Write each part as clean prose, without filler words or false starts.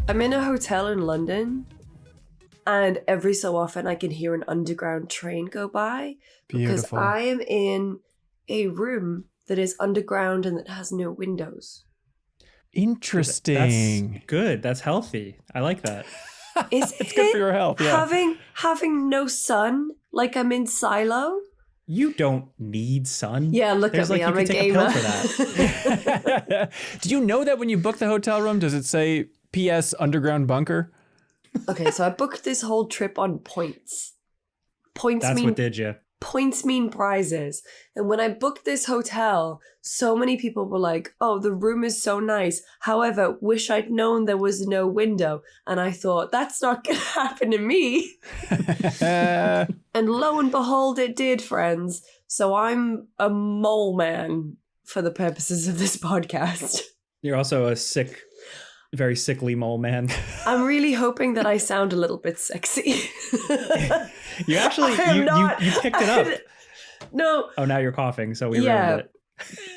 I'm in a hotel in London, and every so often I can hear an underground train go by. Because Beautiful. I am in a room that is underground and that has no windows. Interesting. That's good. That's healthy. I like that. Is It's good for your health, yeah. Having no sun, like I'm in Silo? You don't need sun. Yeah, look There's at me, you I'm can a take gamer. a pill for that. Do you know that when you book the hotel room, does it say P.S. Underground Bunker? Okay, so I booked this whole trip on points. That's what did you. Points mean prizes. And when I booked this hotel, so many people were like, oh, the room is so nice. However, wish I'd known there was no window. And I thought, that's not going to happen to me. And lo and behold, it did, friends. So I'm a mole man for the purposes of this podcast. You're also a very sickly mole man. I'm really hoping that I sound a little bit sexy. You actually, you picked it up. No. Oh, now you're coughing, so we ruined it.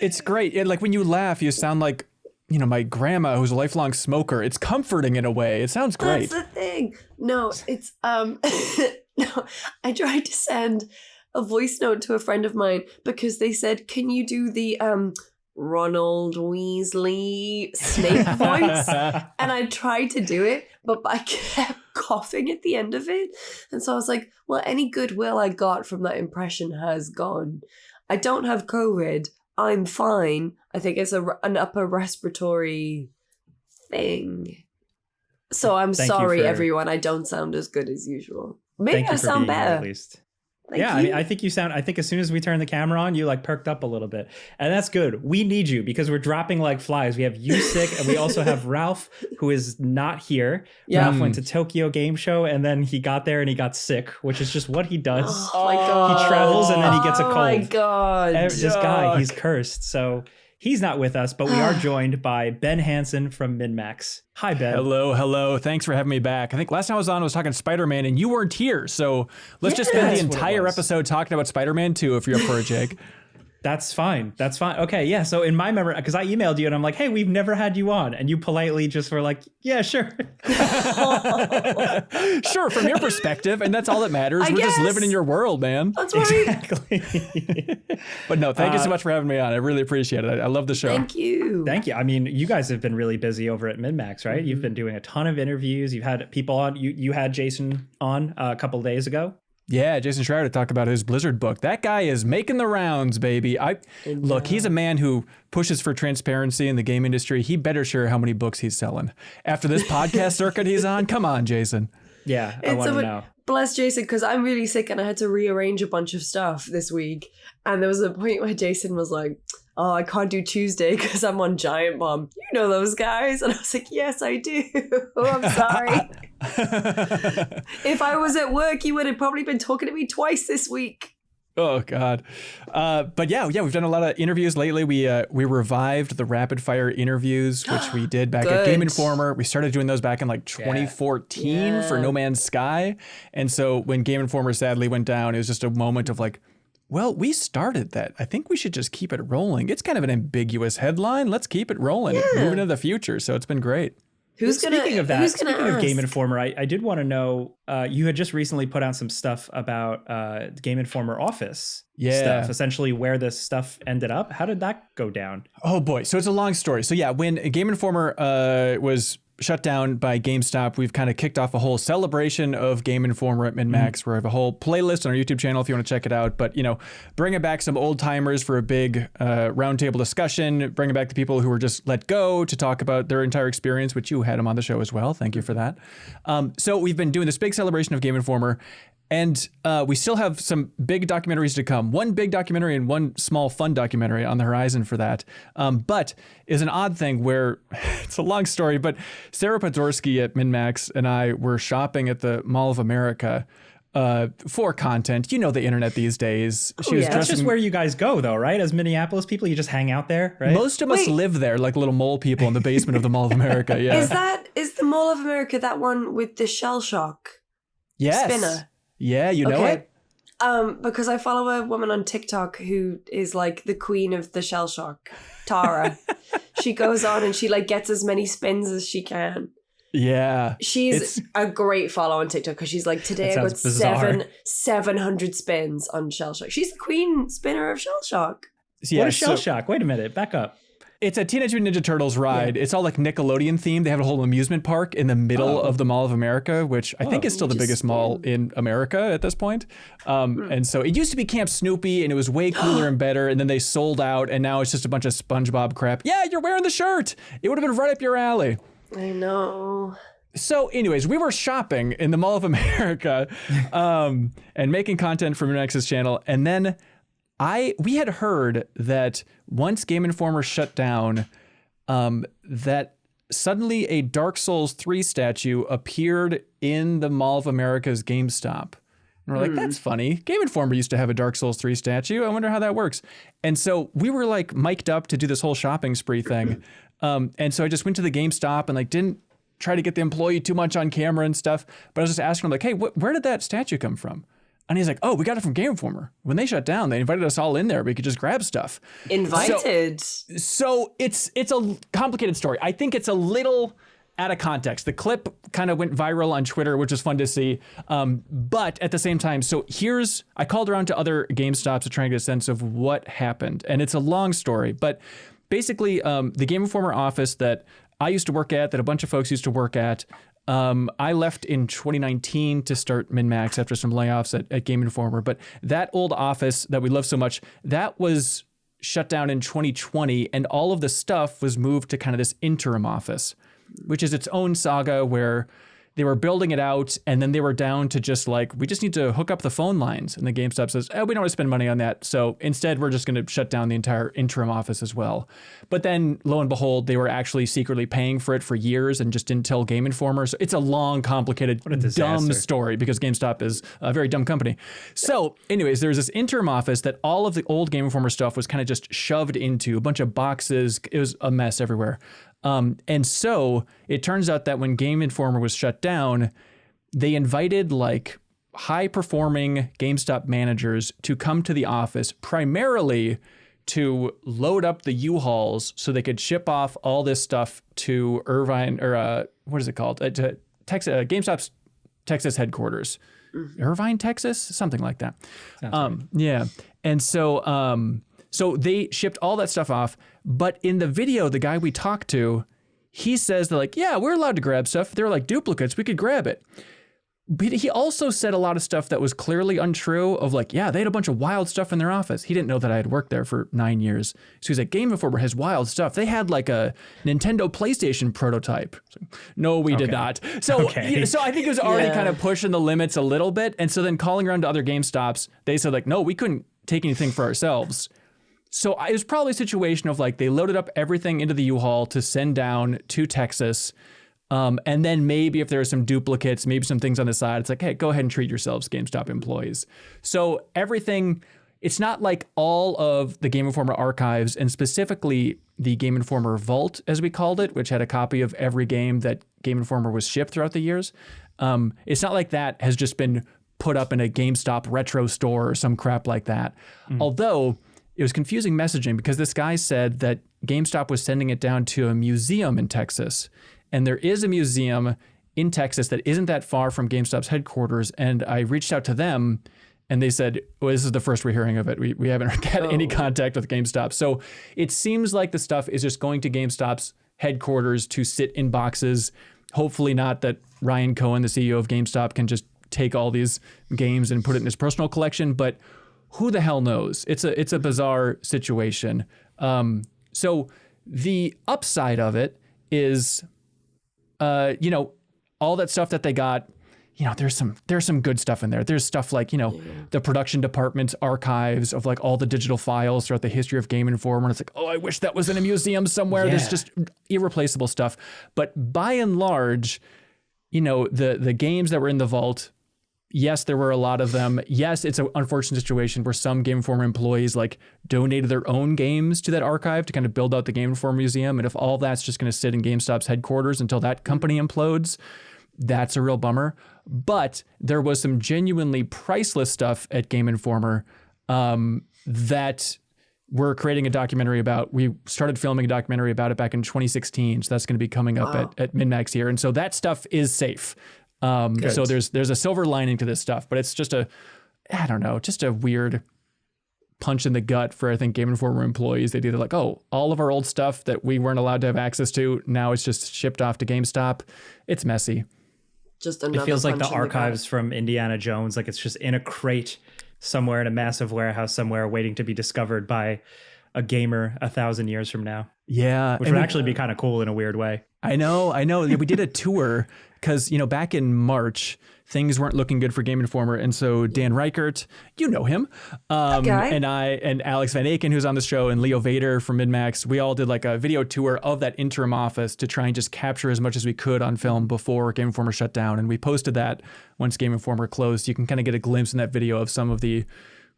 It's great. Like when you laugh, you sound like, my grandma who's a lifelong smoker. It's comforting in a way. It sounds great. That's the thing. No, it's, no, I tried to send a voice note to a friend of mine because they said, can you do the, Ronald Weasley Snape voice? And I tried to do it, but I kept coughing at the end of it. And so I was like, well, any goodwill I got from that impression has gone. I don't have COVID. I'm fine. I think it's an upper respiratory thing. So I'm sorry, everyone. I don't sound as good as usual. Maybe I sound better. At least. I mean, I think I think as soon as we turn the camera on, you like perked up a little bit. And that's good. We need you because we're dropping like flies. We have you sick, and we also have Ralph, who is not here. Yeah. Ralph went to Tokyo Game Show, and then he got there and he got sick, which is just what he does. Oh my God. He travels and then he gets a cold. Oh my God. This guy, he's cursed. So he's not with us, but we are joined by Ben Hanson from MinnMax. Hi, Ben. Hello. Thanks for having me back. I think last time I was on, I was talking Spider-Man, and you weren't here. So let's just spend the entire episode talking about Spider-Man 2 if you're up for it, Jake. That's fine. Okay, yeah. So in my memory, because I emailed you and I'm like, hey, we've never had you on. And you politely just were like, yeah, sure. Sure, from your perspective. And that's all that matters. We're just living in your world, man. That's right. Exactly. But no, thank you so much for having me on. I really appreciate it. I love the show. Thank you. I mean, you guys have been really busy over at MinnMax, right? Mm-hmm. You've been doing a ton of interviews. You've had people on. You had Jason on a couple of days ago. Yeah, Jason Schreier to talk about his Blizzard book. That guy is making the rounds, baby. Look, he's a man who pushes for transparency in the game industry. He better share how many books he's selling. After this podcast circuit he's on, come on, Jason. Yeah, I want to know. Bless Jason, because I'm really sick and I had to rearrange a bunch of stuff this week. And there was a point where Jason was like, oh, I can't do Tuesday because I'm on Giant Bomb. You know those guys? And I was like, yes, I do. I'm sorry. If I was at work, you would have probably been talking to me twice this week. Oh, God. But yeah, we've done a lot of interviews lately. We revived the rapid fire interviews, which we did back at Game Informer. We started doing those back in like 2014 for No Man's Sky. And so when Game Informer sadly went down, it was just a moment of like, well, we started that. I think we should just keep it rolling. It's kind of an ambiguous headline. Let's keep it rolling, moving into the future. So it's been great. Speaking of Game Informer, I did want to know, you had just recently put out some stuff about Game Informer Office stuff, essentially where this stuff ended up. How did that go down? Oh, boy. So it's a long story. So yeah, when Game Informer was shut down by GameStop, we've kind of kicked off a whole celebration of Game Informer at MinnMax. We have a whole playlist on our YouTube channel if you want to check it out. But, bringing back some old timers for a big roundtable discussion, bringing back the people who were just let go to talk about their entire experience, which you had them on the show as well. Thank you for that. So we've been doing this big celebration of Game Informer. And we still have some big documentaries to come. One big documentary and one small fun documentary on the horizon for that. But is an odd thing where, it's a long story, but Sarah Podorsky at MinnMax and I were shopping at the Mall of America for content. You know the internet these days. That's just where you guys go, though, right? As Minneapolis people, you just hang out there, right? Most of us live there, like little mole people in the basement of the Mall of America. Yeah. Is the Mall of America that one with the shell shock spinner? Yeah, you know it? Because I follow a woman on TikTok who is like the queen of the shell shock, Tara. She goes on and she like gets as many spins as she can. Yeah. She's a great follow on TikTok because she's like, today I got bizarre. 700 spins on Shell Shock. She's the queen spinner of Shell Shock. Yeah, what is Shell Shock? Wait a minute, back up. It's a Teenage Mutant Ninja Turtles ride. Yeah. It's all like Nickelodeon themed. They have a whole amusement park in the middle of the Mall of America, which I think is still the biggest mall in America at this point. And so it used to be Camp Snoopy, and it was way cooler and better. And then they sold out, and now it's just a bunch of SpongeBob crap. Yeah, you're wearing the shirt. It would have been right up your alley. I know. So anyways, we were shopping in the Mall of America and making content for MinnMax's channel. And then we had heard that once Game Informer shut down, that suddenly a Dark Souls 3 statue appeared in the Mall of America's GameStop. And we're like, that's funny. Game Informer used to have a Dark Souls 3 statue. I wonder how that works. And so we were like mic'd up to do this whole shopping spree thing. And so I just went to the GameStop and like didn't try to get the employee too much on camera and stuff. But I was just asking him like, hey, where did that statue come from? And he's like, oh, we got it from Game Informer. When they shut down, they invited us all in there. We could just grab stuff. Invited. So it's a complicated story. I think it's a little out of context. The clip kind of went viral on Twitter, which was fun to see. But at the same time, so I called around to other GameStops to try and get a sense of what happened. And it's a long story. But basically, the Game Informer office that I used to work at, that a bunch of folks used to work at, I left in 2019 to start MinnMax after some layoffs at Game Informer. But that old office that we love so much, that was shut down in 2020. And all of the stuff was moved to kind of this interim office, which is its own saga where they were building it out and then they were down to just like, we just need to hook up the phone lines. And the GameStop says, we don't want to spend money on that. So instead, we're just going to shut down the entire interim office as well. But then lo and behold, they were actually secretly paying for it for years and just didn't tell Game Informer. So it's a long, complicated, dumb story because GameStop is a very dumb company. So anyways, there's this interim office that all of the old Game Informer stuff was kind of just shoved into a bunch of boxes. It was a mess everywhere. And so it turns out that when Game Informer was shut down, they invited like high performing GameStop managers to come to the office primarily to load up the U-Hauls so they could ship off all this stuff to Irvine or what is it called? To Texas, GameStop's Texas headquarters. Irvine, Texas, something like that. Right. Yeah. And so they shipped all that stuff off, but in the video, the guy we talked to, he says they're like, yeah, we're allowed to grab stuff. They're like duplicates. We could grab it. But he also said a lot of stuff that was clearly untrue of like, yeah, they had a bunch of wild stuff in their office. He didn't know that I had worked there for 9 years. So he's like, Game Informer has wild stuff. They had like a Nintendo PlayStation prototype. So, no, we did not. So, so I think it was already kind of pushing the limits a little bit. And so then calling around to other GameStops, they said like, no, we couldn't take anything for ourselves. So it was probably a situation of like, they loaded up everything into the U-Haul to send down to Texas. And then maybe if there are some duplicates, maybe some things on the side, it's like, hey, go ahead and treat yourselves, GameStop employees. So everything, it's not like all of the Game Informer archives and specifically the Game Informer Vault, as we called it, which had a copy of every game that Game Informer was shipped throughout the years. It's not like that has just been put up in a GameStop retro store or some crap like that. Although it was confusing messaging because this guy said that GameStop was sending it down to a museum in Texas. And there is a museum in Texas that isn't that far from GameStop's headquarters. And I reached out to them and they said, well, this is the first we're hearing of it. We haven't had any contact with GameStop. So it seems like the stuff is just going to GameStop's headquarters to sit in boxes. Hopefully not that Ryan Cohen, the CEO of GameStop, can just take all these games and put it in his personal collection. But who the hell knows? It's a bizarre situation. So the upside of it is, all that stuff that they got, there's some good stuff in there. There's stuff like, the production department's archives of like all the digital files throughout the history of Game Informer. And it's like, oh, I wish that was in a museum somewhere. There's just irreplaceable stuff. But by and large, the games that were in the vault, yes, there were a lot of them. Yes, it's an unfortunate situation where some Game Informer employees like donated their own games to that archive to kind of build out the Game Informer museum. And if all that's just going to sit in GameStop's headquarters until that company implodes, that's a real bummer. But there was some genuinely priceless stuff at Game Informer that we're creating a documentary about, we started filming a documentary about it back in 2016. So that's going to be coming up at MinnMax here. And so that stuff is safe. So there's a silver lining to this stuff, but it's just just a weird punch in the gut for, I think, Game Informer employees. They do like, oh, all of our old stuff that we weren't allowed to have access to, now it's just shipped off to GameStop. It's messy. Just another. It feels like the punch in archives from Indiana Jones, like it's just in a crate somewhere in a massive warehouse somewhere waiting to be discovered by a gamer 1,000 years from now. Yeah. Which would actually be kind of cool in a weird way. I know. We did a tour because, back in March, things weren't looking good for Game Informer. And so Dan Reichert, you know him, and I, and Alex Van Aken, who's on the show, and Leo Vader from MinnMax, we all did like a video tour of that interim office to try and just capture as much as we could on film before Game Informer shut down. And we posted that once Game Informer closed. You can kind of get a glimpse in that video of some of the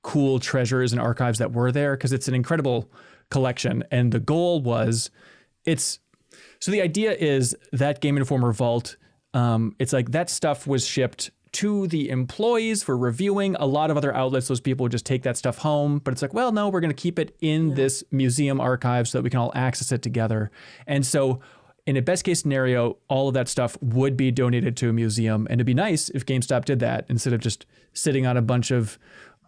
cool treasures and archives that were there, because it's an incredible collection. And the goal was, so the idea is that Game Informer vault, it's like that stuff was shipped to the employees for reviewing. A lot of other outlets, those people would just take that stuff home. But it's like, well, no, we're going to keep it in this museum archive so that we can all access it together. And so in a best case scenario, all of that stuff would be donated to a museum. And it'd be nice if GameStop did that instead of just sitting on a bunch of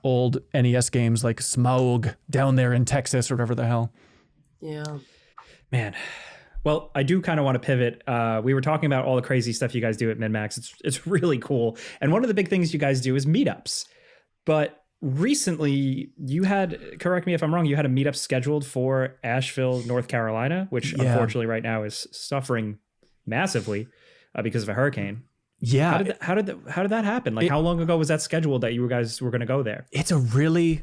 old NES games like Smaug down there in Texas or whatever the hell. Yeah. Man. Well, I do kind of want to pivot. We were talking about all the crazy stuff you guys do at MinnMax. It's really cool. And one of the big things you guys do is meetups. But recently you had, correct me if I'm wrong, you had a meetup scheduled for Asheville, North Carolina, which unfortunately right now is suffering massively because of a hurricane. Yeah. How did that happen? Like, how long ago was that scheduled that you guys were going to go there? It's a really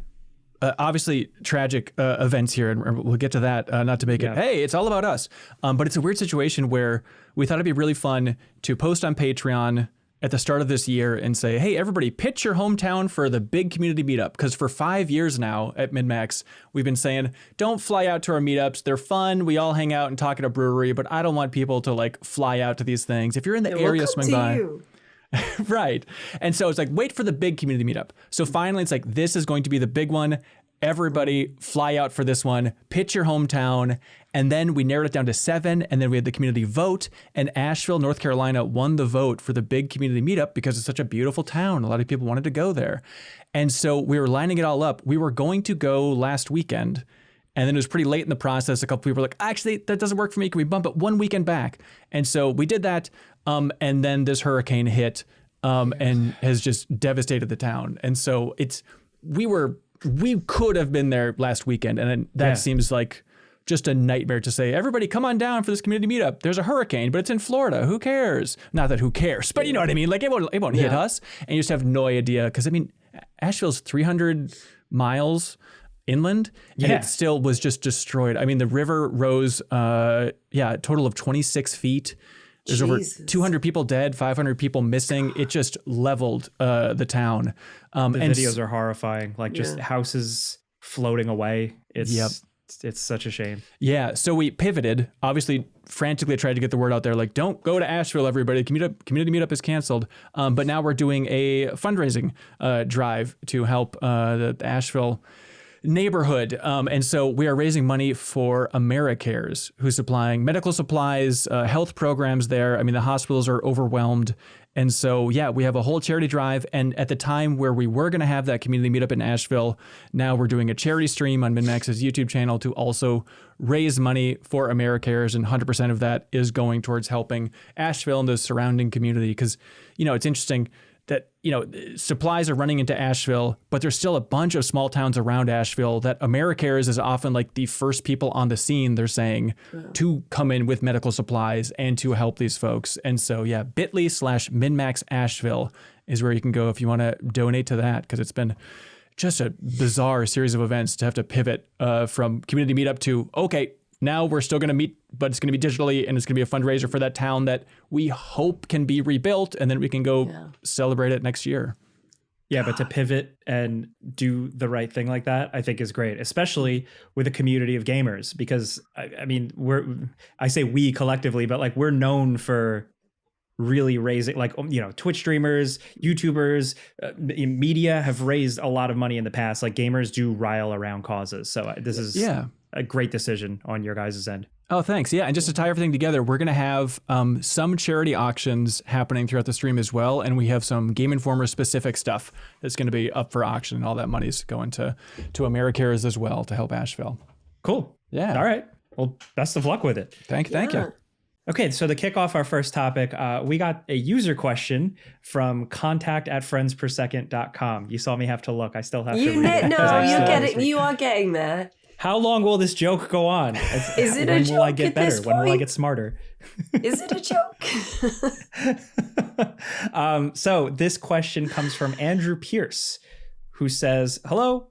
obviously tragic events here, and we'll get to that, not to make it, hey, it's all about us. But it's a weird situation where we thought it'd be really fun to post on Patreon at the start of this year and say, hey, everybody, pitch your hometown for the big community meetup. Because for 5 years now at MinnMax, we've been saying, don't fly out to our meetups. They're fun. We all hang out and talk at a brewery, but I don't want people to like fly out to these things. If you're in the area, swing by. Right. And so it's like, wait for the big community meetup. So finally, it's like, this is going to be the big one. Everybody fly out for this one, pitch your hometown. And then we narrowed it down to 7. And then we had the community vote. And Asheville, North Carolina won the vote for the big community meetup because it's such a beautiful town. A lot of people wanted to go there. And so we were lining it all up. We were going to go last weekend. And then it was pretty late in the process. A couple people were like, actually, that doesn't work for me. Can we bump it one weekend back? And so we did that. And then this hurricane hit and has just devastated the town. And so we could have been there last weekend. And that seems like just a nightmare to say, everybody come on down for this community meetup. There's a hurricane, but it's in Florida. Who cares? Not that who cares, but you know what I mean? Like it won't hit us. And you just have no idea. Because I mean, Asheville's 300 miles inland, and it still was just destroyed. I mean, the river rose, a total of 26 feet. There's over 200 people dead, 500 people missing. It just leveled the town. The videos are horrifying, like just houses floating away. It's such a shame. Yeah, so we pivoted, obviously frantically tried to get the word out there, like, don't go to Asheville, everybody. Community meetup is canceled. But now we're doing a fundraising drive to help the Asheville neighborhood. And so we are raising money for AmeriCares, who's supplying medical supplies, health programs there. I mean, the hospitals are overwhelmed. And so, we have a whole charity drive. And at the time where we were going to have that community meetup in Asheville, now we're doing a charity stream on MinnMax's YouTube channel to also raise money for AmeriCares. And 100% of that is going towards helping Asheville and the surrounding community. Because, it's interesting that, supplies are running into Asheville, but there's still a bunch of small towns around Asheville that AmeriCares is often like the first people on the scene, they're saying, to come in with medical supplies and to help these folks. And so, bit.ly/MinnMax Asheville is where you can go if you want to donate to that, because it's been just a bizarre series of events to have to pivot from community meetup to, okay, now we're still going to meet, but it's going to be digitally, and it's going to be a fundraiser for that town that we hope can be rebuilt, and then we can go celebrate it next year. Yeah, but to pivot and do the right thing like that, I think is great, especially with a community of gamers, because I mean, I say we collectively, but like we're known for really raising, like, Twitch streamers, YouTubers, media have raised a lot of money in the past. Like gamers do rile around causes. So this is a great decision on your guys' end. Oh, thanks. Yeah. And just to tie everything together, we're going to have some charity auctions happening throughout the stream as well. And we have some Game Informer specific stuff that's going to be up for auction. And all that money's going to AmeriCares as well to help Asheville. Cool. Yeah. All right. Well, best of luck with it. Thank you. Okay, so to kick off our first topic, we got a user question from contact@friendspersecond.com. You saw me have to look. I still have to read it. No, you're getting. You are getting there. How long will this joke go on? Is it a joke? When will I get better? When will I get smarter? Is it a joke? So this question comes from Andrew Pierce, who says, "Hello.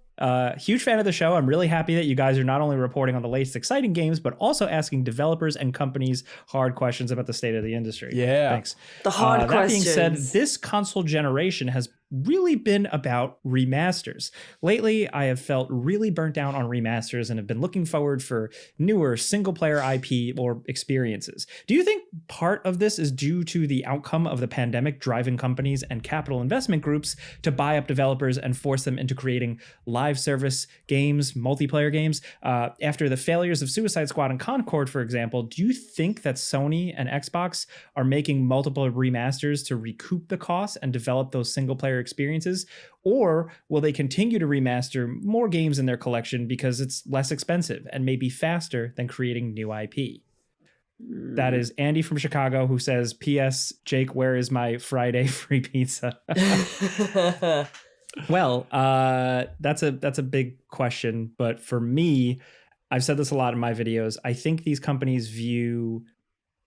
Huge fan of the show. I'm really happy that you guys are not only reporting on the latest exciting games, but also asking developers and companies hard questions about the state of the industry." Yeah. Thanks. The hard questions. That being said, this console generation has really been about remasters. Lately, I have felt really burnt down on remasters and have been looking forward for newer single-player IP or experiences. Do you think part of this is due to the outcome of the pandemic driving companies and capital investment groups to buy up developers and force them into creating live service games, multiplayer games? After the failures of Suicide Squad and Concord, for example, do you think that Sony and Xbox are making multiple remasters to recoup the costs and develop those single-player experiences, or will they continue to remaster more games in their collection because it's less expensive and maybe faster than creating new IP? That is Andy from Chicago, who says, "P.S. Jake, where is my Friday free pizza?" Well, that's a big question, but for me, I've said this a lot in my videos. I think these companies view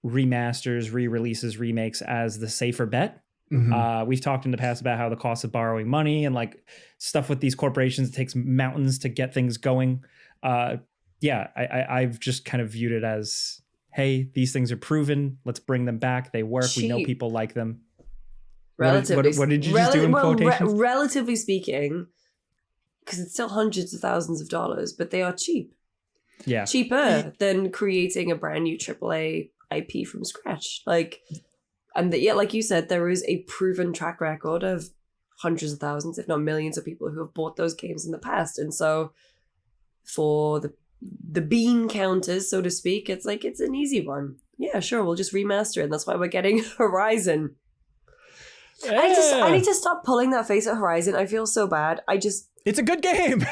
remasters, re-releases, remakes as the safer bet. Mm-hmm. We've talked in the past about how the cost of borrowing money and like stuff with these corporations, it takes mountains to get things going. I've just kind of viewed it as, hey, these things are proven. Let's bring them back. They work. We know people like them. What did you just do in quotations? Relatively speaking, because it's still hundreds of thousands of dollars, but they are cheap. Yeah. Cheaper than creating a brand new AAA IP from scratch. Like you said, there is a proven track record of hundreds of thousands, if not millions of people who have bought those games in the past. And so for the bean counters, so to speak, it's like, it's an easy one. Yeah, sure, we'll just remaster it. And that's why we're getting Horizon. Yeah. I need to stop pulling that face at Horizon. I feel so bad. It's a good game. Is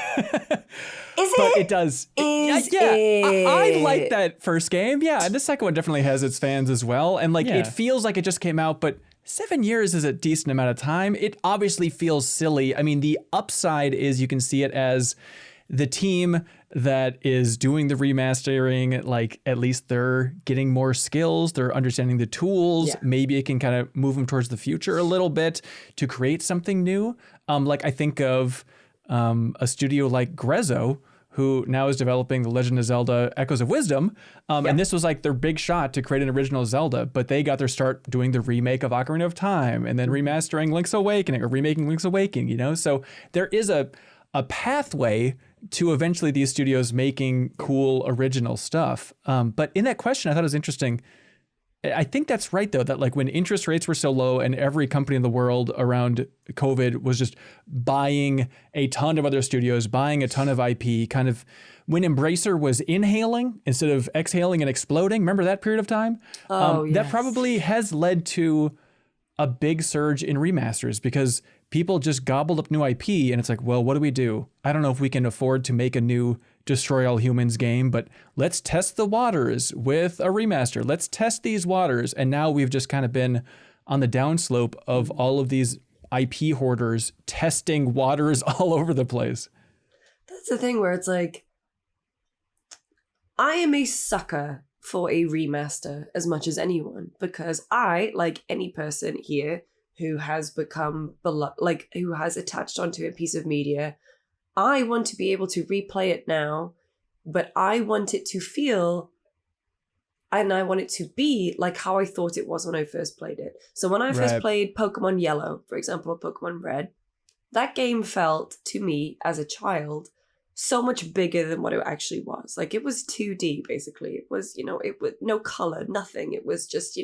it? But it does. I like that first game. Yeah, and the second one definitely has its fans as well. And it feels like it just came out, but 7 years is a decent amount of time. It obviously feels silly. I mean, the upside is you can see it as the team that is doing the remastering, like at least they're getting more skills, they're understanding the tools. Yeah. Maybe it can kind of move them towards the future a little bit to create something new. I think of a studio like Grezzo, who now is developing The Legend of Zelda Echoes of Wisdom. And this was like their big shot to create an original Zelda, but they got their start doing the remake of Ocarina of Time and then remastering Link's Awakening or remaking Link's Awakening, So there is a pathway to eventually these studios making cool original stuff. But in that question, I thought it was interesting. I think that's right, though, that when interest rates were so low and every company in the world around COVID was just buying a ton of other studios, buying a ton of IP, kind of when Embracer was inhaling instead of exhaling and exploding. Remember that period of time? Yes. That probably has led to a big surge in remasters because people just gobbled up new IP and it's like, well, what do we do? I don't know if we can afford to make a new Destroy All Humans game, but let's test the waters with a remaster. Let's test these waters. And now we've just kind of been on the downslope of all of these IP hoarders testing waters all over the place. That's the thing where it's like, I am a sucker for a remaster as much as anyone because I, like any person here, who has become who has attached onto a piece of media, I want to be able to replay it now, but I want it to feel and I want it to be like how I thought it was when I first played it. So when I first played Pokemon Yellow, for example, or Pokemon Red, that game felt to me as a child so much bigger than what it actually was. Like, it was 2D, basically. It was, it was no color, nothing. It was just,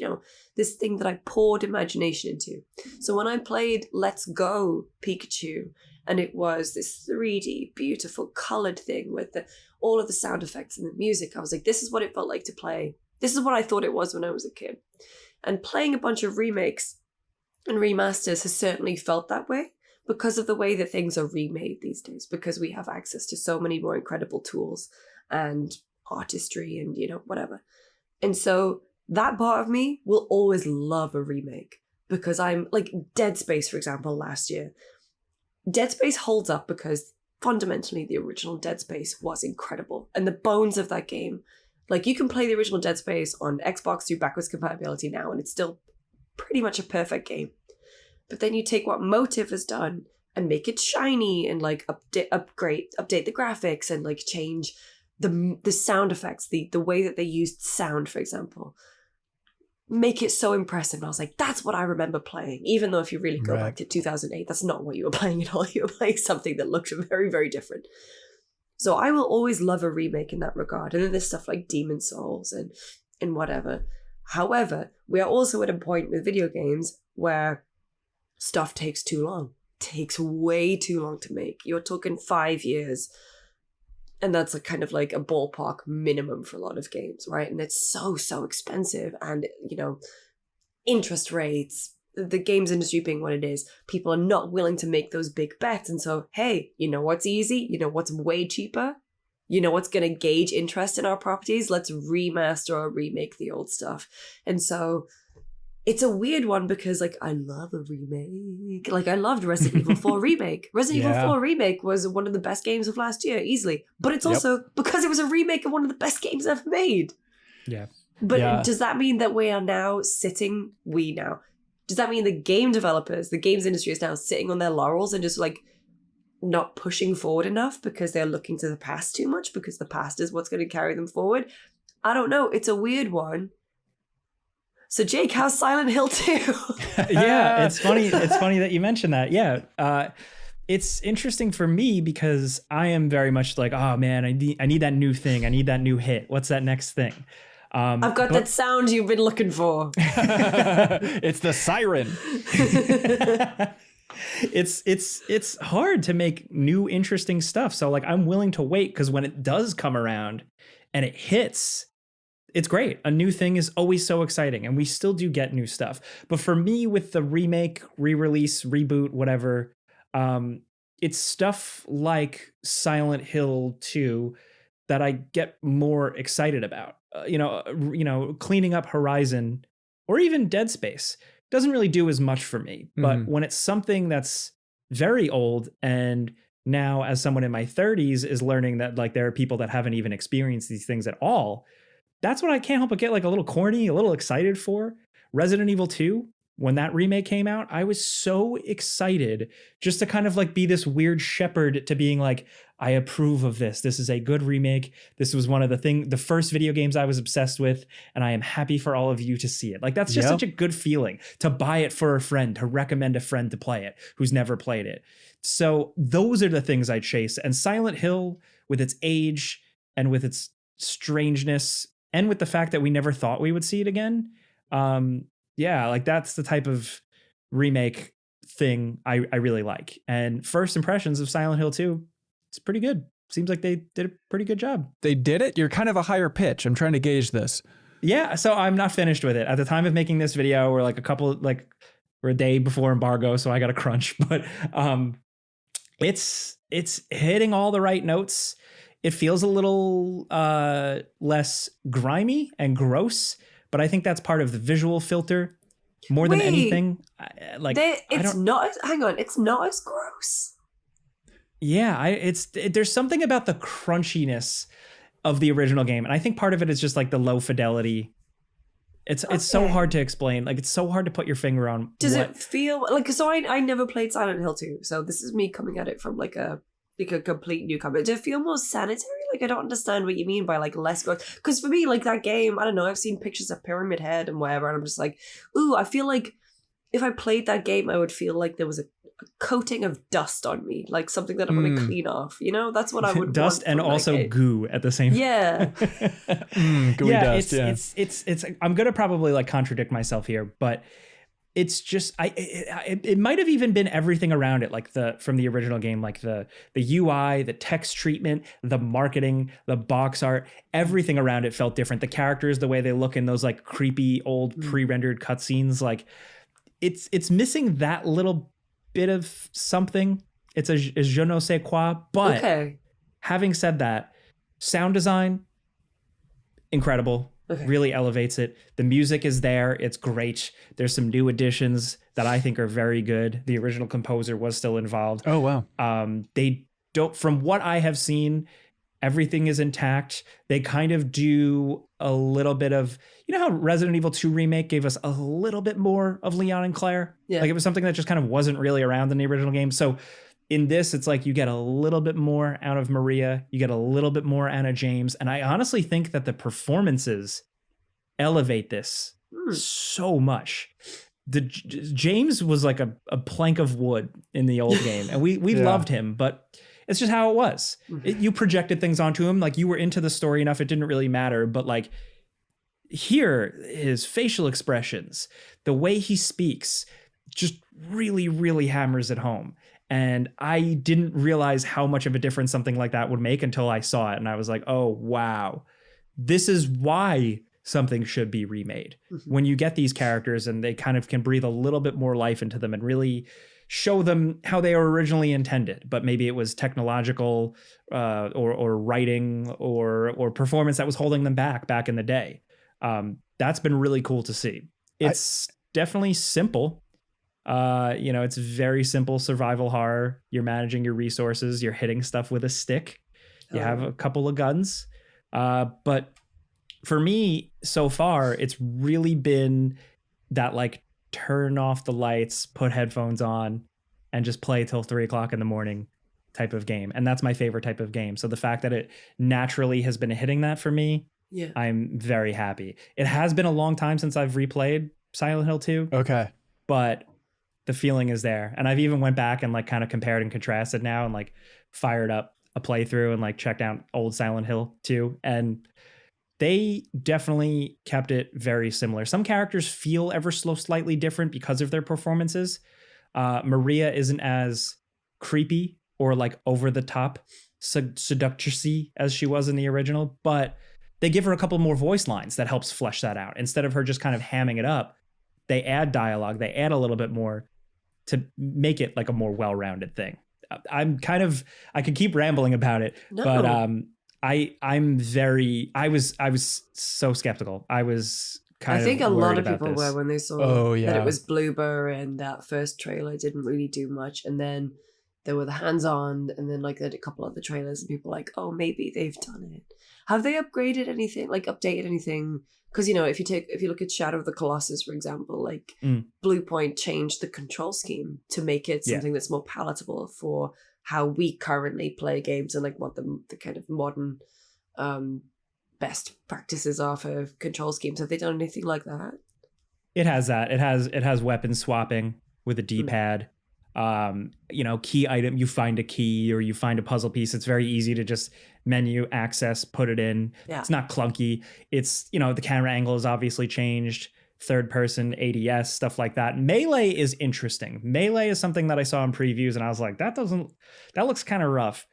this thing that I poured imagination into. So when I played Let's Go Pikachu, and it was this 3D, beautiful, colored thing with all of the sound effects and the music, I was like, this is what it felt like to play. This is what I thought it was when I was a kid. And playing a bunch of remakes and remasters has certainly felt that way, because of the way that things are remade these days, because we have access to so many more incredible tools and artistry and, whatever. And so that part of me will always love a remake, because I'm like Dead Space, for example, last year. Dead Space holds up because fundamentally the original Dead Space was incredible. And the bones of that game, like, you can play the original Dead Space on Xbox through backwards compatibility now, and it's still pretty much a perfect game. But then you take what Motive has done and make it shiny and like update the graphics and like change the sound effects, the way that they used sound, for example. Make it so impressive. And I was like, that's what I remember playing. Even though if you really go back to 2008, that's not what you were playing at all. You were playing something that looked very, very different. So I will always love a remake in that regard. And then there's stuff like Demon Souls and whatever. However, we are also at a point with video games where stuff takes too long. Takes way too long to make. You're talking 5 years. And that's a kind of like a ballpark minimum for a lot of games, right? And it's so expensive. And, interest rates, the games industry being what it is, people are not willing to make those big bets. And so, hey, you know what's easy? You know what's way cheaper? You know what's going to gauge interest in our properties? Let's remaster or remake the old stuff. And so it's a weird one, because like, I love a remake. Like, I loved Resident Evil 4 remake. Resident Evil 4 remake was one of the best games of last year, easily. But it's also because it was a remake of one of the best games ever made. Yeah. But does that mean that we are now sitting, does that mean the game developers, the games industry is now sitting on their laurels and just like not pushing forward enough because they're looking to the past too much, because the past is what's going to carry them forward? I don't know. It's a weird one. So Jake, how's Silent Hill 2? Yeah, it's funny. It's funny that you mentioned that. Yeah. It's interesting for me because I am very much like, oh man, I need that new thing. I need that new hit. What's that next thing? I've got that sound you've been looking for. It's the siren. It's hard to make new interesting stuff. So like, I'm willing to wait, because when it does come around and it hits, it's great. A new thing is always so exciting, and we still do get new stuff. But for me, with the remake, re-release, reboot, whatever, it's stuff like Silent Hill 2 that I get more excited about. Cleaning up Horizon or even Dead Space doesn't really do as much for me. But when it's something that's very old, and now as someone in my 30s is learning that like there are people that haven't even experienced these things at all, that's what I can't help but get like a little corny, a little excited for. Resident Evil 2, when that remake came out, I was so excited just to kind of like be this weird shepherd to being like, I approve of this. This is a good remake. This was one of the first video games I was obsessed with, and I am happy for all of you to see it. Like, that's just such a good feeling to buy it for a friend, to recommend a friend to play it who's never played it. So those are the things I chase. And Silent Hill, with its age and with its strangeness, and with the fact that we never thought we would see it again. Like that's the type of remake thing I really like. And first impressions of Silent Hill 2, it's pretty good. Seems like they did a pretty good job. They did it? You're kind of a higher pitch. I'm trying to gauge this. Yeah, so I'm not finished with it. At the time of making this video, we're a day before embargo, so I got to crunch. But it's hitting all the right notes. It feels a little less grimy and gross, but I think that's part of the visual filter more than anything. It's not as gross. Yeah, there's something about the crunchiness of the original game, and I think part of it is just like the low fidelity. It's so hard to explain. Like, it's so hard to put your finger on. Does it feel like, so I never played Silent Hill 2, so this is me coming at it from like a complete newcomer. Does it feel more sanitary? Like, I don't understand what you mean by like less gross. Because for me, like that game, I don't know, I've seen pictures of Pyramid Head and whatever, and I'm just like, ooh, I feel like if I played that game, I would feel like there was coating of dust on me, like something that I want to clean off. You know, that's what I would dust want and also goo at the same. Yeah. Gooey dust. It's. I'm gonna probably like contradict myself here, but it's just it might have even been everything around it, like from the original game, like the UI, the text treatment, the marketing, the box art, everything around it felt different. The characters, the way they look in those like creepy old pre-rendered cutscenes, like it's missing that little bit of something. It's a je ne sais quoi. But having said that, sound design, incredible. Really elevates it. The music is there. It's great. There's some new additions that I think are very good. The original composer was still involved. Oh, wow. They don't, from what I have seen, everything is intact. They kind of do a little bit of, you know how Resident Evil 2 Remake gave us a little bit more of Leon and Claire? Yeah. Like it was something that just kind of wasn't really around in the original game. So in this, it's like you get a little bit more out of Maria. You get a little bit more out of James. And I honestly think that the performances elevate this so much. James was like a plank of wood in the old game. And we loved him, but it's just how it was. You projected things onto him. Like you were into the story enough. It didn't really matter. But like here, his facial expressions, the way he speaks, just really, really hammers it home. And I didn't realize how much of a difference something like that would make until I saw it. And I was like, oh, wow, this is why something should be remade. When you get these characters and they kind of can breathe a little bit more life into them and really show them how they were originally intended. But maybe it was technological or writing or performance that was holding them back in the day. That's been really cool to see. It's definitely simple. It's very simple survival horror. You're managing your resources. You're hitting stuff with a stick. You have a couple of guns. But for me, so far, it's really been that like turn off the lights, put headphones on, and just play till 3:00 in the morning type of game. And that's my favorite type of game. So the fact that it naturally has been hitting that for me, I'm very happy. It has been a long time since I've replayed Silent Hill 2. Okay. But the feeling is there. And I've even went back and like kind of compared and contrasted now and like fired up a playthrough and like checked out old Silent Hill 2. And they definitely kept it very similar. Some characters feel ever so slightly different because of their performances. Maria isn't as creepy or like over the top seductressy as she was in the original, but they give her a couple more voice lines that helps flesh that out. Instead of her just kind of hamming it up, they add dialogue, they add a little bit more to make it like a more well-rounded thing. I could keep rambling about it, but I was so skeptical. I think a lot of people were when they saw that it was Bloober and that first trailer didn't really do much. And then there were the hands-on and then like they had a couple other trailers and people were like, oh, maybe they've done it. Have they upgraded anything, like updated anything? Because, if you look at Shadow of the Colossus, for example, like Blue Point changed the control scheme to make it something that's more palatable for how we currently play games and like what the kind of modern best practices are for control schemes. Have they done anything like that? It has that. It has weapon swapping with a D-pad. Key item, you find a key or you find a puzzle piece. It's very easy to just menu access, put it in. Yeah. It's not clunky. It's, the camera angle is obviously changed. Third person ADS, stuff like that. Melee is interesting. Melee is something that I saw in previews and I was like, that looks kind of rough.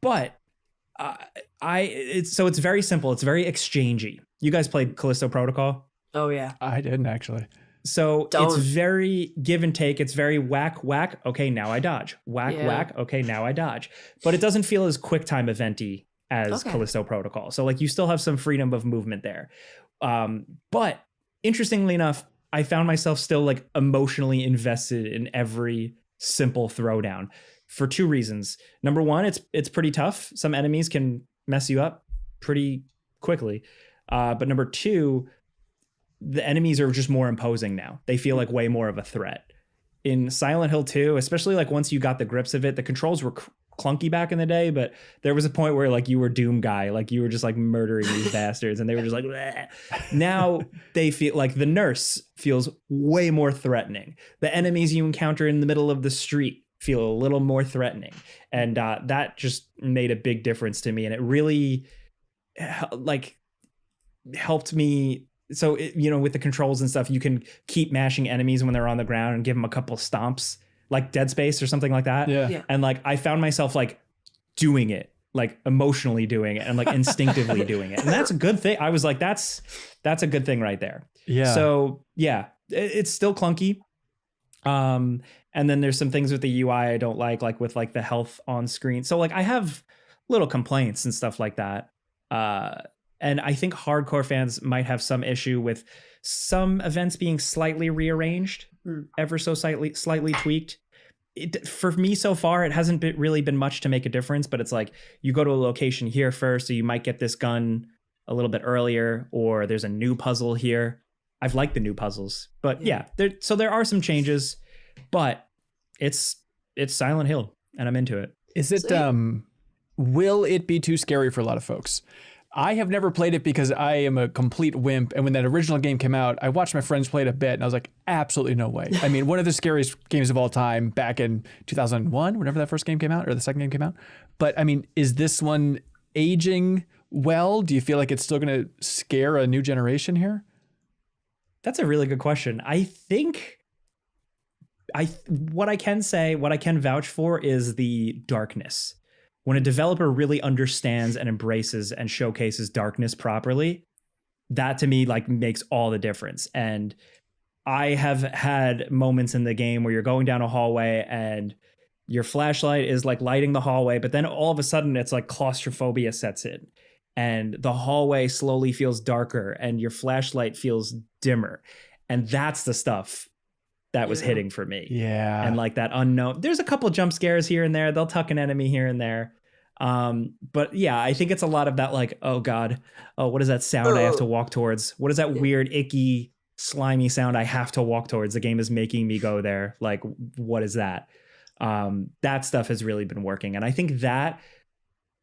But it's very simple. It's very exchangey. You guys played Callisto Protocol? Oh yeah. I didn't actually. So it's very give and take. It's very whack, whack. Okay, now I dodge. Whack, whack. Okay, now I dodge. But it doesn't feel as QuickTime event-y as Callisto Protocol. So like you still have some freedom of movement there. But interestingly enough, I found myself still like emotionally invested in every simple throwdown for two reasons. Number one, it's pretty tough. Some enemies can mess you up pretty quickly. But number two, the enemies are just more imposing now. They feel like way more of a threat. In Silent Hill 2, especially like once you got the grips of it, the controls were clunky back in the day, but there was a point where like you were Doom guy, like you were just like murdering these bastards, and they were just like, bleh. Now they feel like the nurse feels way more threatening. The enemies you encounter in the middle of the street feel a little more threatening, and that just made a big difference to me, and it really like helped me. So with the controls and stuff, you can keep mashing enemies when they're on the ground and give them a couple stomps, like Dead Space or something like that. Yeah. And like I found myself like doing it, like emotionally doing it and like instinctively doing it. And that's a good thing. I was like, that's a good thing right there. Yeah. So yeah, it's still clunky. And then there's some things with the UI I don't like with like the health on screen. So like I have little complaints and stuff like that. And I think hardcore fans might have some issue with some events being slightly rearranged, ever so slightly tweaked. For me so far, it hasn't really been much to make a difference, but it's like you go to a location here first, so you might get this gun a little bit earlier, or there's a new puzzle here. I've liked the new puzzles, but yeah, there are some changes, but it's Silent Hill, and I'm into it. Is it will it be too scary for a lot of folks? I have never played it because I am a complete wimp. And when that original game came out, I watched my friends play it a bit and I was like, absolutely no way. I mean, one of the scariest games of all time back in 2001, whenever that first game came out or the second game came out. But I mean, is this one aging well? Do you feel like it's still going to scare a new generation here? That's a really good question. I think what I can vouch for is the darkness. When a developer really understands and embraces and showcases darkness properly, that to me like makes all the difference. And I have had moments in the game where you're going down a hallway and your flashlight is like lighting the hallway, but then all of a sudden it's like claustrophobia sets in and the hallway slowly feels darker and your flashlight feels dimmer. And that's the stuff that was hitting for me. Yeah. And like that unknown, there's a couple jump scares here and there. They'll tuck an enemy here and there. But yeah, I think it's a lot of that like, oh God, oh, what is that sound I have to walk towards? What is that weird, icky, slimy sound I have to walk towards? The game is making me go there. Like, what is that? That stuff has really been working. And I think that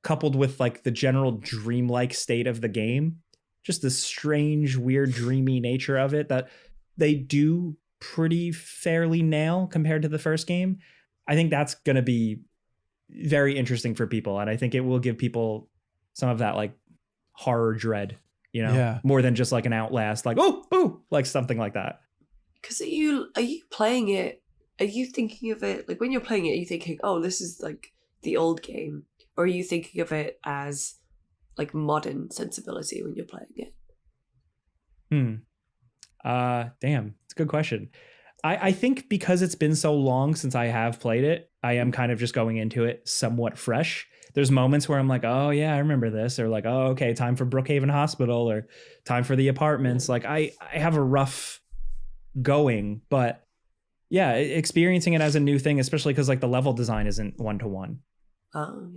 coupled with like the general dreamlike state of the game, just the strange, weird, dreamy nature of it that they do pretty fairly nail compared to the first game. I think that's going to be very interesting for people. And I think it will give people some of that like horror dread, more than just like an Outlast, like, oh, like something like that. Because are you playing it? Are you thinking of it like when you're playing it? Are you thinking, oh, this is like the old game, or are you thinking of it as like modern sensibility when you're playing it? Damn, it's a good question. I think because it's been so long since I have played it, I am kind of just going into it somewhat fresh. There's moments where I'm like, oh yeah, I remember this, or like, oh okay, time for Brookhaven Hospital, or time for the apartments. Like I have a rough going, but yeah, experiencing it as a new thing, especially because like the level design isn't 1-to-1.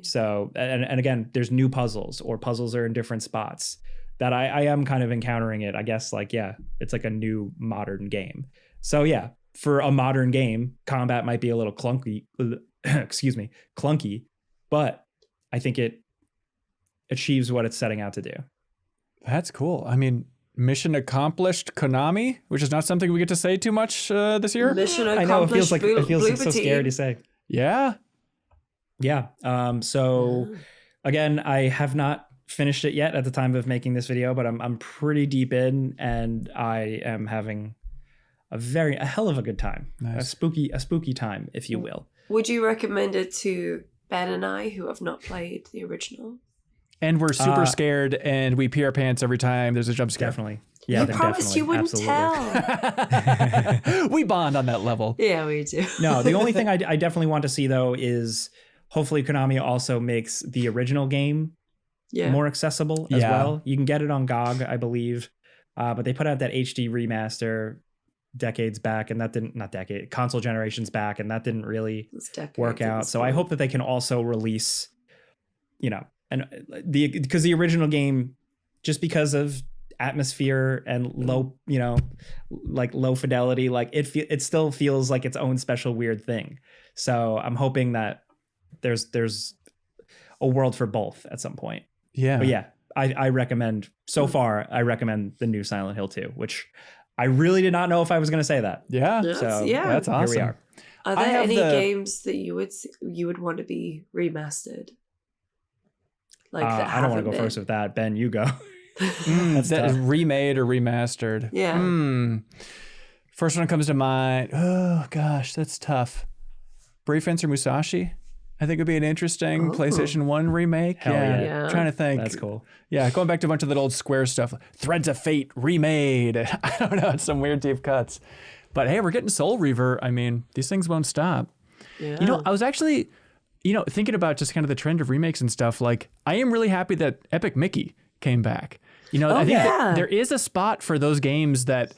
So and again, there's new puzzles, or puzzles are in different spots that I am kind of encountering it. I guess like, yeah, it's like a new modern game. So yeah, for a modern game, combat might be a little clunky, but I think it achieves what it's setting out to do. That's cool. I mean, mission accomplished, Konami, which is not something we get to say too much this year. Mission accomplished. I know it feels like so scary to say. Yeah. Yeah. So again, I have not finished it yet at the time of making this video, but I'm pretty deep in, and I am having a hell of a good time. Nice. A spooky time, if you will. Would you recommend it to Ben and I, who have not played the original? And we're super scared, and we pee our pants every time there's a jump scare. Definitely. Yeah, you promised you wouldn't tell. We bond on that level. Yeah, we do. No, the only thing I definitely want to see, though, is hopefully Konami also makes the original game more accessible as well. You can get it on GOG, I believe. But they put out that HD remaster decades back, and that didn't, console generations back, and that didn't really work out. So I hope that they can also release, and because the original game, just because of atmosphere and low, like low fidelity, like it still feels like its own special weird thing. So I'm hoping that there's a world for both at some point. Yeah. But yeah, I recommend, so far, I recommend the new Silent Hill 2, which I really did not know if I was going to say that. Yeah. So that's awesome. Here we are. Are there any games that you would want to be remastered? Like I don't want to go first with that. Ben, you go. That is remade or remastered. Yeah. First one comes to mind. Oh gosh, that's tough. Brave Fencer Musashi, I think would be an interesting PlayStation 1 remake. Hell yeah. Trying to think. That's cool. Yeah, going back to a bunch of that old Square stuff. Threads of Fate remade. I don't know, it's some weird deep cuts. But hey, we're getting Soul Reaver. I mean, these things won't stop. Yeah. You know, I was actually, thinking about just kind of the trend of remakes and stuff. Like, I am really happy that Epic Mickey came back. I think that there is a spot for those games that,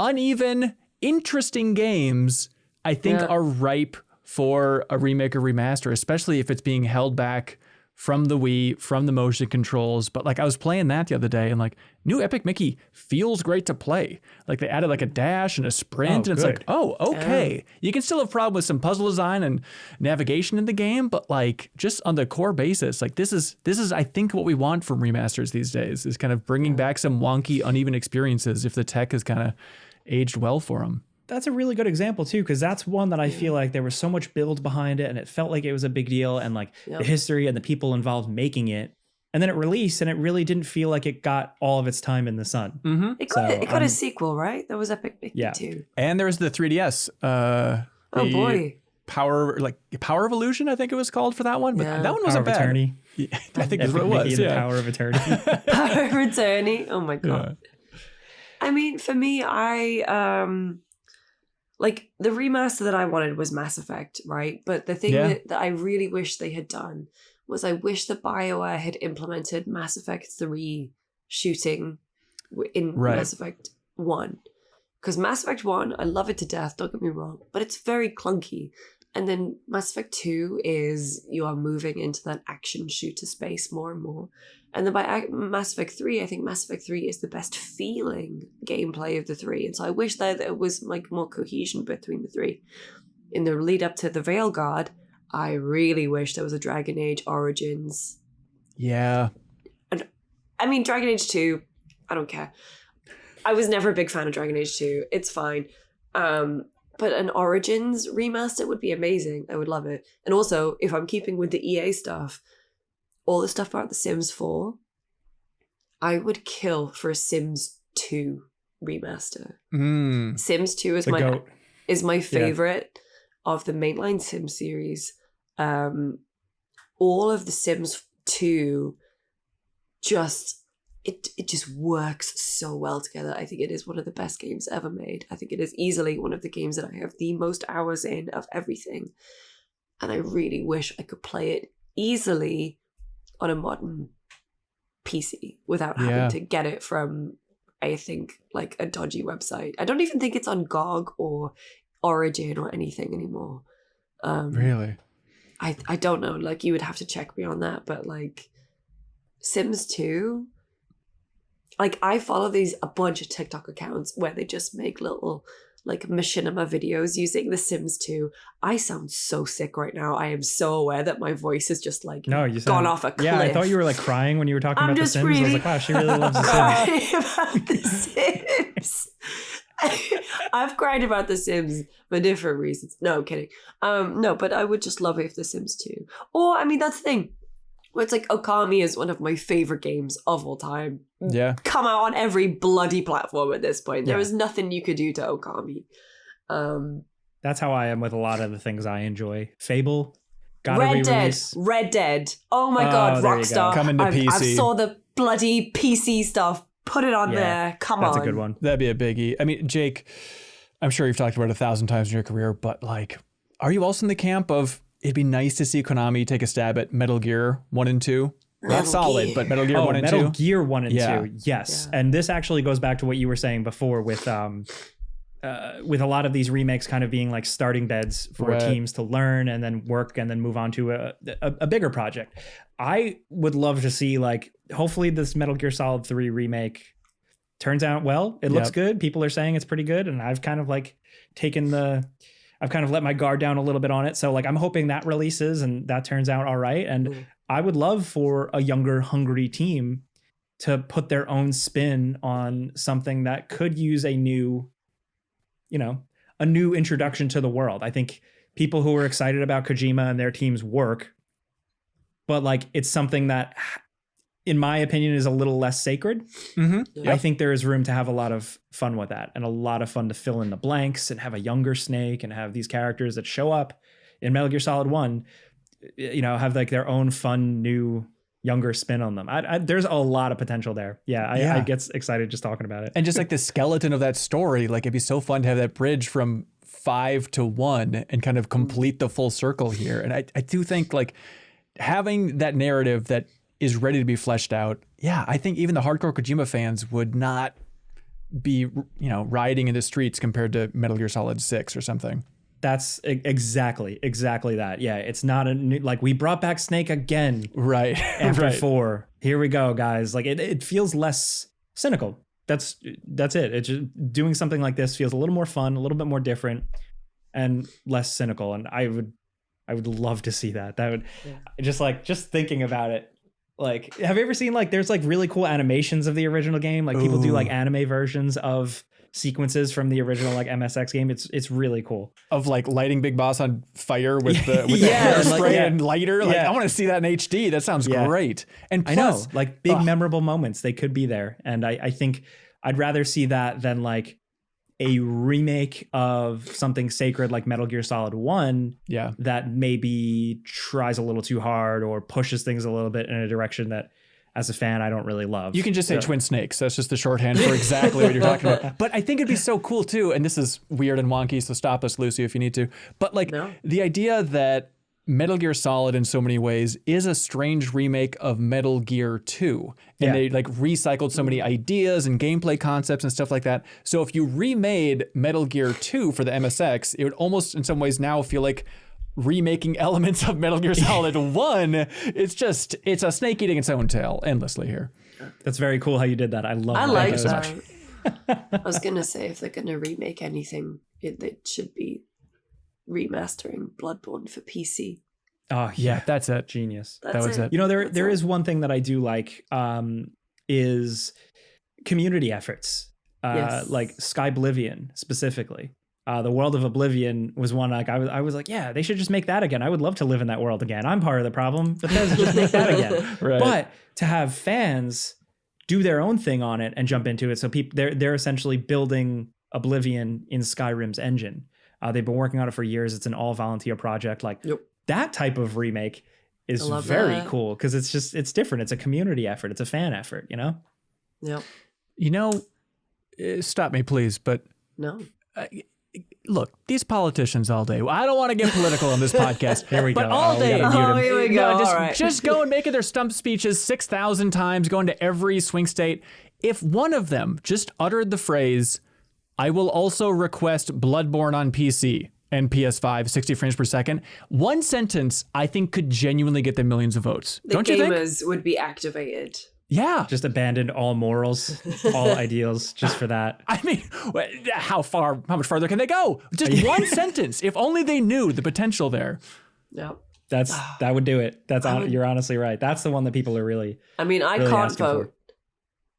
uneven, interesting games, I think are ripe for a remake or remaster, especially if it's being held back from the Wii, from the motion controls. But like I was playing that the other day and like new Epic Mickey feels great to play. Like they added like a dash and a sprint and it's like, okay. You can still have problem with some puzzle design and navigation in the game, but like just on the core basis, like this is I think what we want from remasters these days is kind of bringing back some wonky, uneven experiences if the tech has kind of aged well for them. That's a really good example too, because that's one that I feel like there was so much build behind it and it felt like it was a big deal and like the history and the people involved making it. And then it released and it really didn't feel like it got all of its time in the sun. Mm-hmm. It got a sequel, right? That was Epic Mickey too. And there was the 3DS. Oh boy. Power of Illusion, I think it was called for that one. But that one wasn't bad. Eternity. Yeah, I think that's what it was. The Power of Eternity. Power of Eternity. Oh my God. Yeah. I mean, for me, like the remaster that I wanted was Mass Effect, right? But the thing that I really wish they had done was I wish that BioWare had implemented Mass Effect 3 shooting in Mass Effect 1. Because Mass Effect 1, I love it to death, don't get me wrong, but it's very clunky. And then Mass Effect 2 is you are moving into that action shooter space more and more. And then by Mass Effect 3, I think Mass Effect 3 is the best feeling gameplay of the three. And so I wish that there was like more cohesion between the three. In the lead up to the Veilguard, I really wish there was a Dragon Age Origins. Yeah. And I mean, Dragon Age 2, I don't care. I was never a big fan of Dragon Age 2. It's fine. But an Origins remaster would be amazing. I would love it. And also, if I'm keeping with the EA stuff, all the stuff about The Sims 4, I would kill for a Sims 2 remaster. Sims 2 is my favorite of the mainline Sims series. All of The Sims 2 it just works so well together. I think it is one of the best games ever made. I think it is easily one of the games that I have the most hours in of everything. And I really wish I could play it easily on a modern PC without having to get it from, I think, like a dodgy website. I don't even think it's on GOG or Origin or anything anymore. Really? I don't know. Like, you would have to check me on that. But like Sims 2, like I follow a bunch of TikTok accounts where they just make little like machinima videos using The Sims 2. I sound so sick right now. I am so aware that my voice is just like gone off a cliff. Yeah, I thought you were like crying when you were talking about The Sims. I was like, wow, she really loves The Sims. About The Sims. I've cried about The Sims for different reasons. No, I'm kidding. No, but I would just love it if The Sims 2. Or, I mean, that's the thing. Where it's like Okami is one of my favorite games of all time. Yeah. Come out on every bloody platform at this point. There was nothing you could do to Okami. That's how I am with a lot of the things I enjoy. Fable, Red Dead. Oh my God, Rockstar. Coming to PC. I saw the bloody PC stuff. Put it on there. Come on. That's a good one. That'd be a biggie. I mean, Jake, I'm sure you've talked about it 1,000 times in your career, but like, are you also in the camp of it'd be nice to see Konami take a stab at Metal Gear 1 and 2? Not solid, but Metal Gear 1 and 2. Metal Gear 1 and 2, yes. Yeah. And this actually goes back to what you were saying before with a lot of these remakes kind of being like starting beds for teams to learn and then work and then move on to a bigger project. I would love to see, like, hopefully this Metal Gear Solid 3 remake turns out well. It looks good. People are saying it's pretty good. And I've kind of like taken I've kind of let my guard down a little bit on it. So like I'm hoping that releases and that turns out all right. And I would love for a younger, hungry team to put their own spin on something that could use a new introduction to the world. I think people who are excited about Kojima and their team's work, but like it's something that, in my opinion, is a little less sacred. Yep. I think there is room to have a lot of fun with that and a lot of fun to fill in the blanks and have a younger Snake and have these characters that show up in Metal Gear Solid 1, have like their own fun, new, younger spin on them. There's a lot of potential there. I get excited just talking about it. And just like the skeleton of that story, like it'd be so fun to have that bridge from 5 to 1 and kind of complete the full circle here. And I do think like having that narrative that is ready to be fleshed out. Yeah, I think even the hardcore Kojima fans would not be, rioting in the streets compared to Metal Gear Solid 6 or something. That's exactly that. Yeah, it's not a new, like we brought back Snake again. Right. After 4. Here we go, guys. Like it feels less cynical. That's it. It's just doing something like this feels a little more fun, a little bit more different, and less cynical. And I would love to see that. That would just thinking about it. Like, have you ever seen like there's like really cool animations of the original game? Like people do like anime versions of sequences from the original like MSX game. It's really cool. Of like lighting Big Boss on fire with the hairspray and lighter. Like I want to see that in HD. That sounds great. And plus, I know, like big memorable moments, they could be there. And I think I'd rather see that than like a remake of something sacred like Metal Gear Solid 1 that maybe tries a little too hard or pushes things a little bit in a direction that as a fan I don't really love. You can just say Twin Snakes. That's just the shorthand for exactly what you're talking about. But I think it'd be so cool too, and this is weird and wonky, so stop us, Lucy, if you need to. But like the idea that Metal Gear Solid in so many ways is a strange remake of Metal Gear 2. And they like recycled so many ideas and gameplay concepts and stuff like that. So if you remade Metal Gear 2 for the MSX, it would almost in some ways now feel like remaking elements of Metal Gear Solid 1. It's a snake eating its own tail endlessly here. That's very cool how you did that. I love that. I like that. So much. I was going to say, if they're going to remake anything, it should be remastering Bloodborne for PC. Oh yeah, that's it. Genius. That was it. There is one thing that I do like is community efforts. Like Skyblivion specifically. The World of Oblivion was one like I was like, yeah, they should just make that again. I would love to live in that world again. I'm part of the problem, but let's just make that again. Right. But to have fans do their own thing on it and jump into it, so they're essentially building Oblivion in Skyrim's engine. They've been working on it for years. It's an all volunteer project. Like that type of remake is very cool because it's different. It's a community effort. It's a fan effort. Yep. Stop me, please. But no. Look, these politicians all day. I don't want to get political on this podcast. Here we go. But all day. Here we go. Just go and make their stump speeches 6,000 times, going to every swing state. If one of them just uttered the phrase, I will also request Bloodborne on PC and PS5, 60 frames per second, one sentence I think could genuinely get them millions of votes. Don't you think? The gamers would be activated. Yeah. Just abandoned all morals, all ideals just for that. I mean, how much farther can they go? Just one sentence. If only they knew the potential there. Yep. That would do it. You're honestly right. That's the one that people are really. I mean, I can't vote,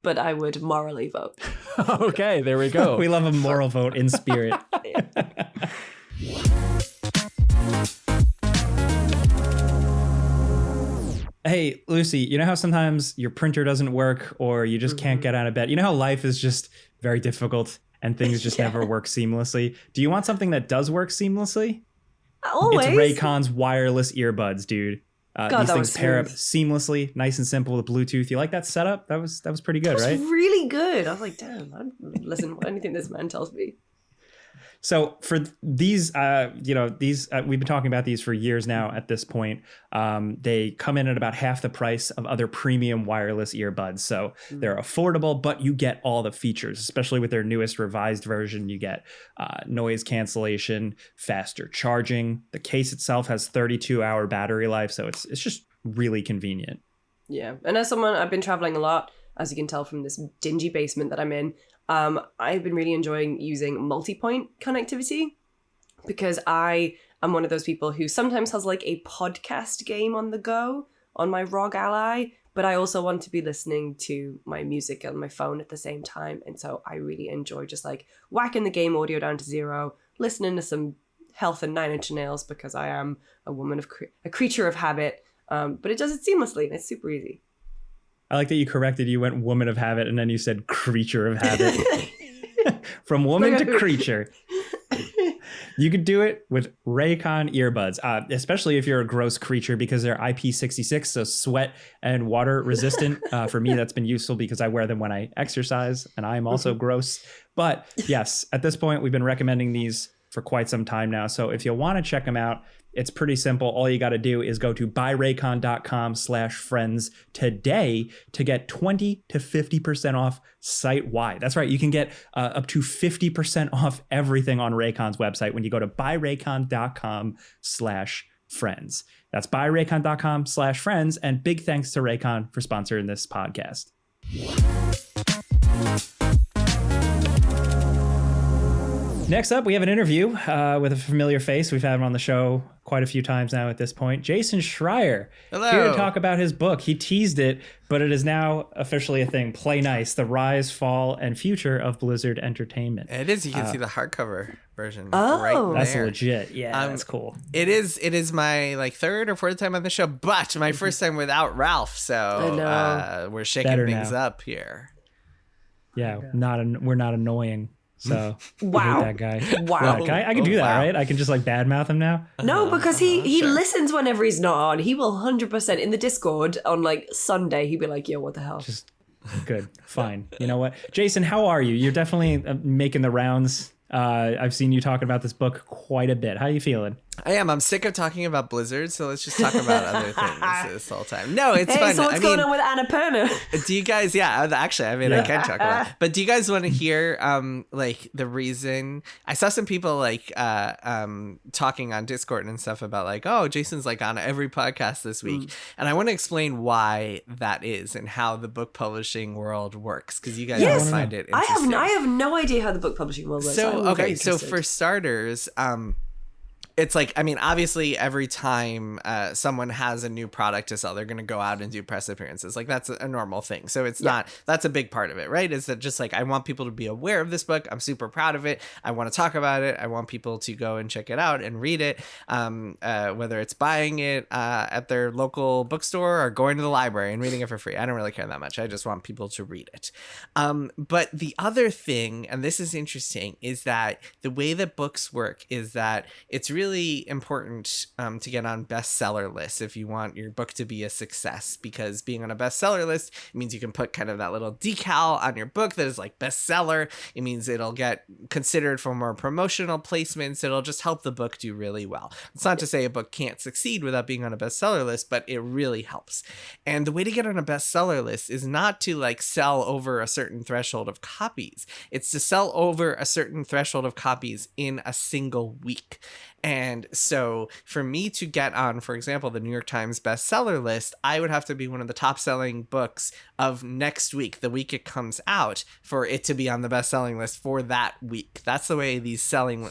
but I would morally vote. Okay, there we go. We love a moral vote in spirit. Hey, Lucy, you know how sometimes your printer doesn't work or you just can't get out of bed? You know how life is just very difficult and things just never work seamlessly? Do you want something that does work seamlessly? Always. It's Raycon's wireless earbuds, dude. These things pair up seamlessly, nice and simple with Bluetooth. You like that setup? That was pretty good, right? Really good. I was like, damn, I'd listen to anything this man tells me. So for these, we've been talking about these for years now at this point. They come in at about half the price of other premium wireless earbuds. So they're affordable, but you get all the features, especially with their newest revised version. You get noise cancellation, faster charging. The case itself has 32-hour battery life. So it's just really convenient. Yeah. And as someone, I've been traveling a lot, as you can tell from this dingy basement that I'm in. I've been really enjoying using multi-point connectivity. because I am one of those people who sometimes has like a podcast game on the go on my ROG Ally, but I also want to be listening to my music on my phone at the same time. And so I really enjoy just like whacking the game audio down to 0, listening to some Health and 9 Inch Nails because I am a woman of a creature of habit. But it does it seamlessly and it's super easy. I like that you corrected. You went woman of habit and then you said creature of habit. From woman to creature. You could do it with Raycon earbuds, especially if you're a gross creature because they're IP66, so sweat and water resistant. For me, that's been useful because I wear them when I exercise and I'm also gross. But yes, at this point, we've been recommending these for quite some time now. So if you want to check them out, it's pretty simple. All you got to do is go to buyraycon.com/friends today to get 20 to 50% off site-wide. That's right. You can get up to 50% off everything on Raycon's website when you go to buyraycon.com/friends. That's buyraycon.com/friends. And big thanks to Raycon for sponsoring this podcast. Next up, we have an interview with a familiar face. We've had him on the show quite a few times now at this point. Jason Schreier. Hello. Here to talk about his book. He teased it, but it is now officially a thing. Play Nice, The Rise, Fall, and Future of Blizzard Entertainment. It is. You can see the hardcover version right there. That's legit. Yeah, that's cool. It is my like third or fourth time on the show, but my first time without Ralph. So we're shaking things up here. Yeah, we're not annoying. So wow, that guy. Wow, I can do that, right? I can just like badmouth him now. No, because he listens whenever he's not on. He will 100% in the Discord on like Sunday. He'd be like, "Yo, what the hell?" Just good, fine. You know what, Jason? How are you? You're definitely making the rounds. I've seen you talking about this book quite a bit. How are you feeling? I am. I'm sick of talking about Blizzard, so let's just talk about other things this whole time. No, it's fun. So what's going on with Annapurna? Do you guys? Yeah, actually, I can talk about it. But do you guys want to hear like the reason? I saw some people like talking on Discord and stuff about like, oh, Jason's like on every podcast this week, and I want to explain why that is and how the book publishing world works because you guys will find it interesting. I have no idea how the book publishing world works. So for starters, it's like, I mean, obviously every time someone has a new product to sell, they're going to go out and do press appearances. Like that's a normal thing. So it's that's a big part of it, right? Is that just like, I want people to be aware of this book. I'm super proud of it. I want to talk about it. I want people to go and check it out and read it. Whether it's buying it at their local bookstore or going to the library and reading it for free. I don't really care that much. I just want people to read it. But the other thing, and this is interesting, is that the way that books work is that it's really important to get on bestseller lists if you want your book to be a success, because being on a bestseller list means you can put kind of that little decal on your book that is like bestseller. It means it'll get considered for more promotional placements. It'll just help the book do really well. It's not to say a book can't succeed without being on a bestseller list, but it really helps. And the way to get on a bestseller list is not to like sell over a certain threshold of copies. It's to sell over a certain threshold of copies in a single week. And so for me to get on, for example, the New York Times bestseller list, I would have to be one of the top selling books of next week, the week it comes out, for it to be on the best-selling list for that week. That's the way the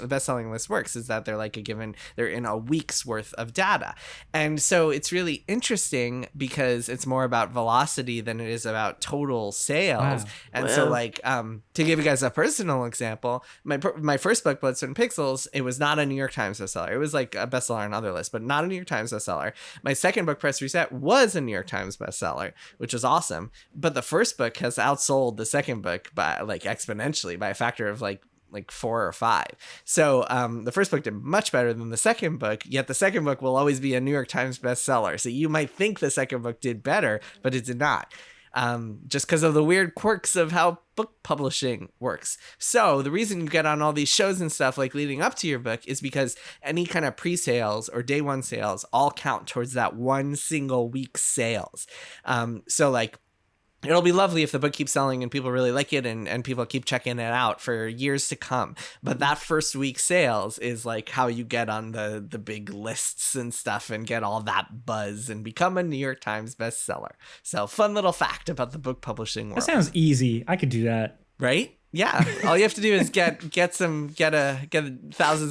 best-selling list works, is that they're in a week's worth of data. And so it's really interesting because it's more about velocity than it is about total sales. Wow. And so like, to give you guys a personal example, my first book, Bloodstone Pixels, it was not a New York Times bestseller. It was like a bestseller on other lists, but not a New York Times bestseller. My second book, Press Reset, was a New York Times bestseller, which was awesome. But the first book has outsold the second book by like exponentially by a factor of like 4 or 5. So the first book did much better than the second book, yet the second book will always be a New York Times bestseller. So you might think the second book did better, but it did not. Just because of the weird quirks of how book publishing works. So the reason you get on all these shows and stuff like leading up to your book is because any kind of pre-sales or day one sales all count towards that one single week's sales. So like, it'll be lovely if the book keeps selling and people really like it and people keep checking it out for years to come. But that first week sales is like how you get on the big lists and stuff and get all that buzz and become a New York Times bestseller. So fun little fact about the book publishing world. That sounds easy. I could do that. Right? Yeah, all you have to do is get thousands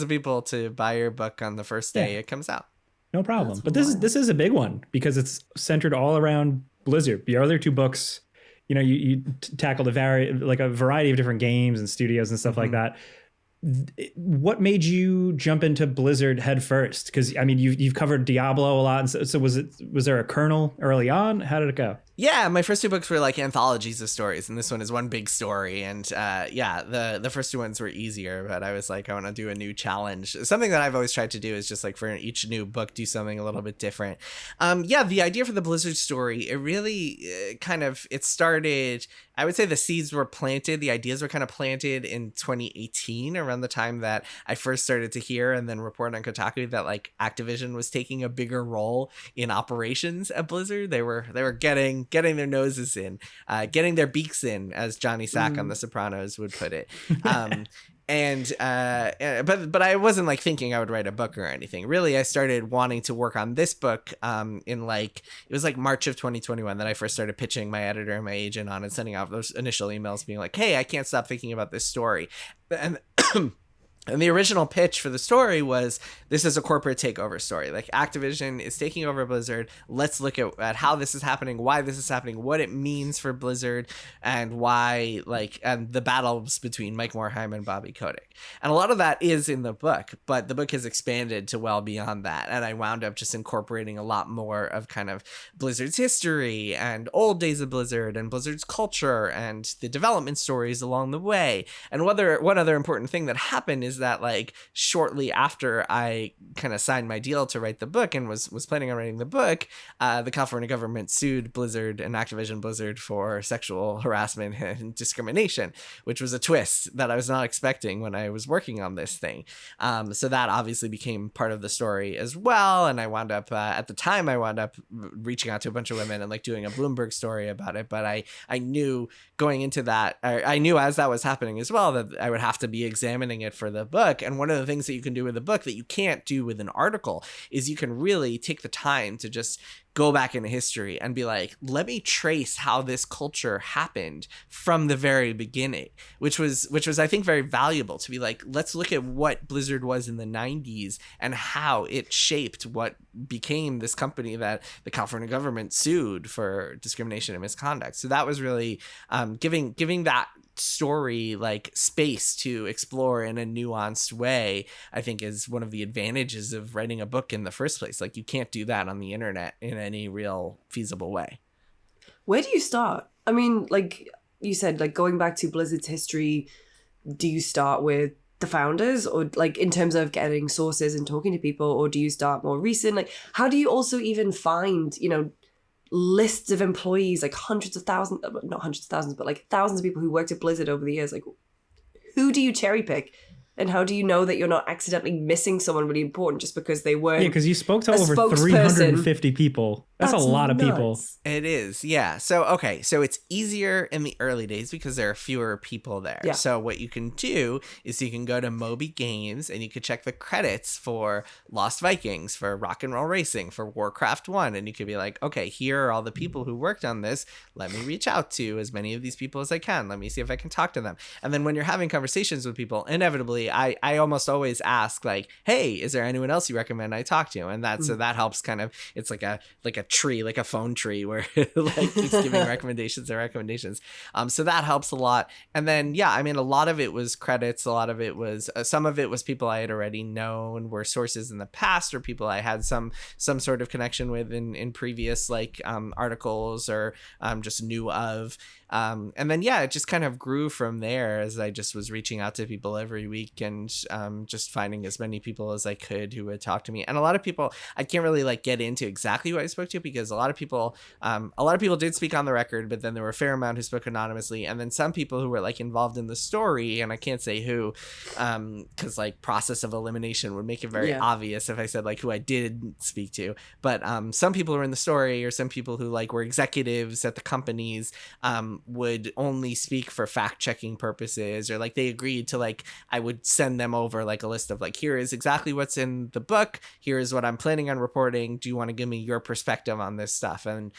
of people to buy your book on the first day it comes out. No problem. But this is a big one because it's centered all around Blizzard. Your other two books, you tackled a variety of different games and studios and stuff like that. What made you jump into Blizzard head first? Because I mean, you've covered Diablo a lot, and so was there a kernel early on? How did it go? Yeah, my first two books were like anthologies of stories, and this one is one big story. And the first two ones were easier, but I was like, I want to do a new challenge. Something that I've always tried to do is just like for each new book, do something a little bit different. The idea for the Blizzard story, it really it started, I would say the seeds were planted, the ideas were kind of planted in 2018, around the time that I first started to hear and then report on Kotaku that like Activision was taking a bigger role in operations at Blizzard. They were getting their noses in, getting their beaks in, as Johnny Sack on The Sopranos would put it. But I wasn't like thinking I would write a book or anything. Really, I started wanting to work on this book in it was like March of 2021 that I first started pitching my editor and my agent on and sending out those initial emails being like, hey, I can't stop thinking about this story. And And the original pitch for the story was, this is a corporate takeover story. Like, Activision is taking over Blizzard. Let's look at how this is happening, why this is happening, what it means for Blizzard, and why, and the battles between Mike Morhaime and Bobby Kotick. And a lot of that is in the book, but the book has expanded to well beyond that. And I wound up just incorporating a lot more of kind of Blizzard's history and old days of Blizzard and Blizzard's culture and the development stories along the way. And one other important thing that happened is that, shortly after I kind of signed my deal to write the book and was planning on writing the book, the California government sued Blizzard and Activision Blizzard for sexual harassment and discrimination, which was a twist that I was not expecting when I was working on this thing. So that obviously became part of the story as well. And I wound up, at the time, reaching out to a bunch of women and doing a Bloomberg story about it. But I knew going into that, I knew as that was happening as well, that I would have to be examining it for the book. And one of the things that you can do with a book that you can't do with an article is you can really take the time to just go back into history and be like, let me trace how this culture happened from the very beginning, which was I think very valuable, to be like, let's look at what Blizzard was in the 90s and how it shaped what became this company that the California government sued for discrimination and misconduct. So that was really giving that story space to explore in a nuanced way, I think, is one of the advantages of writing a book in the first place. You can't do that on the internet in any real feasible way. Where do you start? I mean, like you said, going back to Blizzard's history, do you start with the founders, or in terms of getting sources and talking to people, or do you start more recent? How do you also even find, lists of employees, hundreds of thousands, not hundreds of thousands, but thousands of people who worked at Blizzard over the years? Who do you cherry pick? And how do you know that you're not accidentally missing someone really important just because they weren't? Yeah, because you spoke to over 350 people. That's a lot of people. It is, yeah. So it's easier in the early days because there are fewer people there. Yeah. So what you can do is you can go to Moby Games and you can check the credits for Lost Vikings, for Rock and Roll Racing, for Warcraft 1. And you could be like, okay, here are all the people who worked on this. Let me reach out to as many of these people as I can. Let me see if I can talk to them. And then when you're having conversations with people, inevitably, I almost always ask, hey, is there anyone else you recommend I talk to? And so that helps kind of, it's like a tree, like a phone tree where it keeps giving recommendations. So that helps a lot. And then, a lot of it was credits. A lot of it was, some of it was people I had already known, were sources in the past, or people I had some sort of connection with in previous articles, or just knew of. And then, it just kind of grew from there as I just was reaching out to people every week and just finding as many people as I could who would talk to me. And a lot of people, I can't really get into exactly who I spoke to, because a lot of people did speak on the record, but then there were a fair amount who spoke anonymously. And then some people who were involved in the story, and I can't say who, because process of elimination would make it very obvious if I said who I did speak to. But some people who were in the story, or some people who were executives at the companies, would only speak for fact-checking purposes, or they agreed to I would send them over a list of here is exactly what's in the book, here is what I'm planning on reporting, do you want to give me your perspective perspective on this stuff. And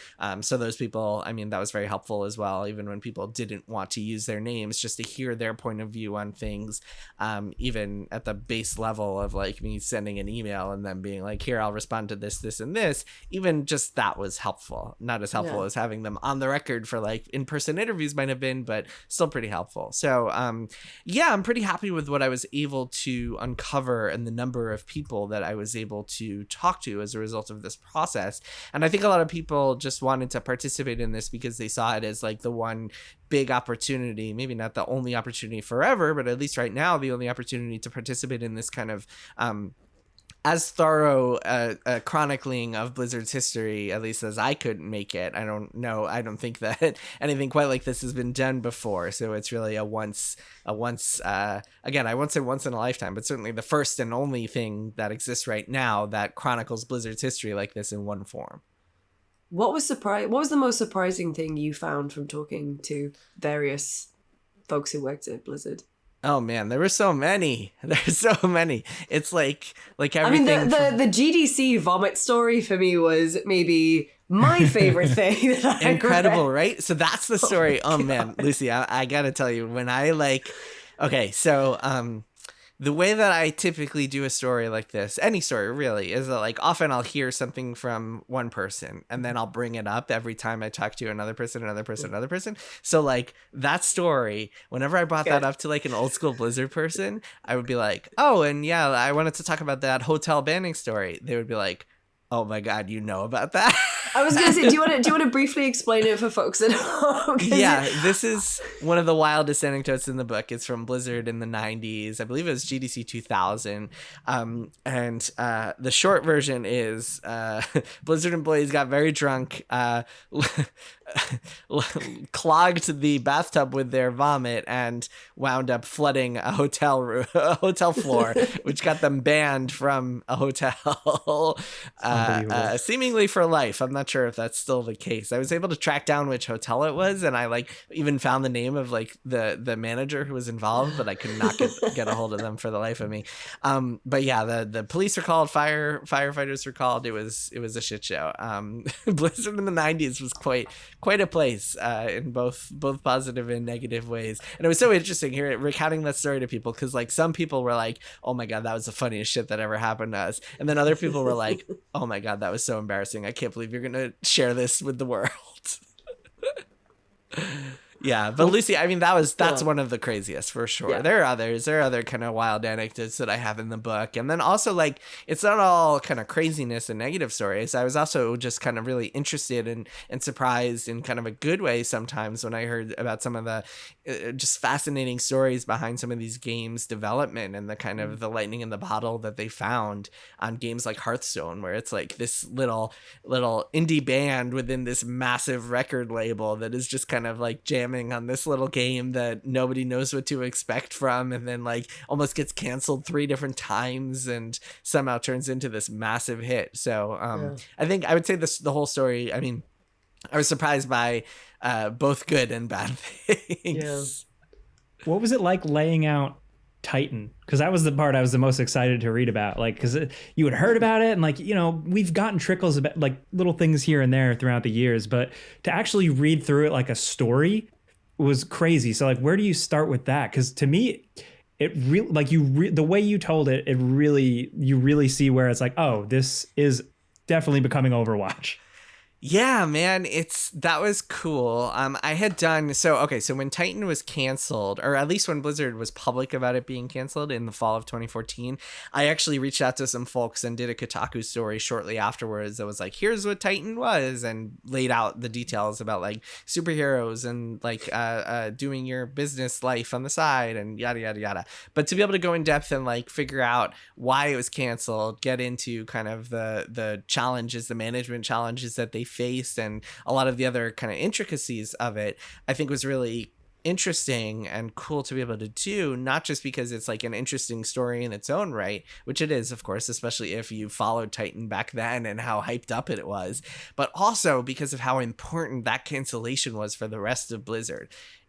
so those people, I mean, that was very helpful as well, even when people didn't want to use their names, just to hear their point of view on things, even at the base level of like me sending an email and then being like, here, I'll respond to this, and this. Even just that was helpful. Not as helpful as having them on the record for like in-person interviews might have been, but still pretty helpful. So yeah, I'm pretty happy with what I was able to uncover and the number of people that I was able to talk to as a result of this process. And I think a lot of people just wanted to participate in this because they saw it as like the one big opportunity, maybe not the only opportunity forever, but at least right now, the only opportunity to participate in this kind of as thorough chronicling of Blizzard's history, at least as I could make it. I don't know. I don't think that anything quite like this has been done before. So it's really again, I won't say once in a lifetime, but certainly the first and only thing that exists right now that chronicles Blizzard's history like this in one form. What was the most surprising thing you found from talking to various folks who worked at Blizzard? Oh man, there were so many. There's so many. It's like everything. I mean, the GDC vomit story for me was maybe my favorite thing that I incredible, read. Right? So that's the story. Oh man, Lucy, I gotta tell you, when I okay, so the way that I typically do a story like this, any story really, is that like often I'll hear something from one person and then I'll bring it up every time I talk to another person. So like that story, whenever I brought that up to like an old school Blizzard person, I would be like, oh, and yeah, I wanted to talk about that hotel banning story. They would be like, oh my God, you know about that? I was gonna say, do you want to briefly explain it for folks at home? Yeah, this is one of the wildest anecdotes in the book. It's from Blizzard in the 90s. I believe it was GDC 2000. And the short version is Blizzard employees got very drunk, clogged the bathtub with their vomit, and wound up flooding a hotel floor, which got them banned from a hotel, seemingly for life. I'm not sure if that's still the case. I was able to track down which hotel it was, and I like even found the name of like the manager who was involved, but I could not get a hold of them for the life of me. But yeah, the police were called, firefighters were called. It was a shit show. Blizzard in the 90s was quite a place, in both positive and negative ways. And it was so interesting recounting that story to people, because like some people were like, oh my God, that was the funniest shit that ever happened to us, and then other people were like, oh my God, that was so embarrassing, I can't believe you're gonna share this with the world. Yeah, but Lucy, I mean, that's one of the craziest for sure. Yeah. There are other kind of wild anecdotes that I have in the book. And then also, like, it's not all kind of craziness and negative stories. I was also just kind of really interested and surprised in kind of a good way sometimes when I heard about some of the just fascinating stories behind some of these games' development and the kind of the lightning in the bottle that they found on games like Hearthstone, where it's like this little indie band within this massive record label that is just kind of like jamming on this little game that nobody knows what to expect from, and then like almost gets canceled 3 different times and somehow turns into this massive hit. So I think I would say the whole story, I mean, I was surprised by both good and bad things. Yeah. What was it like laying out Titan? Because that was the part I was the most excited to read about, like, because you had heard about it and like, you know, we've gotten trickles about like little things here and there throughout the years, but to actually read through it like a story was crazy. So like, where do you start with that? Because to me, it really, like, the way you told it, you really see where it's like, oh, this is definitely becoming Overwatch. Yeah, man, that was cool. I had done so when Titan was canceled, or at least when Blizzard was public about it being canceled in the fall of 2014, I actually reached out to some folks and did a Kotaku story shortly afterwards that was like, here's what Titan was, and laid out the details about like superheroes and like doing your business life on the side and yada yada yada. But to be able to go in depth and like figure out why it was canceled, get into kind of the challenges, the management challenges that they faced, and a lot of the other kind of intricacies of it, I think was really interesting and cool to be able to do, not just because it's like an interesting story in its own right, which it is, of course, especially if you followed Titan back then and how hyped up it was, but also because of how important that cancellation was for the rest of Blizzard.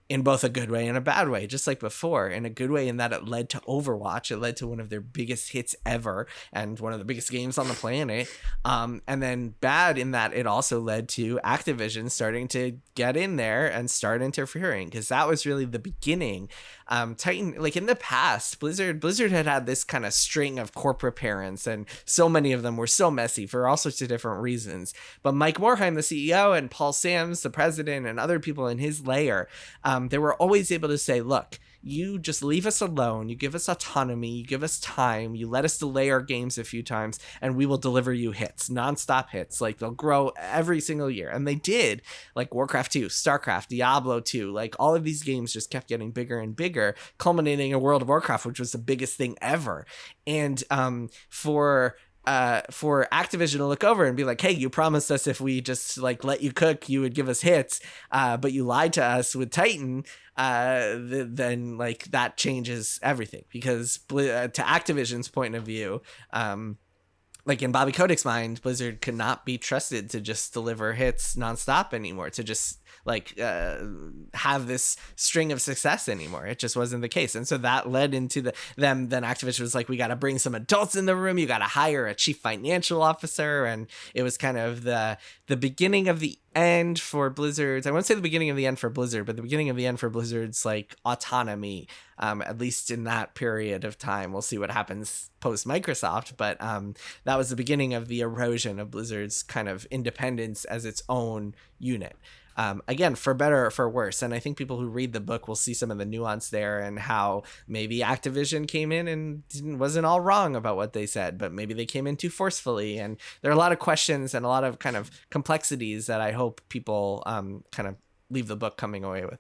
in both a good way and a bad way, just like before. In a good way in that it led to Overwatch. It led to one of their biggest hits ever and one of the biggest games on the planet. And then bad in that it also led to Activision starting to get in there and start interfering, because that was really the beginning. Titan, like in the past, Blizzard had this kind of string of corporate parents, and so many of them were so messy for all sorts of different reasons. But Mike Morhaime, the CEO, and Paul Sams, the president, and other people in his layer, they were always able to say, look, you just leave us alone, you give us autonomy, you give us time, you let us delay our games a few times, and we will deliver you hits, nonstop hits. Like, they'll grow every single year. And they did. Like Warcraft 2, StarCraft, Diablo 2, like all of these games just kept getting bigger and bigger, culminating in World of Warcraft, which was the biggest thing ever. And for Activision to look over and be like, hey, you promised us if we just like let you cook, you would give us hits, but you lied to us with Titan, then like that changes everything. Because to Activision's point of view, like in Bobby Kotick's mind, Blizzard could not be trusted to just deliver hits nonstop anymore, to just like have this string of success anymore. It just wasn't the case. And so that led into then Activision was like, we got to bring some adults in the room, you got to hire a chief financial officer. And it was kind of the beginning of the end for Blizzard's, I won't say the beginning of the end for Blizzard, but the beginning of the end for Blizzard's like autonomy, at least in that period of time. We'll see what happens post Microsoft, but that was the beginning of the erosion of Blizzard's kind of independence as its own unit. Again, for better or for worse. And I think people who read the book will see some of the nuance there, and how maybe Activision came in and wasn't all wrong about what they said, but maybe they came in too forcefully. And there are a lot of questions and a lot of kind of complexities that I hope people kind of leave the book coming away with.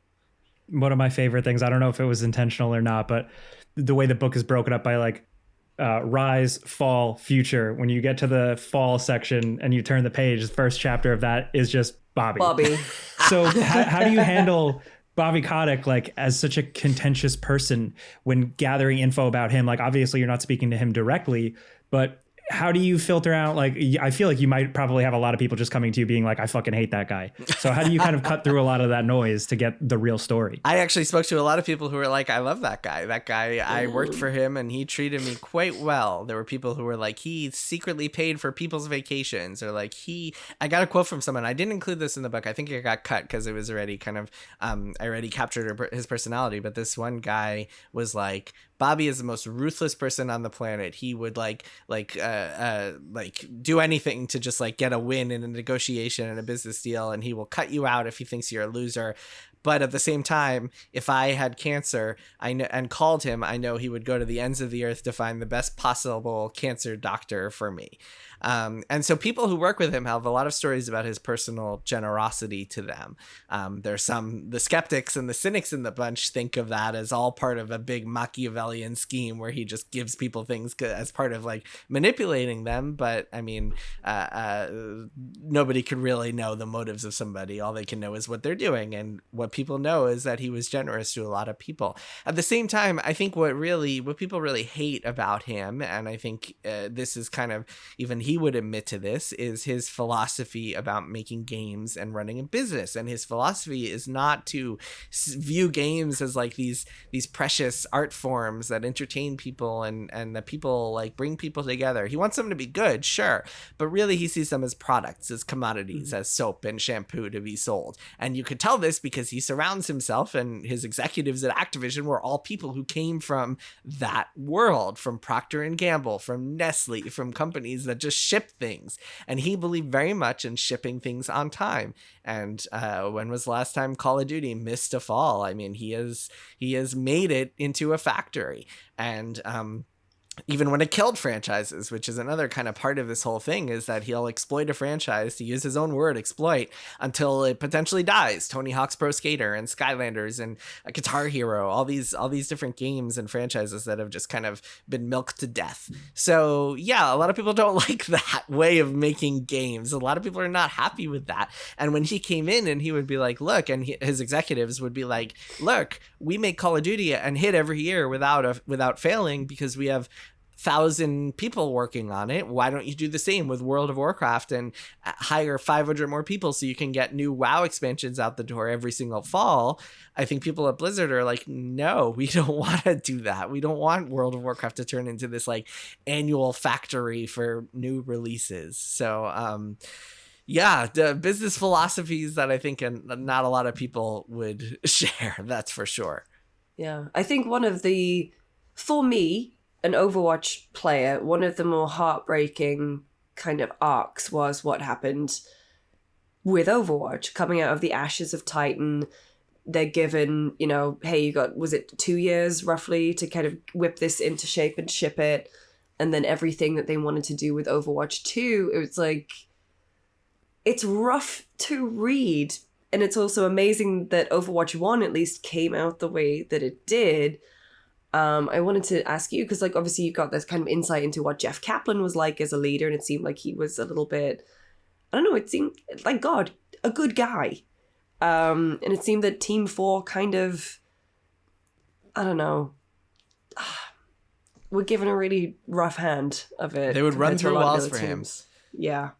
One of my favorite things, I don't know if it was intentional or not, but the way the book is broken up by like rise, fall, future. When you get to the fall section and you turn the page, the first chapter of that is just Bobby. So how do you handle Bobby Kotick like as such a contentious person when gathering info about him? Like, obviously you're not speaking to him directly, but how do you filter out, like, I feel like you might probably have a lot of people just coming to you being like, I fucking hate that guy. So how do you kind of cut through a lot of that noise to get the real story? I actually spoke to a lot of people who were like, I love that guy. That guy, I worked for him and he treated me quite well. There were people who were like, he secretly paid for people's vacations, or like I got a quote from someone. I didn't include this in the book. I think it got cut because it was already kind of, I already captured his personality. But this one guy was like, Bobby is the most ruthless person on the planet. He would like do anything to just like get a win in a negotiation and a business deal, and he will cut you out if he thinks you're a loser. But at the same time, if I had cancer and called him, I know he would go to the ends of the earth to find the best possible cancer doctor for me. And so people who work with him have a lot of stories about his personal generosity to them. There's the skeptics and the cynics in the bunch think of that as all part of a big Machiavellian scheme where he just gives people things as part of like manipulating them. But I mean, nobody could really know the motives of somebody. All they can know is what they're doing. And what people know is that he was generous to a lot of people. At the same time, I think what people really hate about him, and I think this is kind of, even he would admit to this, is his philosophy about making games and running a business. And his philosophy is not to view games as like these precious art forms that entertain people and that people like bring people together. He wants them to be good, sure, but really he sees them as products, as commodities, as soap and shampoo to be sold. And you could tell this because he surrounds himself, and his executives at Activision were all people who came from that world, from Procter & Gamble, from Nestle, from companies that just ship things. And he believed very much in shipping things on time. And when was the last time Call of Duty missed a fall? I mean, he has made it into a factory. And even when it killed franchises, which is another kind of part of this whole thing, is that he'll exploit a franchise, to use his own word, exploit, until it potentially dies. Tony Hawk's Pro Skater and Skylanders and a Guitar Hero, all these different games and franchises that have just kind of been milked to death. So yeah, a lot of people don't like that way of making games. A lot of people are not happy with that. And when he came in and he would be like, look, and his executives would be like, look, we make Call of Duty and hit every year without failing because we have 1,000 people working on it. Why don't you do the same with World of Warcraft and hire 500 more people so you can get new WoW expansions out the door every single fall? I think people at Blizzard are like, no, we don't want to do that. We don't want World of Warcraft to turn into this like annual factory for new releases. So, yeah, the business philosophies that I think not a lot of people would share, that's for sure. Yeah, I think for me, an Overwatch player, one of the more heartbreaking kind of arcs was what happened with Overwatch. Coming out of the ashes of Titan, they're given, hey, you got, was it 2 years roughly to kind of whip this into shape and ship it? And then everything that they wanted to do with Overwatch 2, it was like, it's rough to read. And it's also amazing that Overwatch 1 at least came out the way that it did. I wanted to ask you, because like obviously you got this kind of insight into what Jeff Kaplan was like as a leader, and it seemed like he was a little bit, I don't know, it seemed like a good guy. And it seemed that Team 4 kind of, I don't know, were given a really rough hand of it. They would run through walls for him. Yeah.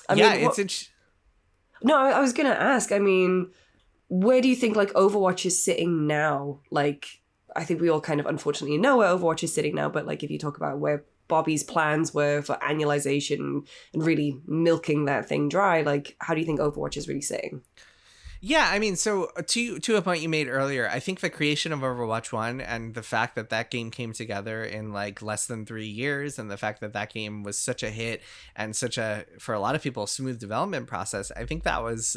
I was going to ask, I mean, where do you think like Overwatch is sitting now? Like, I think we all kind of unfortunately know where Overwatch is sitting now, but like if you talk about where Bobby's plans were for annualization and really milking that thing dry, like how do you think Overwatch is really sitting? Yeah, I mean, so to a point you made earlier, I think the creation of Overwatch 1 and the fact that that game came together in like less than 3 years, and the fact that that game was such a hit and such a, for a lot of people, smooth development process, I think that was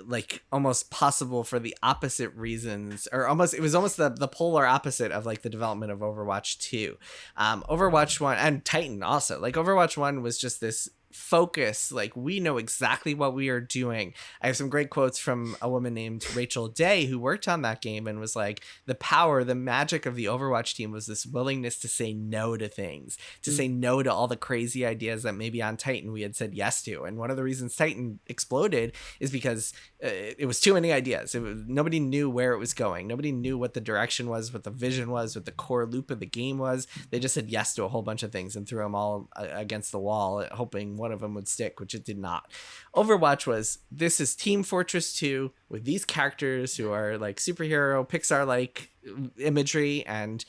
like almost possible for the opposite reasons, or almost, it was almost the polar opposite of like the development of Overwatch 2. Overwatch 1 and Titan also, like Overwatch 1 was just this focus, like we know exactly what we are doing. I have some great quotes from a woman named Rachel Day who worked on that game and was like, the magic of the Overwatch team was this willingness to say no to things, to say no to all the crazy ideas that maybe on Titan we had said yes to. And one of the reasons Titan exploded is because it was too many ideas. Nobody knew where it was going. Nobody knew what the direction was, what the vision was, what the core loop of the game was. They just said yes to a whole bunch of things and threw them all against the wall, hoping one of them would stick, which it did not. Overwatch was, this is Team Fortress 2 with these characters who are like superhero Pixar-like imagery and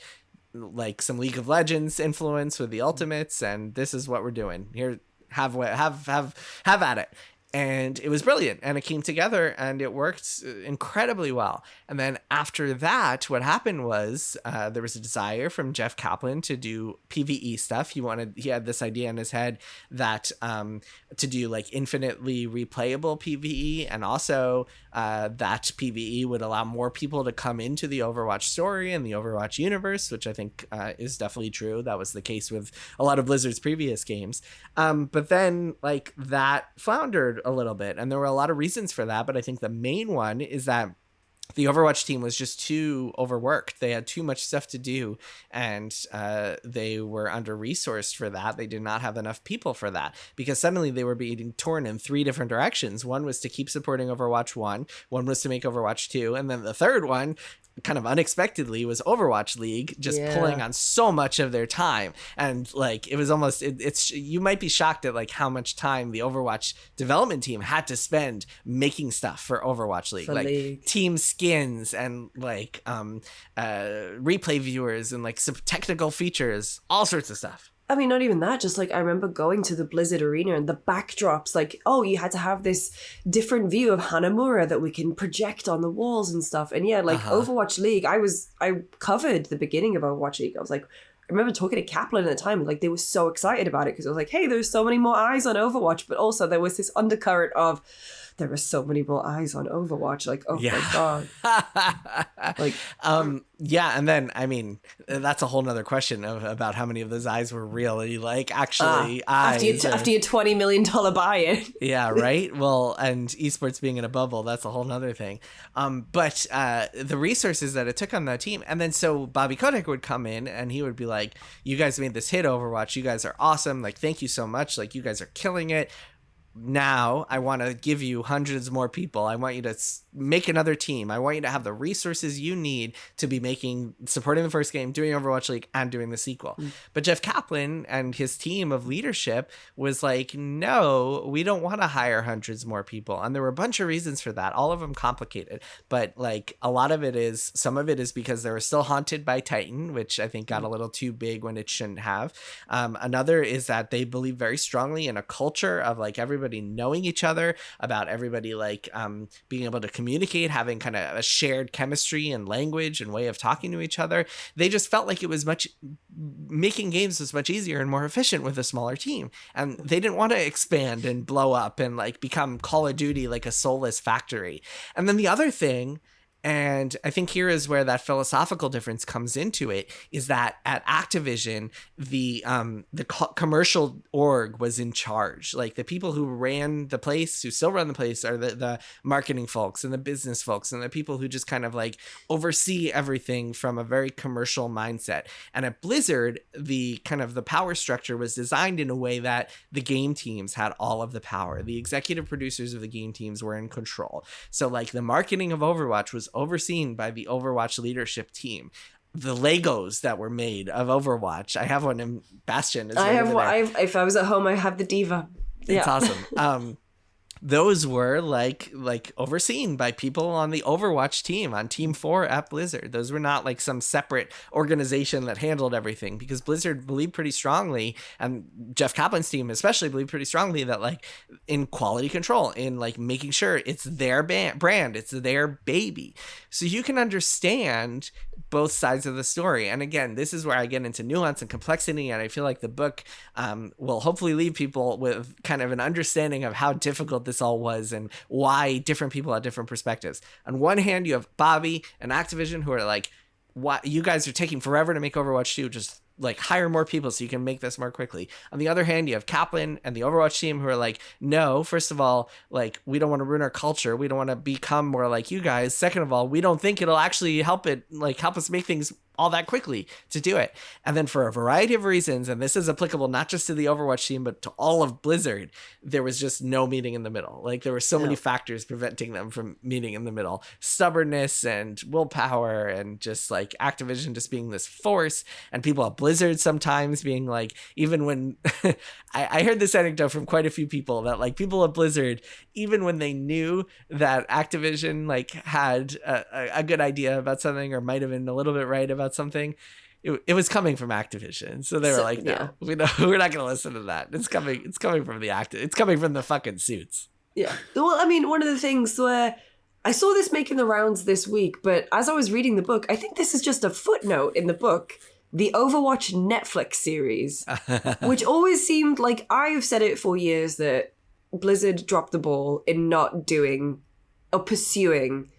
like some League of Legends influence with the ultimates, and this is what we're doing here. Have at it. And it was brilliant, and it came together, and it worked incredibly well. And then after that, what happened was there was a desire from Jeff Kaplan to do PvE stuff. He had this idea in his head that to do like infinitely replayable PvE, and also that PvE would allow more people to come into the Overwatch story and the Overwatch universe, which I think is definitely true. That was the case with a lot of Blizzard's previous games. But then like that floundered a little bit, and there were a lot of reasons for that, but I think the main one is that the Overwatch team was just too overworked. They had too much stuff to do, and they were under-resourced for that. They did not have enough people for that, because suddenly they were being torn in 3 different directions. One was to keep supporting Overwatch 1, one was to make Overwatch 2, and then the third one, kind of unexpectedly, was Overwatch League, just pulling on so much of their time. And like it was almost it's you might be shocked at like how much time the Overwatch development team had to spend making stuff for Overwatch League, team skins and like replay viewers and like some technical features, all sorts of stuff. I mean, not even that, just like I remember going to the Blizzard Arena and the backdrops, like, oh, you had to have this different view of Hanamura that we can project on the walls and stuff. And yeah, like Overwatch League, I covered the beginning of Overwatch League. I was like, I remember talking to Kaplan at the time, like they were so excited about it because it was like, hey, there's so many more eyes on Overwatch. But also there was this undercurrent of, there are so many more eyes on Overwatch. Like, oh my God. Like, yeah. And then, I mean, that's a whole nother question about how many of those eyes were really like actually eyes. After your $20 million buy-in. Yeah. Right. Well, and esports being in a bubble, that's a whole nother thing. But the resources that it took on that team. And then so Bobby Kotick would come in and he would be like, you guys made this hit Overwatch. You guys are awesome. Like, thank you so much. Like, you guys are killing it. now I want to give you hundreds more people. I want you to make another team. I want you to have the resources you need to be supporting the first game, doing Overwatch League, and doing the sequel. But Jeff Kaplan and his team of leadership was like, no, we don't want to hire hundreds more people. And there were a bunch of reasons for that, all of them complicated. But like some of it is because they were still haunted by Titan, which I think got a little too big when it shouldn't have. Another is that they believe very strongly in a culture of like everybody knowing each other, about everybody like being able to communicate, having kind of a shared chemistry and language and way of talking to each other. They just felt like making games was much easier and more efficient with a smaller team. And they didn't want to expand and blow up and like become Call of Duty, like a soulless factory. And then the other thing, and I think here is where that philosophical difference comes into it, is that at Activision, the commercial org was in charge. Like the people who ran the place, who still run the place, are the marketing folks and the business folks and the people who just kind of like oversee everything from a very commercial mindset. And at Blizzard, the kind of the power structure was designed in a way that the game teams had all of the power. The executive producers of the game teams were in control. So like the marketing of Overwatch was overseen by the Overwatch leadership team. The Legos that were made of Overwatch, I have one in Bastion. If I was at home, I have the Diva. It's awesome. Those were like overseen by people on the Overwatch team, on Team 4 at Blizzard. Those were not like some separate organization that handled everything, because Blizzard believed pretty strongly, and Jeff Kaplan's team especially believed pretty strongly, that like in quality control, in like making sure it's their brand, it's their baby. So you can understand both sides of the story. And again, this is where I get into nuance and complexity, and I feel like the book will hopefully leave people with kind of an understanding of how difficult this all was and why different people have different perspectives. On one hand, you have Bobby and Activision who are like, "What, you guys are taking forever to make Overwatch 2, just like hire more people so you can make this more quickly." On the other hand, you have Kaplan and the Overwatch team who are like, no, first of all, like we don't want to ruin our culture. We don't want to become more like you guys. Second of all, we don't think it'll actually help us make things all that quickly to do it. And then for a variety of reasons, and this is applicable not just to the Overwatch team, but to all of Blizzard, there was just no meeting in the middle. Like there were so many factors preventing them from meeting in the middle. Stubbornness and willpower, and just like Activision just being this force, and people at Blizzard sometimes being like, even when I heard this anecdote from quite a few people, that like people at Blizzard, even when they knew that Activision like had a good idea about something, or might have been a little bit right about something, it was coming from Activision. So they were like, no, we're not going to listen to that. It's coming from it's coming from the fucking suits. Yeah. Well, I mean, one of the things where I saw this making the rounds this week, but as I was reading the book, I think this is just a footnote in the book, the Overwatch Netflix series, which always seemed like, I've said it for years, that Blizzard dropped the ball in not doing or pursuing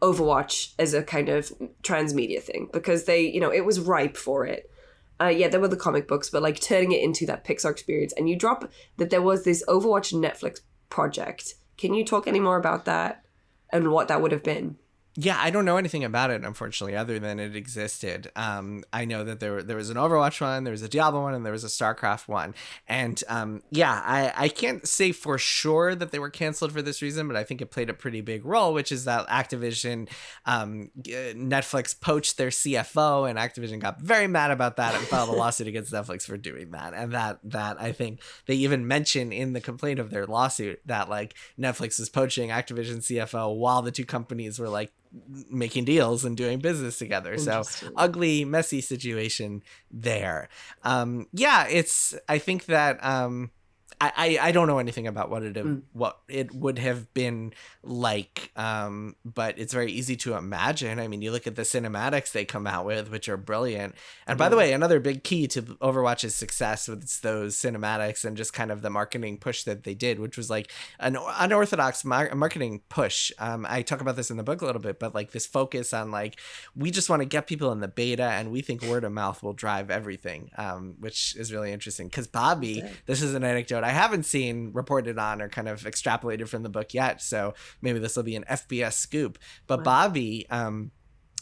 Overwatch as a kind of transmedia thing, because they, it was ripe for it. There were the comic books, but like turning it into that Pixar experience, and you drop that there was this Overwatch Netflix project. Can you talk any more about that and what that would have been? Yeah, I don't know anything about it, unfortunately, other than it existed. I know that there was an Overwatch one, there was a Diablo one, and there was a StarCraft one. And I can't say for sure that they were canceled for this reason, but I think it played a pretty big role, which is that Activision, Netflix poached their CFO, and Activision got very mad about that and filed a lawsuit against Netflix for doing that. And that I think they even mention in the complaint of their lawsuit that like Netflix was poaching Activision CFO while the two companies were like making deals and doing business together. So ugly, messy situation there. I think that I don't know anything about what it would have been like, but it's very easy to imagine. I mean, you look at the cinematics they come out with, which are brilliant. And by the way, another big key to Overwatch's success was those cinematics and just kind of the marketing push that they did, which was like an unorthodox marketing push. I talk about this in the book a little bit, but like this focus on like, we just want to get people in the beta, and we think word of mouth will drive everything, which is really interesting. Because Bobby, this is an anecdote I haven't seen reported on or kind of extrapolated from the book yet, so maybe this will be an FPS scoop. But Bobby,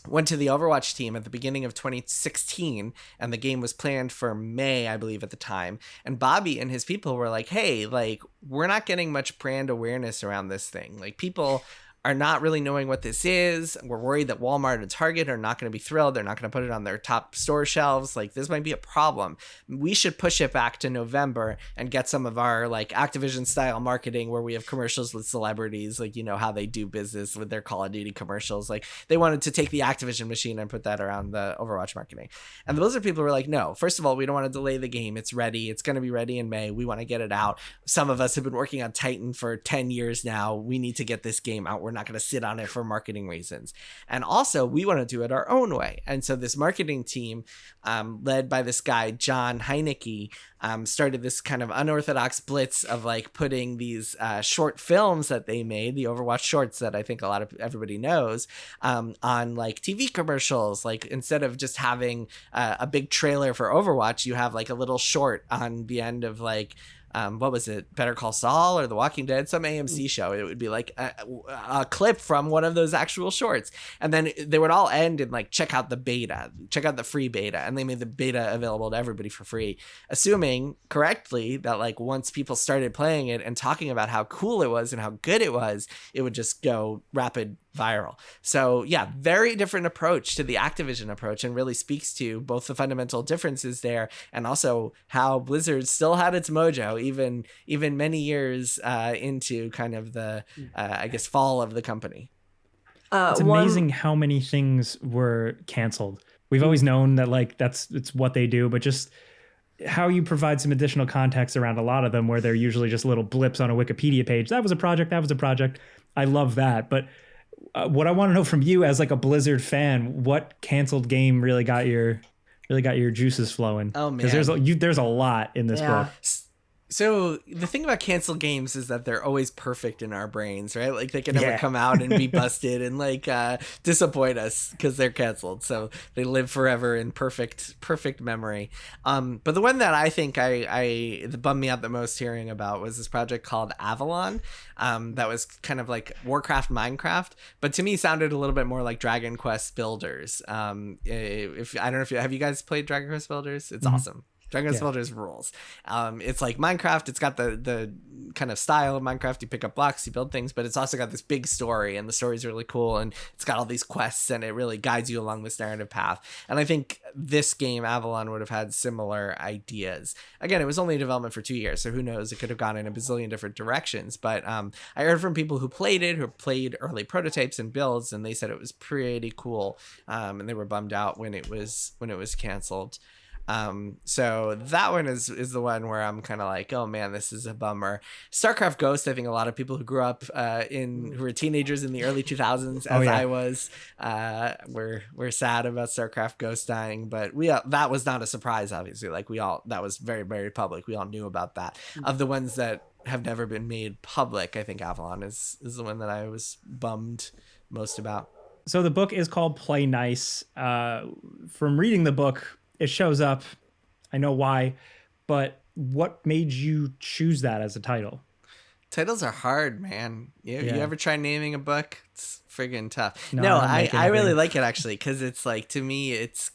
went to the Overwatch team at the beginning of 2016, and the game was planned for May, I believe, at the time. And Bobby and his people were like, hey, like, we're not getting much brand awareness around this thing. Like, people are not really knowing what this is. We're worried that Walmart and Target are not going to be thrilled. They're not going to put it on their top store shelves. Like, this might be a problem. We should push it back to November and get some of our like Activision style marketing where we have commercials with celebrities, like, you know, how they do business with their Call of Duty commercials. Like, they wanted to take the Activision machine and put that around the Overwatch marketing. And the Blizzard people were like, no, first of all, we don't want to delay the game. It's ready. It's going to be ready in May. We want to get it out. Some of us have been working on Titan for 10 years now. We need to get this game out. We're not going to sit on it for marketing reasons. And also, we want to do it our own way. And so this marketing team, led by this guy, John Heineke, started this kind of unorthodox blitz of like putting these short films that they made, the Overwatch shorts that I think everybody knows, on like TV commercials. Like, instead of just having a big trailer for Overwatch, you have like a little short on the end of like, what was it, Better Call Saul or The Walking Dead, some AMC show. It would be like a clip from one of those actual shorts. And then they would all end in like, check out the beta, check out the free beta. And they made the beta available to everybody for free, assuming correctly that like once people started playing it and talking about how cool it was and how good it was, it would just go rapid viral. So yeah, very different approach to the Activision approach, and really speaks to both the fundamental differences there and also how Blizzard still had its mojo even many years into kind of the I guess fall of the company. It's amazing how many things were canceled. We've always known that like it's what they do, but just how you provide some additional context around a lot of them, where they're usually just little blips on a Wikipedia page. That was a project. I love that. But what I want to know from you as like a Blizzard fan, what canceled game really got your juices flowing? Oh man, because there's a lot in this book. So the thing about canceled games is that they're always perfect in our brains, right? Like, they can never come out and be busted and like disappoint us because they're canceled. So they live forever in perfect memory. But the one that I think that bummed me out the most hearing about was this project called Avalon. That was kind of like Warcraft, Minecraft, but to me sounded a little bit more like Dragon Quest Builders. If I don't know if have you guys played Dragon Quest Builders? It's awesome. Dragon Quest Builders rules. It's like Minecraft. It's got the kind of style of Minecraft. You pick up blocks, you build things, but it's also got this big story, and the story is really cool, and it's got all these quests, and it really guides you along this narrative path. And I think this game, Avalon, would have had similar ideas. Again, it was only in development for 2 years, so who knows? It could have gone in a bazillion different directions. But I heard from people who played it, who played early prototypes and builds, and they said it was pretty cool, and they were bummed out when it was canceled. So that one is the one where I'm kind of like, oh man, this is a bummer. StarCraft Ghost, I think a lot of people who grew up who were teenagers in the early 2000s, as I was, were sad about StarCraft Ghost dying, but that was not a surprise, obviously. Like, that was very, very public. We all knew about that. Of the ones that have never been made public, I think Avalon is the one that I was bummed most about. So the book is called Play Nice. From reading the book, it shows up. I know why, but what made you choose that as a title? Titles are hard, man. You ever try naming a book? It's friggin' tough. No, I really like it, actually, because it's like, to me, it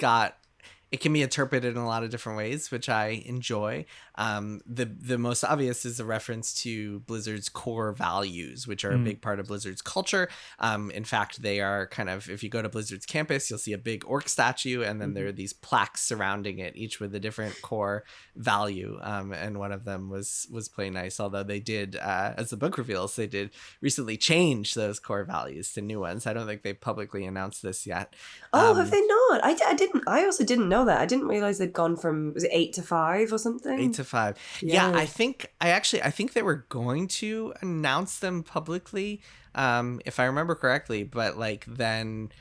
can be interpreted in a lot of different ways, which I enjoy. The most obvious is a reference to Blizzard's core values, which are a big part of Blizzard's culture. In fact, they are kind of, if you go to Blizzard's campus, you'll see a big orc statue, and then there are these plaques surrounding it, each with a different core value. And one of them was Play Nice, although they did, as the book reveals, they did recently change those core values to new ones. I don't think they publicly announced this yet. Oh, have they not? I also didn't know that. I didn't realize they'd gone from, was it 8 to 5 or something? 8 to 5. Yeah, I think they were going to announce them publicly, if I remember correctly, but like then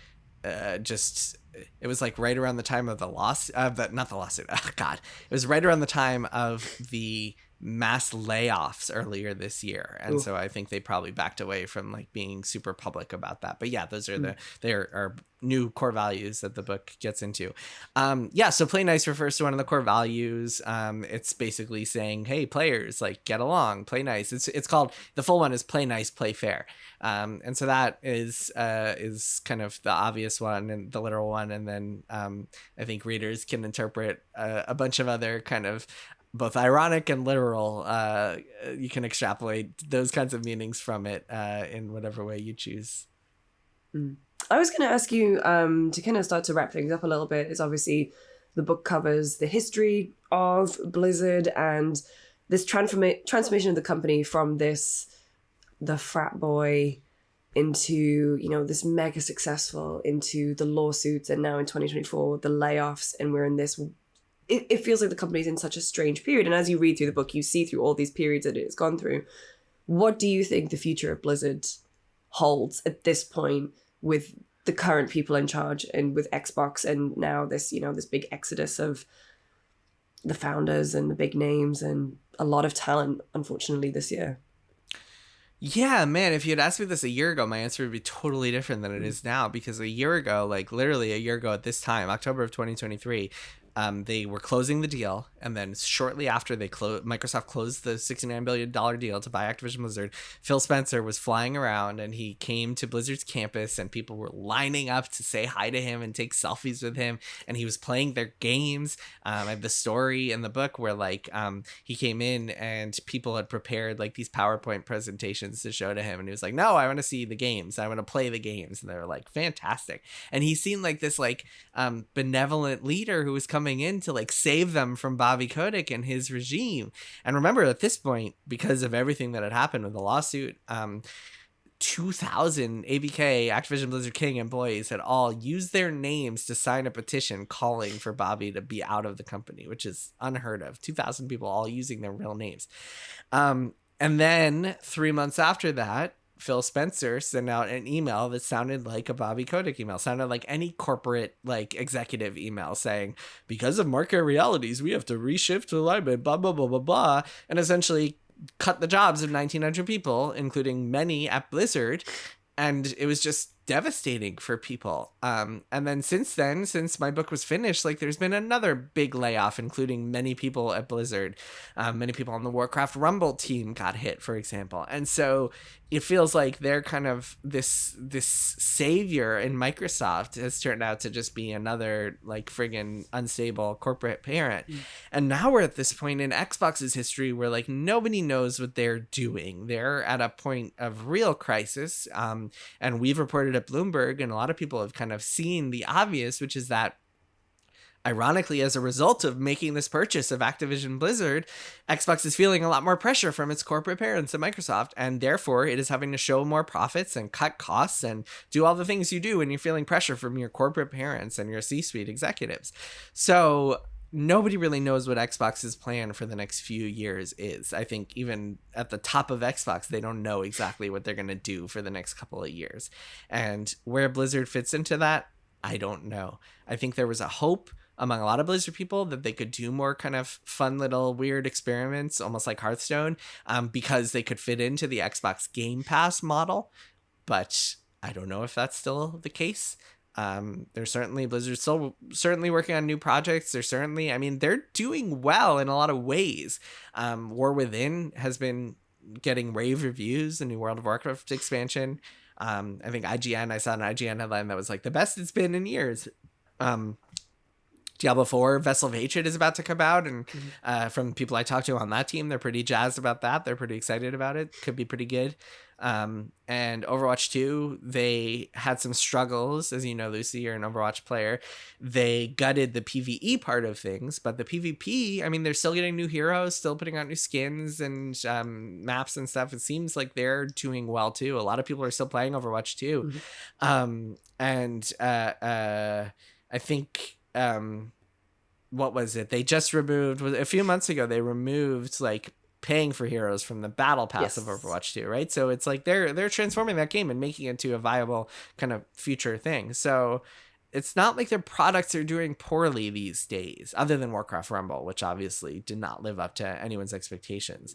it was like right around the time of the lawsuit, not the lawsuit. Oh God, it was right around the time of the mass layoffs earlier this year, and so I think they probably backed away from like being super public about that. But yeah, those are there are new core values that the book gets into. So play nice refers to one of the core values. It's basically saying, hey, players, like, get along, play nice. It's called, the full one is play nice, play fair. And so that is kind of the obvious one and the literal one, and then I think readers can interpret a bunch of other kind of both ironic and literal. You can extrapolate those kinds of meanings from it in whatever way you choose. I was going to ask you to kind of start to wrap things up a little bit. Is obviously the book covers the history of Blizzard and this transformation of the company from the frat boy into, this mega successful, into the lawsuits, and now in 2024 the layoffs, and we're in this. It feels like the company's in such a strange period. And as you read through the book, you see through all these periods that it's gone through. What do you think the future of Blizzard holds at this point with the current people in charge and with Xbox, and now this, this big exodus of the founders and the big names and a lot of talent, unfortunately, this year? Yeah, man, if you had asked me this a year ago, my answer would be totally different than it is now, because a year ago, like literally a year ago at this time, October of 2023, they were closing the deal, and then shortly after Microsoft closed the $69 billion deal to buy Activision Blizzard, Phil Spencer was flying around, and he came to Blizzard's campus, and people were lining up to say hi to him and take selfies with him, and he was playing their games. I have the story in the book where he came in and people had prepared like these PowerPoint presentations to show to him, and he was like, no, I want to see the games, I want to play the games, and they were like, fantastic. And he seemed like this benevolent leader who was coming in to like save them from Bobby Kotick and his regime. And remember, at this point, because of everything that had happened with the lawsuit, 2,000 ABK, Activision Blizzard King employees had all used their names to sign a petition calling for Bobby to be out of the company, which is unheard of. 2,000 people all using their real names. And then 3 months after that, Phil Spencer sent out an email that sounded like a Bobby Kotick email, sounded like any corporate like executive email saying, because of market realities, we have to reshift alignment, blah, blah, blah, blah, blah, and essentially cut the jobs of 1,900 people, including many at Blizzard. And it was just devastating for people. And then since my book was finished, like there's been another big layoff, including many people at Blizzard. Many people on the Warcraft Rumble team got hit, for example. And so it feels like they're kind of this savior in Microsoft has turned out to just be another like friggin' unstable corporate parent. And now we're at this point in Xbox's history where like nobody knows what they're doing. They're at a point of real crisis. And we've reported at Bloomberg, and a lot of people have kind of seen the obvious, which is that ironically, as a result of making this purchase of Activision Blizzard, Xbox is feeling a lot more pressure from its corporate parents at Microsoft, and therefore it is having to show more profits and cut costs and do all the things you do when you're feeling pressure from your corporate parents and your C-suite executives. So nobody really knows what Xbox's plan for the next few years is. I think even at the top of Xbox, they don't know exactly what they're going to do for the next couple of years. And where Blizzard fits into that, I don't know. I think there was a hope among a lot of Blizzard people that they could do more kind of fun little weird experiments, almost like Hearthstone, because they could fit into the Xbox Game Pass model. But I don't know if that's still the case. Blizzard's still certainly working on new projects. They're doing well in a lot of ways. War Within has been getting rave reviews, the new World of Warcraft expansion. I think I saw an IGN headline that was like the best it's been in years. Diablo 4 Vessel of Hatred is about to come out, and from people I talked to on that team, they're pretty jazzed about that. They're pretty excited about it. Could be pretty good. And Overwatch 2, they had some struggles. As you know, Lucy, you're an Overwatch player. They gutted the PvE part of things, but the PvP, they're still getting new heroes, still putting out new skins and maps and stuff. It seems like they're doing well too. A lot of people are still playing Overwatch 2. I think what was it? They just removed, a few months ago, they removed like paying for heroes from the battle pass of Overwatch 2, right? So it's like they're transforming that game and making it into a viable kind of future thing. So it's not like their products are doing poorly these days, other than Warcraft Rumble, which obviously did not live up to anyone's expectations.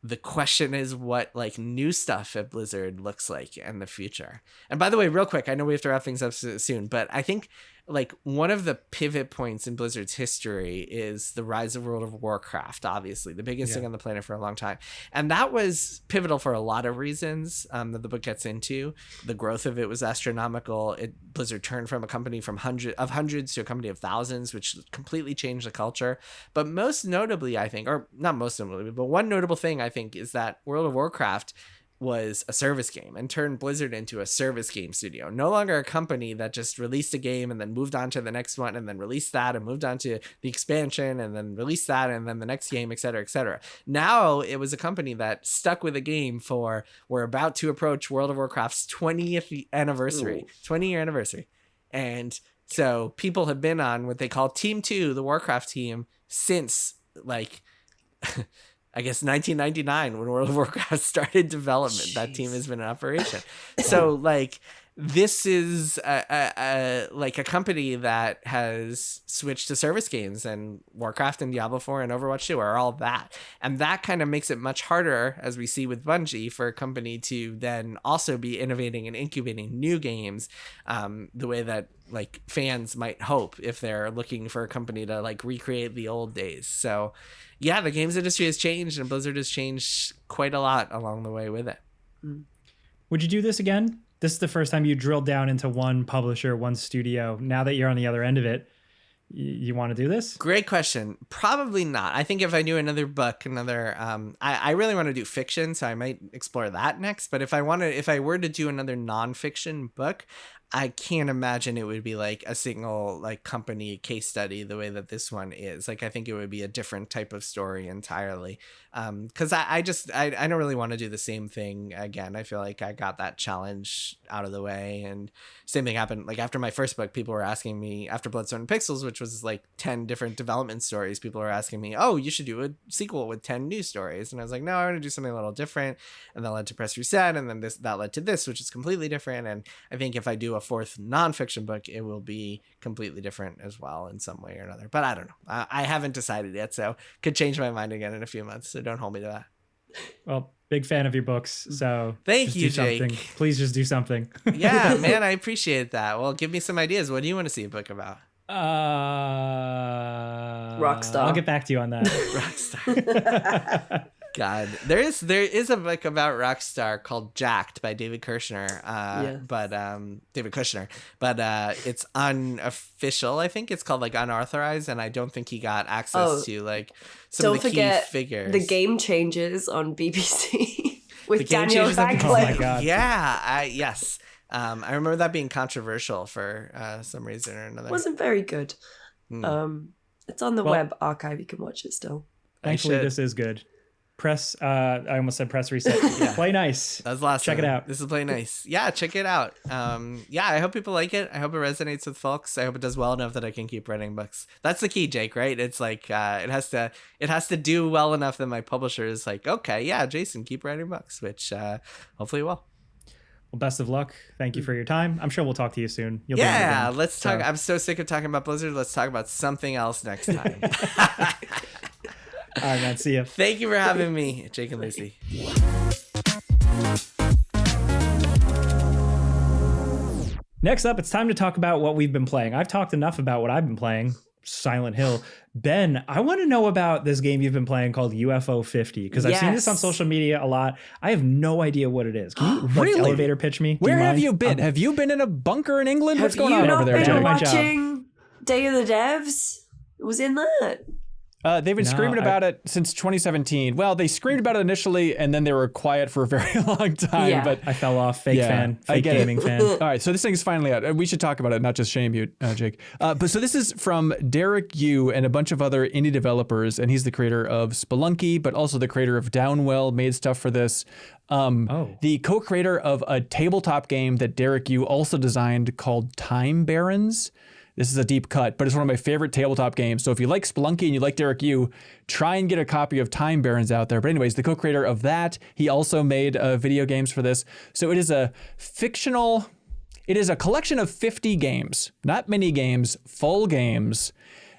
The question is what like new stuff at Blizzard looks like in the future. And by the way, real quick, I know we have to wrap things up soon, but I think like one of the pivot points in Blizzard's history is the rise of World of Warcraft, obviously the biggest thing on the planet for a long time. And that was pivotal for a lot of reasons that the book gets into. The growth of it was astronomical. Blizzard turned from a company from hundreds to a company of thousands, which completely changed the culture. But most notably, I think, or not most notably, but one notable thing I think is that World of Warcraft was a service game and turned Blizzard into a service game studio. No longer a company that just released a game and then moved on to the next one and then released that and moved on to the expansion and then released that and then the next game, et cetera, et cetera. Now it was a company that stuck with a game for, we're about to approach World of Warcraft's 20th anniversary, 20-year anniversary. And so people have been on what they call Team 2, the Warcraft team, since like... I guess 1999 when World of Warcraft started development. Jeez. That team has been in operation. So like this is like a company that has switched to service games, and Warcraft and Diablo 4 and Overwatch 2 are all that. And that kind of makes it much harder, as we see with Bungie, for a company to then also be innovating and incubating new games the way that like fans might hope if they're looking for a company to like recreate the old days. So yeah, the games industry has changed, and Blizzard has changed quite a lot along the way with it. Would you do this again? This is the first time you drilled down into one publisher, one studio. Now that you're on the other end of it, you want to do this? Great question. Probably not. I think if I do another book, I really want to do fiction, so I might explore that next. But if I were to do another nonfiction book, I can't imagine it would be like a single like company case study the way that this one is. Like I think it would be a different type of story entirely. Because I don't really want to do the same thing again. I feel like I got that challenge out of the way, and same thing happened. Like after my first book, people were asking me after Bloodstone and Pixels, which was like 10 different development stories. People were asking me, "Oh, you should do a sequel with 10 new stories." And I was like, "No, I want to do something a little different." And that led to Press Reset, and then that led to this, which is completely different. And I think if I do a fourth nonfiction book, it will be completely different as well in some way or another. But I don't know. I haven't decided yet, so could change my mind again in a few months. So don't hold me to that. Well, big fan of your books, so thank you, Jake. Please just do something. Yeah, man, I appreciate that. Well, give me some ideas. What do you want to see a book about? Rockstar. I'll get back to you on that. Rockstar. God, there is a book about Rockstar called Jacked by David Kushner, but it's unofficial. I think it's called like unauthorized, and I don't think he got access to like some of the key figures. The Game Changers on BBC with Daniel Radcliffe. Oh my God. Yeah, yes. I remember that being controversial for some reason or another. It wasn't very good. It's on the web archive. You can watch it still. Thankfully, this is good. Press, I almost said Press Reset. Yeah. Play Nice. That was last Check time. it out. This is Play Nice. Yeah, check it out. Yeah, I hope people like it. I hope it resonates with folks. I hope it does well enough that I can keep writing books. That's the key, Jake, right? It's like it has to do well enough that my publisher is like, okay, yeah, Jason, keep writing books, which hopefully will. Well, best of luck. Thank you for your time. I'm sure we'll talk to you soon. Yeah, let's talk. I'm so sick of talking about Blizzard. Let's talk about something else next time. All right, man. See ya. Thank you for having me, Jake and Lucy. Next up, it's time to talk about what we've been playing. I've talked enough about what I've been playing, Silent Hill. Ben, I want to know about this game you've been playing called UFO 50, because I've seen this on social media a lot. I have no idea what it is. Can you really? Elevator pitch me? Where have you been? Have you been in a bunker in England? What's going on over there, Have you Jake? not been watching Day of the Devs? It was in that. They've been screaming about it since 2017. Well, they screamed about it initially, and then they were quiet for a very long time. Yeah. But I fell off. Fake gaming fan. All right, so this thing is finally out. We should talk about it, not just shame you, Jake. But so this is from Derek Yu and a bunch of other indie developers, and he's the creator of Spelunky, but also the creator of Downwell, made stuff for this. The co-creator of a tabletop game that Derek Yu also designed called Time Barons. This is a deep cut, but it's one of my favorite tabletop games. So if you like Spelunky and you like Derek Yu, try and get a copy of Time Barons out there. But anyways, the co-creator of that, he also made video games for this. So it is a fictional It is a collection of 50 games, not mini games, full games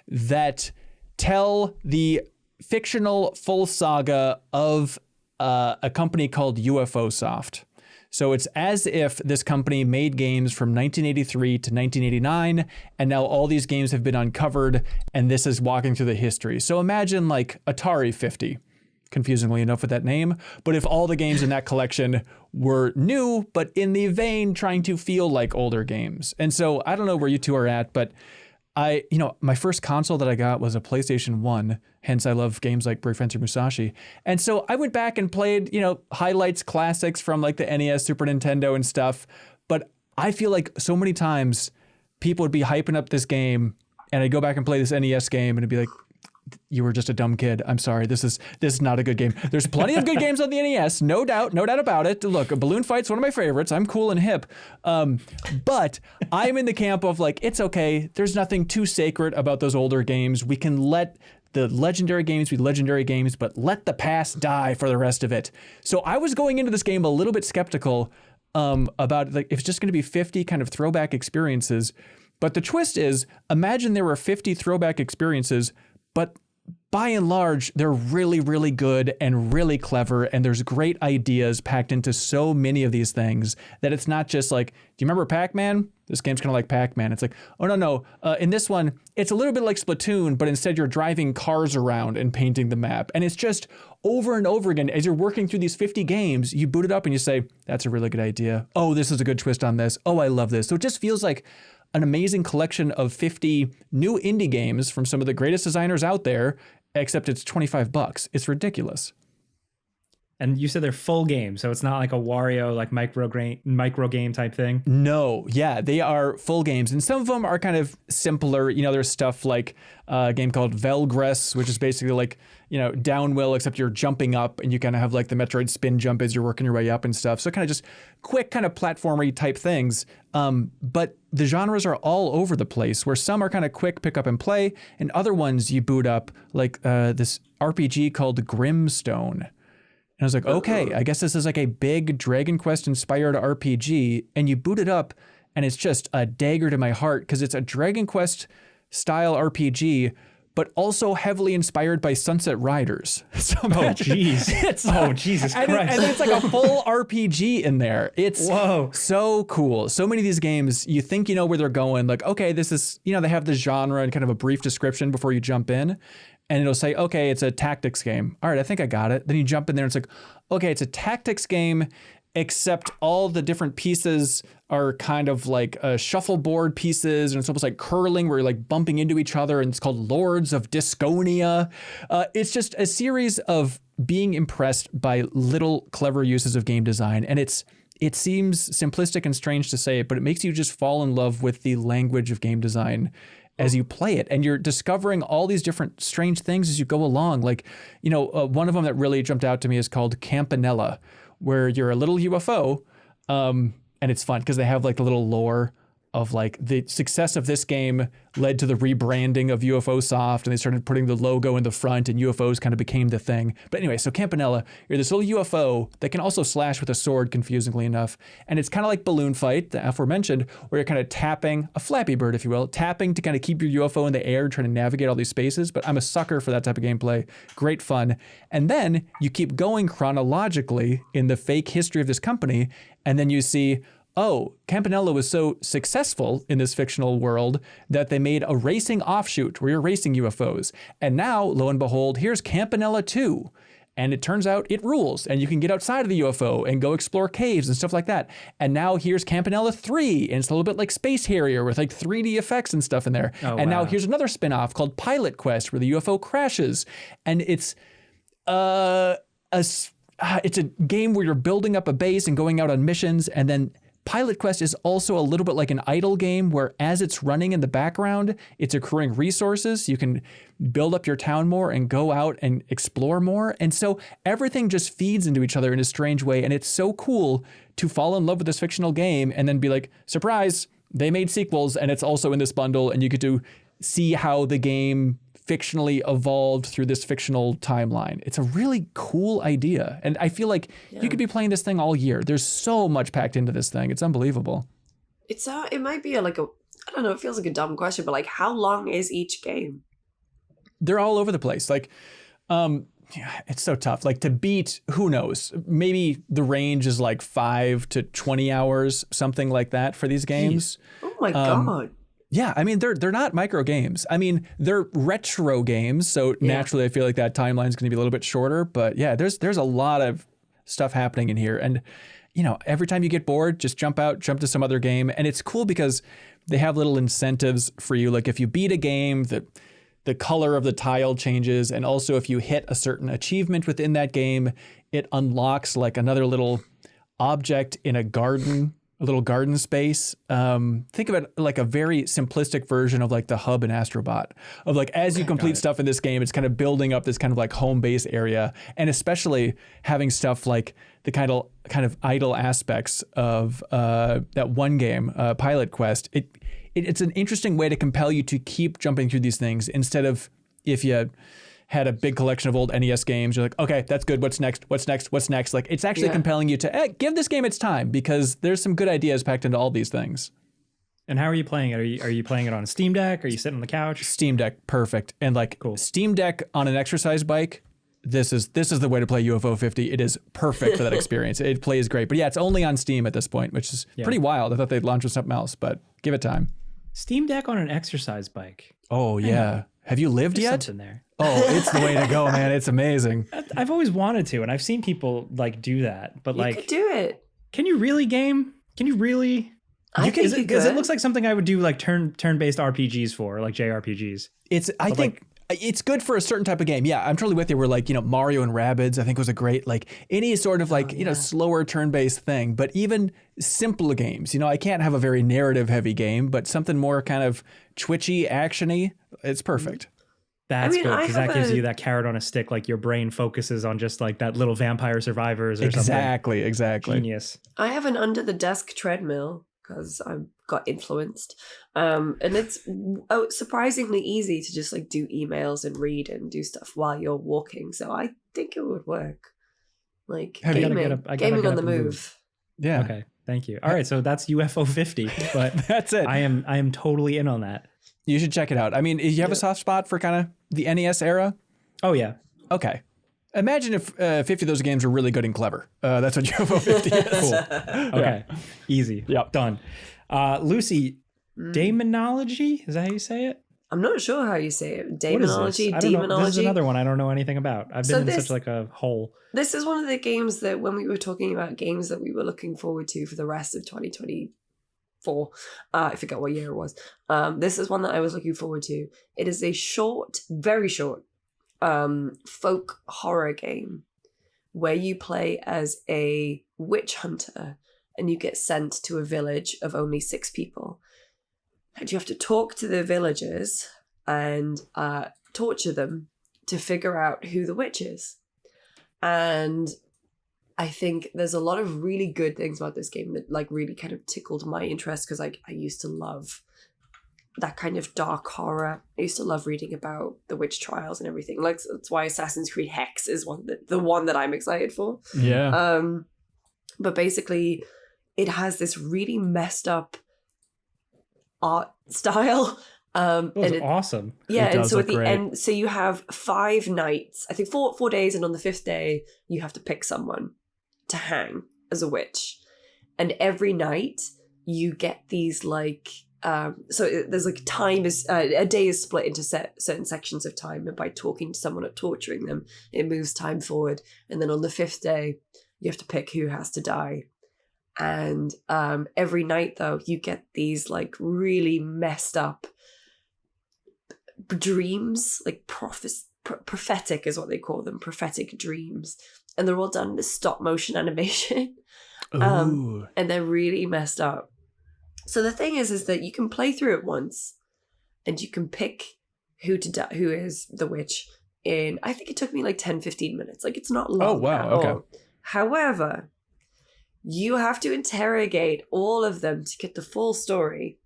that tell the fictional full saga of a company called UFO Soft. So it's as if this company made games from 1983 to 1989, and now all these games have been uncovered, and this is walking through the history. So imagine like Atari 50, confusingly enough with that name, but if all the games in that collection were new, but in the vein trying to feel like older games. And so I don't know where you two are at, but my first console that I got was a PlayStation 1, hence I love games like Brave Fencer Musashi. And so I went back and played, highlights, classics from like the NES, Super Nintendo and stuff. But I feel like so many times people would be hyping up this game and I'd go back and play this NES game and it'd be like, you were just a dumb kid. I'm sorry. This is not a good game. There's plenty of good games on the NES. No doubt about it. Look, a balloon fight's one of my favorites. I'm cool and hip. But I'm in the camp of like, it's okay. There's nothing too sacred about those older games. We can let the legendary games be legendary games, but let the past die for the rest of it. So I was going into this game a little bit skeptical about like, if it's just going to be 50 kind of throwback experiences. But the twist is, imagine there were 50 throwback experiences, but by and large, they're really, really good and really clever. And there's great ideas packed into so many of these things that it's not just like, do you remember Pac-Man? This game's kind of like Pac-Man. It's like, oh, no. In this one, it's a little bit like Splatoon, but instead you're driving cars around and painting the map. And it's just over and over again, as you're working through these 50 games, you boot it up and you say, that's a really good idea. Oh, this is a good twist on this. Oh, I love this. So it just feels like an amazing collection of 50 new indie games from some of the greatest designers out there, except it's $25. It's ridiculous. And you said they're full games, so it's not like a Wario, like micro game type thing? No, yeah, they are full games. And some of them are kind of simpler. There's stuff like a game called Velgress, which is basically like, downwell, except you're jumping up and you kind of have like the Metroid spin jump as you're working your way up and stuff. So kind of just quick kind of platformy type things. But the genres are all over the place, where some are kind of quick pick up and play, and other ones you boot up, like this RPG called Grimstone. And I was like, okay, I guess this is like a big Dragon Quest inspired RPG. And you boot it up and it's just a dagger to my heart because it's a Dragon Quest style RPG, but also heavily inspired by Sunset Riders. So Jesus Christ. And it's like a full RPG in there. It's so cool. So many of these games, you think you know where they're going. Like, okay, this is, they have the genre and kind of a brief description before you jump in. And it'll say, okay, it's a tactics game. All right, I think I got it. Then you jump in there and it's like, okay, it's a tactics game, except all the different pieces are kind of like shuffleboard pieces, and it's almost like curling where you're like bumping into each other, and it's called Lords of Disconia. It's just a series of being impressed by little clever uses of game design. And it seems simplistic and strange to say it, but it makes you just fall in love with the language of game design as you play it, and you're discovering all these different strange things as you go along. Like, one of them that really jumped out to me is called Campanella, where you're a little UFO, and it's fun because they have like the little lore of like the success of this game led to the rebranding of UFO Soft, and they started putting the logo in the front, and UFOs kind of became the thing. But anyway, so Campanella, you're this little UFO that can also slash with a sword, confusingly enough. And it's kind of like Balloon Fight, the aforementioned, where you're kind of tapping, a Flappy Bird, if you will, tapping to kind of keep your UFO in the air, trying to navigate all these spaces. But I'm a sucker for that type of gameplay. Great fun. And then you keep going chronologically in the fake history of this company, and then you see, oh, Campanella was so successful in this fictional world that they made a racing offshoot where you're racing UFOs. And now, lo and behold, here's Campanella 2. And it turns out it rules, and you can get outside of the UFO and go explore caves and stuff like that. And now here's Campanella 3, and it's a little bit like Space Harrier with like 3D effects and stuff in there. Now here's another spin-off called Pilot Quest where the UFO crashes. And it's a game where you're building up a base and going out on missions, and then Pilot Quest is also a little bit like an idle game where as it's running in the background, it's accruing resources. You can build up your town more and go out and explore more. And so everything just feeds into each other in a strange way. And it's so cool to fall in love with this fictional game and then be like, surprise, they made sequels and it's also in this bundle. And you get to see how the game fictionally evolved through this fictional timeline. It's a really cool idea. And I feel like you could be playing this thing all year. There's so much packed into this thing. It's unbelievable. it might be I don't know, it feels like a dumb question, but like how long is each game? They're all over the place. Like, yeah, it's so tough. Like to beat, who knows? Maybe the range is like 5 to 20 hours, something like that for these games. Oh my God. Yeah, I mean, they're not micro games. I mean, they're retro games, so naturally I feel like that timeline is going to be a little bit shorter. But yeah, there's a lot of stuff happening in here. And, you know, every time you get bored, just jump to some other game. And it's cool because they have little incentives for you. Like if you beat a game, the color of the tile changes. And also if you hit a certain achievement within that game, it unlocks like another little object in a little garden space. Think of it like a very simplistic version of like the hub in Astrobot, of like as you complete stuff in this game, it's kind of building up this kind of like home base area. And especially having stuff like the kind of idle aspects of that one game, Pilot Quest. It's an interesting way to compel you to keep jumping through these things instead of if you had a big collection of old NES games, you're like, okay, that's good. What's next? Like it's actually compelling you to give this game its time because there's some good ideas packed into all these things. And how are you playing it? Are you playing it on a Steam Deck? Are you sitting on the couch? Steam Deck, perfect. And like Steam Deck on an exercise bike, this is the way to play UFO 50. It is perfect for that experience. It plays great. But yeah, it's only on Steam at this point, which is pretty wild. I thought they'd launch with something else, but give it time. Steam Deck on an exercise bike. Oh yeah. Have you lived yet? Something there. Oh, it's the way to go, man. It's amazing. I've always wanted to, and I've seen people like do that. But you could do it. Can you really game? Can you really? Because it looks like something I would do like turn-based RPGs for, like JRPGs. I think it's good for a certain type of game. Yeah, I'm totally with you. Where like, you know, Mario and Rabbids, I think was a great, like any sort of like, you know, slower turn-based thing. But even simple games, you know, I can't have a very narrative heavy game, but something more kind of twitchy, actiony, it's perfect. That's good because that gives you that carrot on a stick. Like your brain focuses on just like that little Vampire Survivors or something. Exactly. Genius. I have an under the desk treadmill because I got influenced. And it's surprisingly easy to just like do emails and read and do stuff while you're walking. So I think it would work. Like gaming on the move. Yeah. Okay. Thank you. All right. So that's UFO 50, but that's it. I am totally in on that. You should check it out. I mean, you have a soft spot for kind of the NES era? Oh, yeah. Okay. Imagine if 50 of those games were really good and clever. That's what UFO 50 is. Cool. Okay. Easy. Yep. Done. Lucy, daemonology? Is that how you say it? I'm not sure how you say it. Daemonology, demonology. This is another one I don't know anything about. I've been in such like a hole. This is one of the games that when we were talking about games that we were looking forward to for the rest of 2024, I forget what year it was. This is one that I was looking forward to. It is a short, very short, folk horror game where you play as a witch hunter and you get sent to a village of only 6 people. And you have to talk to the villagers and torture them to figure out who the witch is. And I think there's a lot of really good things about this game that like really kind of tickled my interest because like I used to love that kind of dark horror. I used to love reading about the witch trials and everything. Like that's why Assassin's Creed Hex is the one that I'm excited for. Yeah. But basically, it has this really messed up art style. And it's awesome. Yeah, and so at the end, so you have 5 nights. I think 4 days, and on the 5th day, you have to pick someone to hang as a witch. And every night you get these like so there's like time is a day is split into certain sections of time, and by talking to someone or torturing them it moves time forward. And then on the 5th day you have to pick who has to die. And every night though you get these like really messed up dreams, like prophetic is what they call them, prophetic dreams, and they're all done in stop motion animation. And they're really messed up. So the thing is that you can play through it once and you can pick who is the witch in, I think it took me like 10-15 minutes. Like it's not long. Oh wow. Okay. All. However, you have to interrogate all of them to get the full story,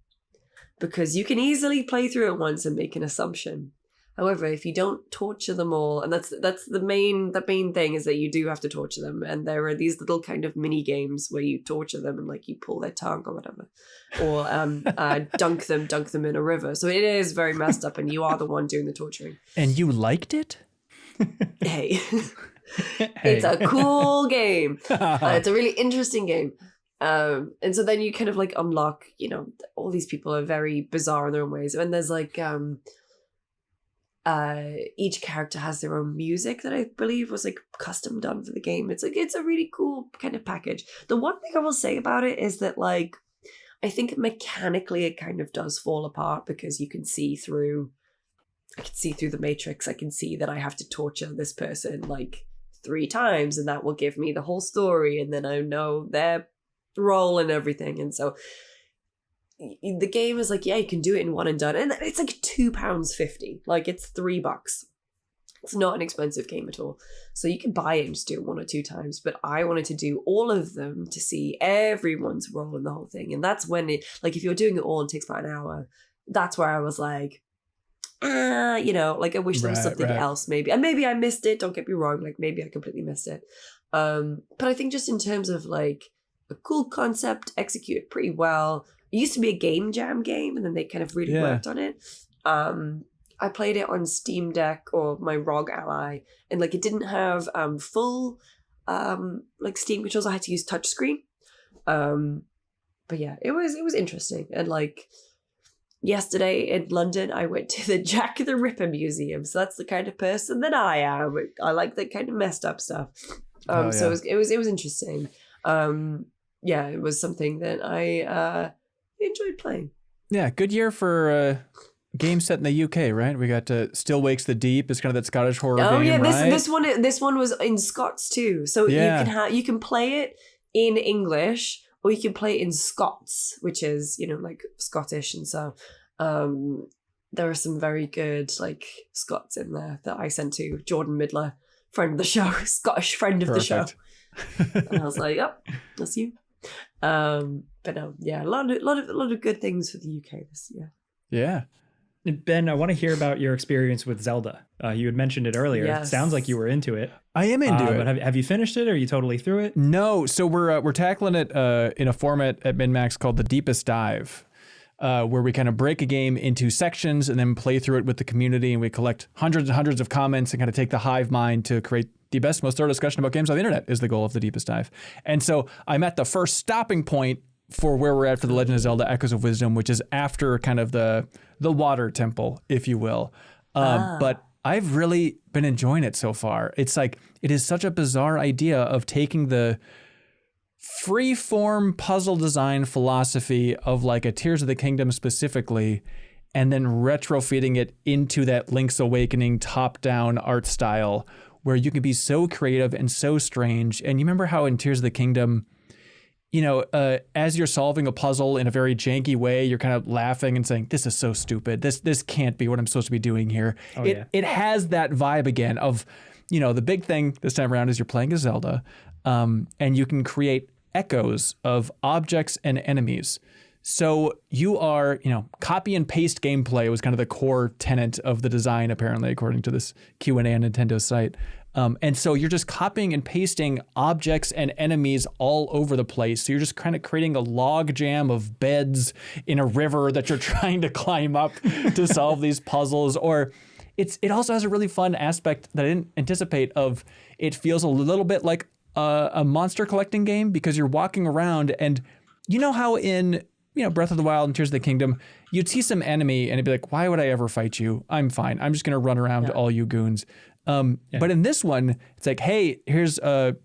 because you can easily play through it once and make an assumption. However, if you don't torture them all, and that's the main thing is that you do have to torture them, and there are these little kind of mini games where you torture them and like you pull their tongue or whatever, or dunk them in a river. So it is very messed up, and you are the one doing the torturing. And you liked it? Hey. It's a cool game. It's a really interesting game. And so then you kind of like unlock, you know, all these people are very bizarre in their own ways. And there's like each character has their own music that I believe was like custom done for the game. It's like, it's a really cool kind of package. The one thing I will say about it is that like, I think mechanically it kind of does fall apart because you can see through, I can see through the matrix. I can see that I have to torture this person like 3 times and that will give me the whole story. And then I know their role and everything. And so the game is like, yeah, you can do it in one and done. And it's like £2.50. Like it's $3. It's not an expensive game at all. So you can buy it and just do it 1 or 2 times. But I wanted to do all of them to see everyone's role in the whole thing. And that's when it, like if you're doing it all and it takes about an hour, that's where I was like, you know, like I wish there was something else maybe. And maybe I missed it, don't get me wrong, like maybe I completely missed it. But I think just in terms of like a cool concept, executed pretty well. It used to be a game jam game and then they kind of really worked on it. I played it on Steam Deck or my ROG Ally and like it didn't have full like Steam controls. I had to use touchscreen. But yeah, it was interesting. And like yesterday in London, I went to the Jack the Ripper Museum. So that's the kind of person that I am. I like that kind of messed up stuff. So it was interesting. Yeah, it was something that I enjoyed playing. Yeah, good year for games set in the UK, right? We got Still Wakes the Deep. It's kind of that Scottish horror game, right? This one was in Scots too. So you can play it in English or you can play it in Scots, which is, you know, like Scottish. And so there are some very good like Scots in there that I sent to Jordan Midler, friend of the show, Scottish friend of the show. And I was like, oh, that's you. But no, yeah, a lot of good things for the UK this year. Yeah. Ben, I want to hear about your experience with Zelda. You had mentioned it earlier. Yes. It sounds like you were into it. I am into it. But have you finished it? Or are you totally through it? No. So we're tackling it in a format at MinnMax called the Deepest Dive, where we kind of break a game into sections and then play through it with the community, and we collect hundreds and hundreds of comments and kind of take the hive mind to create the best, most thorough discussion about games on the internet is the goal of the Deepest Dive. And so I'm at the first stopping point for where we're at for The Legend of Zelda Echoes of Wisdom, which is after kind of the water temple, if you will. But I've really been enjoying it so far. It's like, it is such a bizarre idea of taking the free-form puzzle design philosophy of like a Tears of the Kingdom specifically, and then retrofitting it into that Link's Awakening top-down art style, where you can be so creative and so strange. And you remember how in Tears of the Kingdom, you know, as you're solving a puzzle in a very janky way, you're kind of laughing and saying, this is so stupid. This can't be what I'm supposed to be doing here. It has that vibe again of, you know, the big thing this time around is you're playing as Zelda, and you can create echoes of objects and enemies. So you are, you know, copy and paste gameplay was kind of the core tenet of the design, apparently, according to this Q&A on Nintendo's site. And so you're just copying and pasting objects and enemies all over the place. So you're just kind of creating a log jam of beds in a river that you're trying to climb up to solve these puzzles. Or it also has a really fun aspect that I didn't anticipate of, it feels a little bit like a monster collecting game, because you're walking around and you know how in, you know, Breath of the Wild and Tears of the Kingdom, you'd see some enemy and it'd be like, why would I ever fight you? I'm fine. I'm just going to run around all you goons. But in this one, it's like, hey, here's a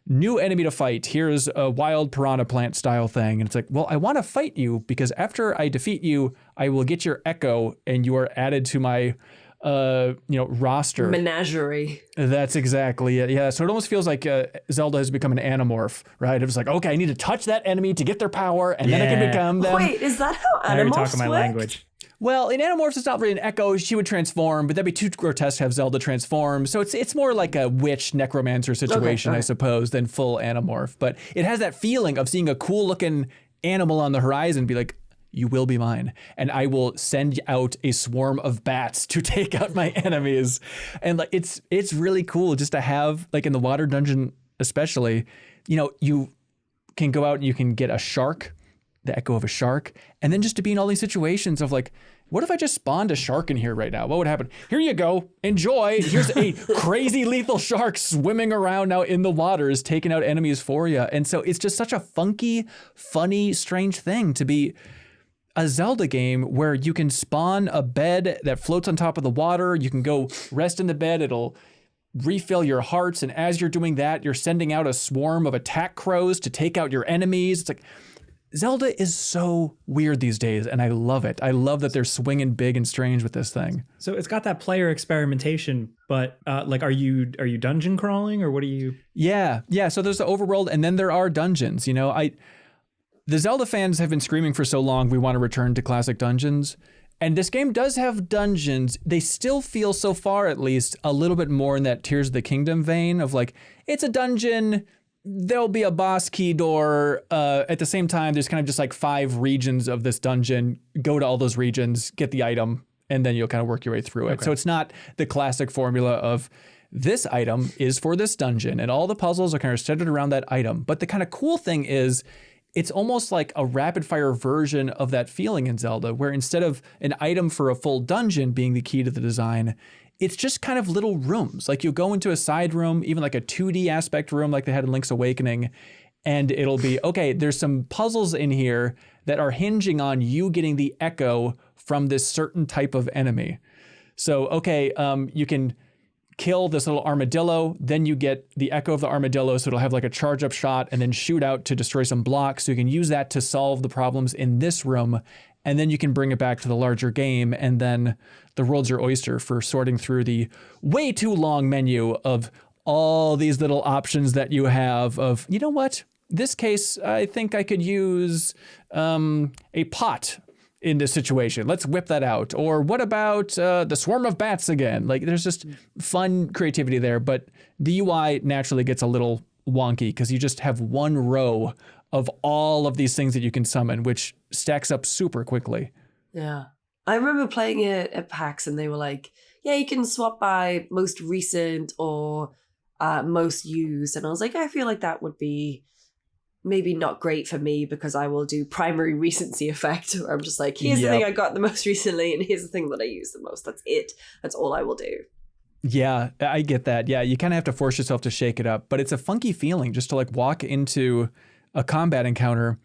new enemy to fight. Here's a wild piranha plant style thing. And it's like, well, I want to fight you because after I defeat you, I will get your echo and you are added to my, roster. Menagerie. That's exactly it. Yeah. So it almost feels like Zelda has become an Animorph, right? It was like, okay, I need to touch that enemy to get their power and then I can become them. Wait, is that how Animorphs talking my language? Well, in Animorphs, it's not really an echo. She would transform, but that'd be too grotesque to have Zelda transform. So it's more like a witch necromancer situation, I suppose, than full Animorph. But it has that feeling of seeing a cool looking animal on the horizon, be like, you will be mine. And I will send out a swarm of bats to take out my enemies. And like, it's really cool just to have, like in the water dungeon especially, you know, you can go out and you can get a shark, the echo of a shark, and then just to be in all these situations of like, what if I just spawned a shark in here right now? What would happen? Here you go. Enjoy. Here's a crazy lethal shark swimming around now in the waters, taking out enemies for you. And so it's just such a funky, funny, strange thing to be a Zelda game where you can spawn a bed that floats on top of the water. You can go rest in the bed. It'll refill your hearts. And as you're doing that, you're sending out a swarm of attack crows to take out your enemies. It's like, Zelda is so weird these days, and I love it. I love that they're swinging big and strange with this thing. So it's got that player experimentation, but like, are you dungeon crawling, or what are you? Yeah. So there's the overworld, and then there are dungeons. You know, the Zelda fans have been screaming for so long, we want to return to classic dungeons. And this game does have dungeons. They still feel, so far at least, a little bit more in that Tears of the Kingdom vein of like, it's a dungeon, there'll be a boss key door. At the same time, there's kind of just like 5 regions of this dungeon. Go to all those regions, get the item, and then you'll kind of work your way through it. Okay. So it's not the classic formula of this item is for this dungeon, and all the puzzles are kind of centered around that item. But the kind of cool thing is, it's almost like a rapid fire version of that feeling in Zelda, where instead of an item for a full dungeon being the key to the design, it's just kind of little rooms. Like you go into a side room, even like a 2D aspect room like they had in Link's Awakening, and it'll be, okay, there's some puzzles in here that are hinging on you getting the echo from this certain type of enemy. So, okay, you can kill this little armadillo, then you get the echo of the armadillo, so it'll have like a charge up shot and then shoot out to destroy some blocks. So you can use that to solve the problems in this room. And then you can bring it back to the larger game, and then the world's your oyster for sorting through the way too long menu of all these little options that you have of, you know what, this case, I think I could use a pot in this situation. Let's whip that out. Or what about the swarm of bats again? Like there's just fun creativity there, but the UI naturally gets a little wonky because you just have one row of all of these things that you can summon, which stacks up super quickly. Yeah. I remember playing it at PAX and they were like, yeah, you can swap by most recent or most used. And I was like, I feel like that would be maybe not great for me because I will do primary recency effect. Where I'm just like, here's the thing I got the most recently and here's the thing that I use the most. That's it. That's all I will do. Yeah, I get that. Yeah, you kind of have to force yourself to shake it up. But it's a funky feeling just to like walk into a combat encounter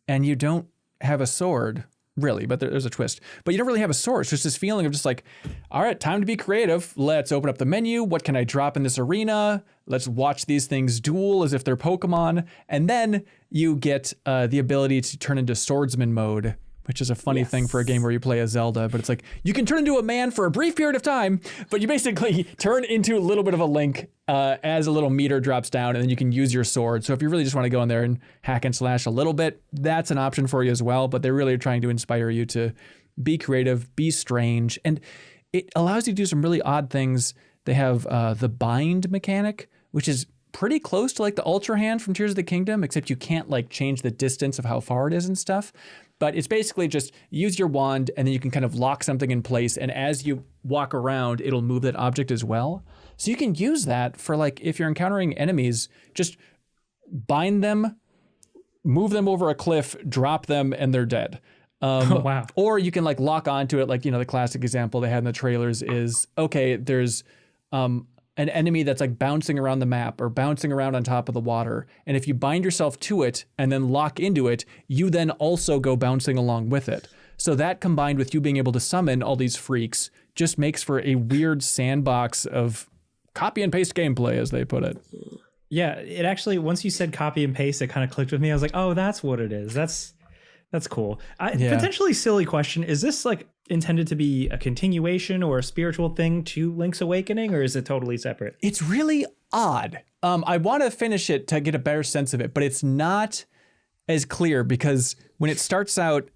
and you don't have a sword, really, but there's a twist. But you don't really have a sword. It's just this feeling of just like, all right, time to be creative. Let's open up the menu. What can I drop in this arena? Let's watch these things duel as if they're Pokemon. And then you get the ability to turn into swordsman mode, which is a funny thing for a game where you play a Zelda, but it's like, you can turn into a man for a brief period of time, but you basically turn into a little bit of a Link as a little meter drops down, and then you can use your sword. So if you really just want to go in there and hack and slash a little bit, that's an option for you as well, but they're really trying to inspire you to be creative, be strange, and it allows you to do some really odd things. They have the bind mechanic, which is pretty close to like the Ultra Hand from Tears of the Kingdom, except you can't like change the distance of how far it is and stuff. But it's basically just use your wand and then you can kind of lock something in place. And as you walk around, it'll move that object as well. So you can use that for like, if you're encountering enemies, just bind them, move them over a cliff, drop them, and they're dead. Wow. Or you can like lock onto it. Like, you know, the classic example they had in the trailers is, okay, there's an enemy that's like bouncing around the map or bouncing around on top of the water. And if you bind yourself to it and then lock into it, you then also go bouncing along with it. So that combined with you being able to summon all these freaks just makes for a weird sandbox of copy and paste gameplay, as they put it. Yeah, it actually, once you said copy and paste, it kind of clicked with me. I was like, oh, that's what it is. That's cool. Potentially silly question. Is this like intended to be a continuation or a spiritual thing to Link's Awakening, or is it totally separate? It's really odd. I want to finish it to get a better sense of it, but it's not as clear because when it starts out,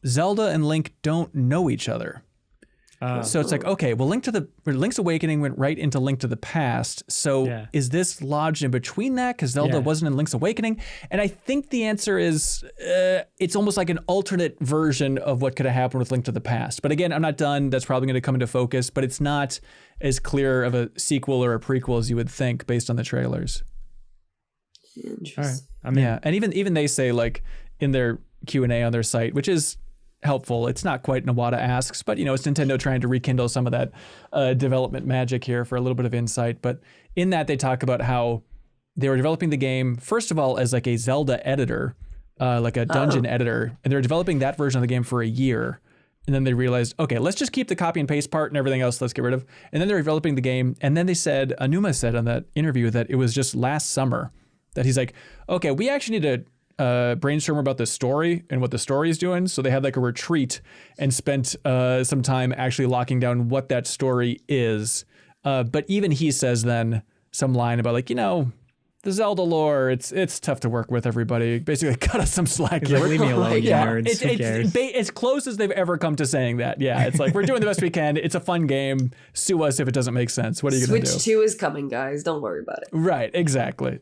Zelda and Link don't know each other. So it's like, okay, well, Link's Awakening went right into Link to the Past. So is this lodged in between that? Because Zelda wasn't in Link's Awakening. And I think the answer is it's almost like an alternate version of what could have happened with Link to the Past. But again, I'm not done. That's probably going to come into focus. But it's not as clear of a sequel or a prequel as you would think based on the trailers. Interesting. All right. I mean, yeah, and even they say, like, in their Q&A on their site, which is helpful. It's not quite Nawada Asks, but it's Nintendo trying to rekindle some of that development magic here for a little bit of insight. But in that, they talk about how they were developing the game, first of all, as like a Zelda editor, like a dungeon editor, and they were developing that version of the game for a year. And then they realized, okay, let's just keep the copy and paste part and everything else let's get rid of. And then they're developing the game. And then they said, Anuma said on that interview that it was just last summer that he's like, okay, we actually need to brainstorm about the story and what the story is doing. So they had like a retreat and spent some time actually locking down what that story is. But even he says then some line about like, the Zelda lore, it's tough to work with, everybody. Basically cut us some slack here. Like, leave me alone, you nerds. Who cares? It's as close as they've ever come to saying that. Yeah, it's like, we're doing the best we can. It's a fun game. Sue us if it doesn't make sense. What are you going to do? Switch 2 is coming, guys. Don't worry about it. Right, exactly.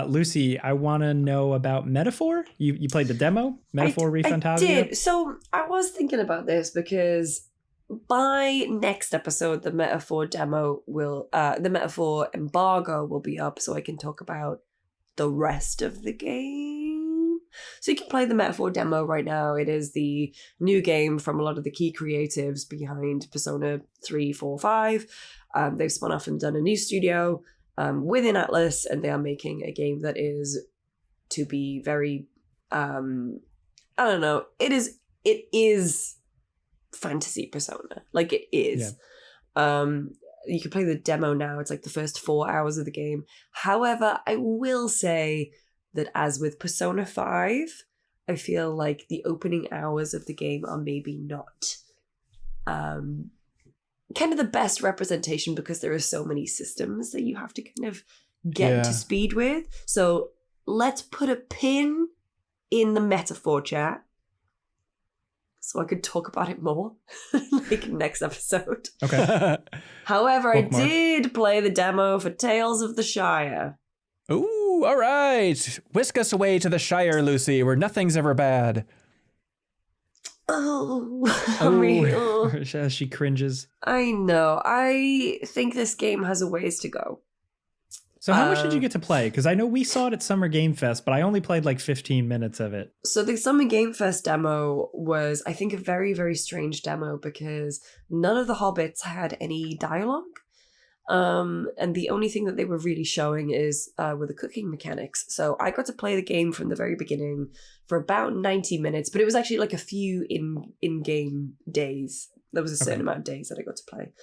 Lucy, I want to know about Metaphor. You played the demo, Metaphor ReFantasia? I did. So I was thinking about this because by next episode, the Metaphor demo the Metaphor embargo will be up, so I can talk about the rest of the game. So you can play the Metaphor demo right now. It is the new game from a lot of the key creatives behind Persona 3, 4, 5. They've spun off and done a new studio within Atlas, and they are making a game that is to be very I don't know, it is fantasy Persona, like it is. You can play the demo now. It's like the first 4 hours of the game. However, I will say that as with Persona 5, I feel like the opening hours of the game are maybe not kind of the best representation, because there are so many systems that you have to kind of get to speed with. So let's put a pin in the Metaphor chat so I could talk about it more like next episode. Okay. However, I did play the demo for Tales of the Shire. Ooh, all right. Whisk us away to the Shire, Lucy, where nothing's ever bad. As she cringes. I know. I think this game has a ways to go. So how much did you get to play? Because I know we saw it at Summer Game Fest, but I only played like 15 minutes of it. So the Summer Game Fest demo was, I think, a very, very strange demo because none of the hobbits had any dialogue. And the only thing that they were really showing were the cooking mechanics. So I got to play the game from the very beginning for about 90 minutes, but it was actually like a few in-game days. There was a certain amount of days that I got to play.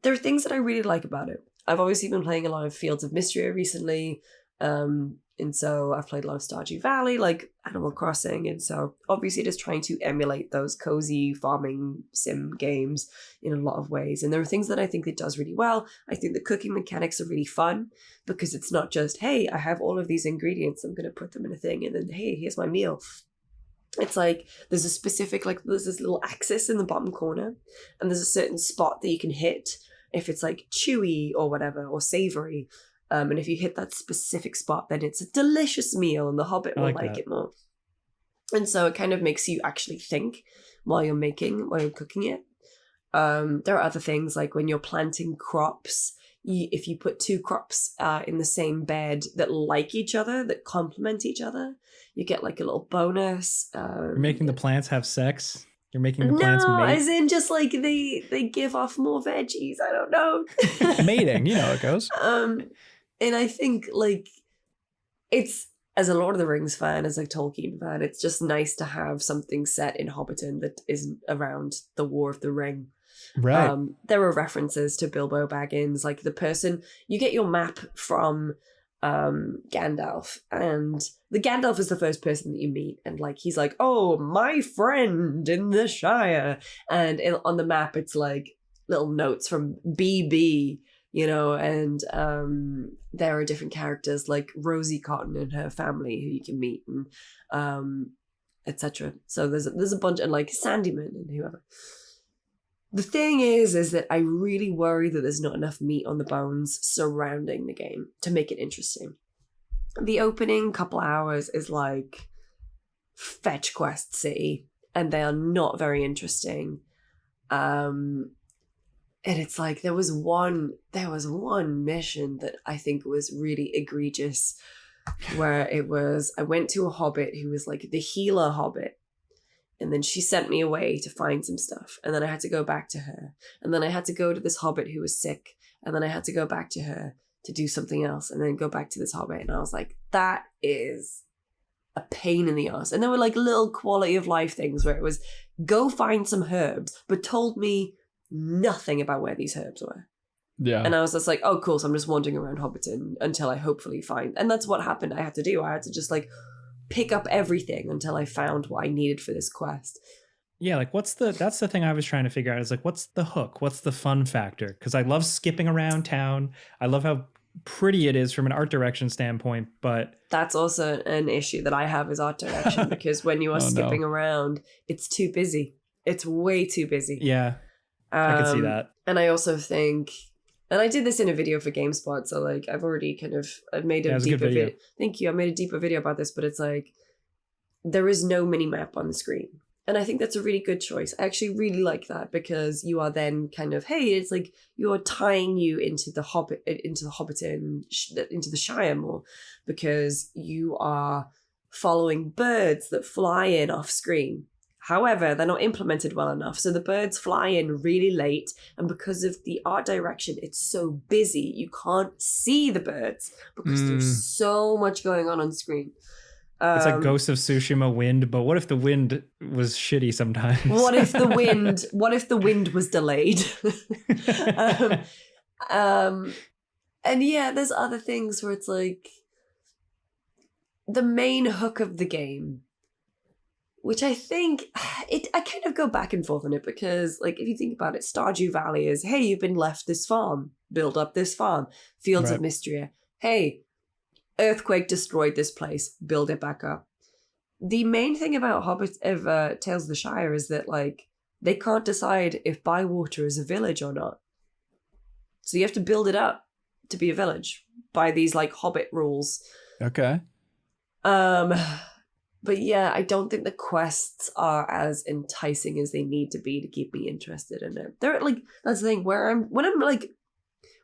There are things that I really like about it. I've obviously been playing a lot of Fields of Mystery recently, and so I've played a lot of Stardew Valley, like Animal Crossing, and so obviously just trying to emulate those cozy farming sim games in a lot of ways. And there are things that I think it does really well. I think the cooking mechanics are really fun because it's not just, hey, I have all of these ingredients, I'm going to put them in a thing, and then, hey, here's my meal. It's like there's a specific, like there's this little axis in the bottom corner, and there's a certain spot that you can hit if it's like chewy or whatever, or savory. And if you hit that specific spot, then it's a delicious meal and the Hobbit will like it more. And so it kind of makes you actually think while you're cooking it. There are other things like when you're planting crops, if you put two crops in the same bed that like each other, that complement each other, you get like a little bonus. You're making the plants have sex? You're making the plants mate? As in just like they give off more veggies. I don't know. Mating, you know how it goes. And I think like it's, as a Lord of the Rings fan, as a Tolkien fan, it's just nice to have something set in Hobbiton that isn't around the War of the Ring. Right. There are references to Bilbo Baggins, like the person, you get your map from Gandalf, and the Gandalf is the first person that you meet, and like he's like, oh, my friend in the Shire, and on the map it's like little notes from BB, you know, and there are different characters like Rosie Cotton and her family who you can meet, and etc. So there's a bunch, and like Sandyman and whoever. The thing is that I really worry that there's not enough meat on the bones surrounding the game to make it interesting. The opening couple hours is like fetch quest city, and they are not very interesting. And it's like there was one mission that I think was really egregious, where it was, I went to a hobbit who was like the healer hobbit, and then she sent me away to find some stuff, and then I had to go back to her, and then I had to go to this hobbit who was sick, and then I had to go back to her to do something else, and then go back to this hobbit, and I was like, that is a pain in the ass. And there were like little quality of life things where it was, go find some herbs, but told me nothing about where these herbs were. Yeah. And I was just like, oh, cool. So I'm just wandering around Hobbiton until I hopefully find. And that's what happened. I had to do. I had to just like pick up everything until I found what I needed for this quest. Yeah, like that's the thing I was trying to figure out, is like, what's the hook? What's the fun factor? Because I love skipping around town. I love how pretty it is from an art direction standpoint, but that's also an issue that I have, is art direction, because when you are skipping around, it's too busy. It's way too busy. Yeah, I can see that. And I also think, and I did this in a video for GameSpot, so like I've made a deeper video. Thank you. I made a deeper video about this, but it's like there is no mini map on the screen. And I think that's a really good choice. I actually really like that, because you are then kind of, hey, it's like you're tying you into the Hobbiton, into the Shire more, because you are following birds that fly in off screen. However, they're not implemented well enough. So the birds fly in really late, and because of the art direction, it's so busy, you can't see the birds because there's so much going on screen. It's like Ghost of Tsushima wind, but what if the wind was shitty sometimes? What if the wind was delayed? And yeah, there's other things where it's like the main hook of the game, which I think I kind of go back and forth on it, because like if you think about it, Stardew Valley is, hey, you've been left this farm, build up this farm. Fields of Mystria, hey, earthquake destroyed this place, build it back up. The main thing about Tales of the Shire is that like they can't decide if Bywater is a village or not. So you have to build it up to be a village by these like Hobbit rules. Okay. But yeah, I don't think the quests are as enticing as they need to be to keep me interested in it. They're like, that's the thing,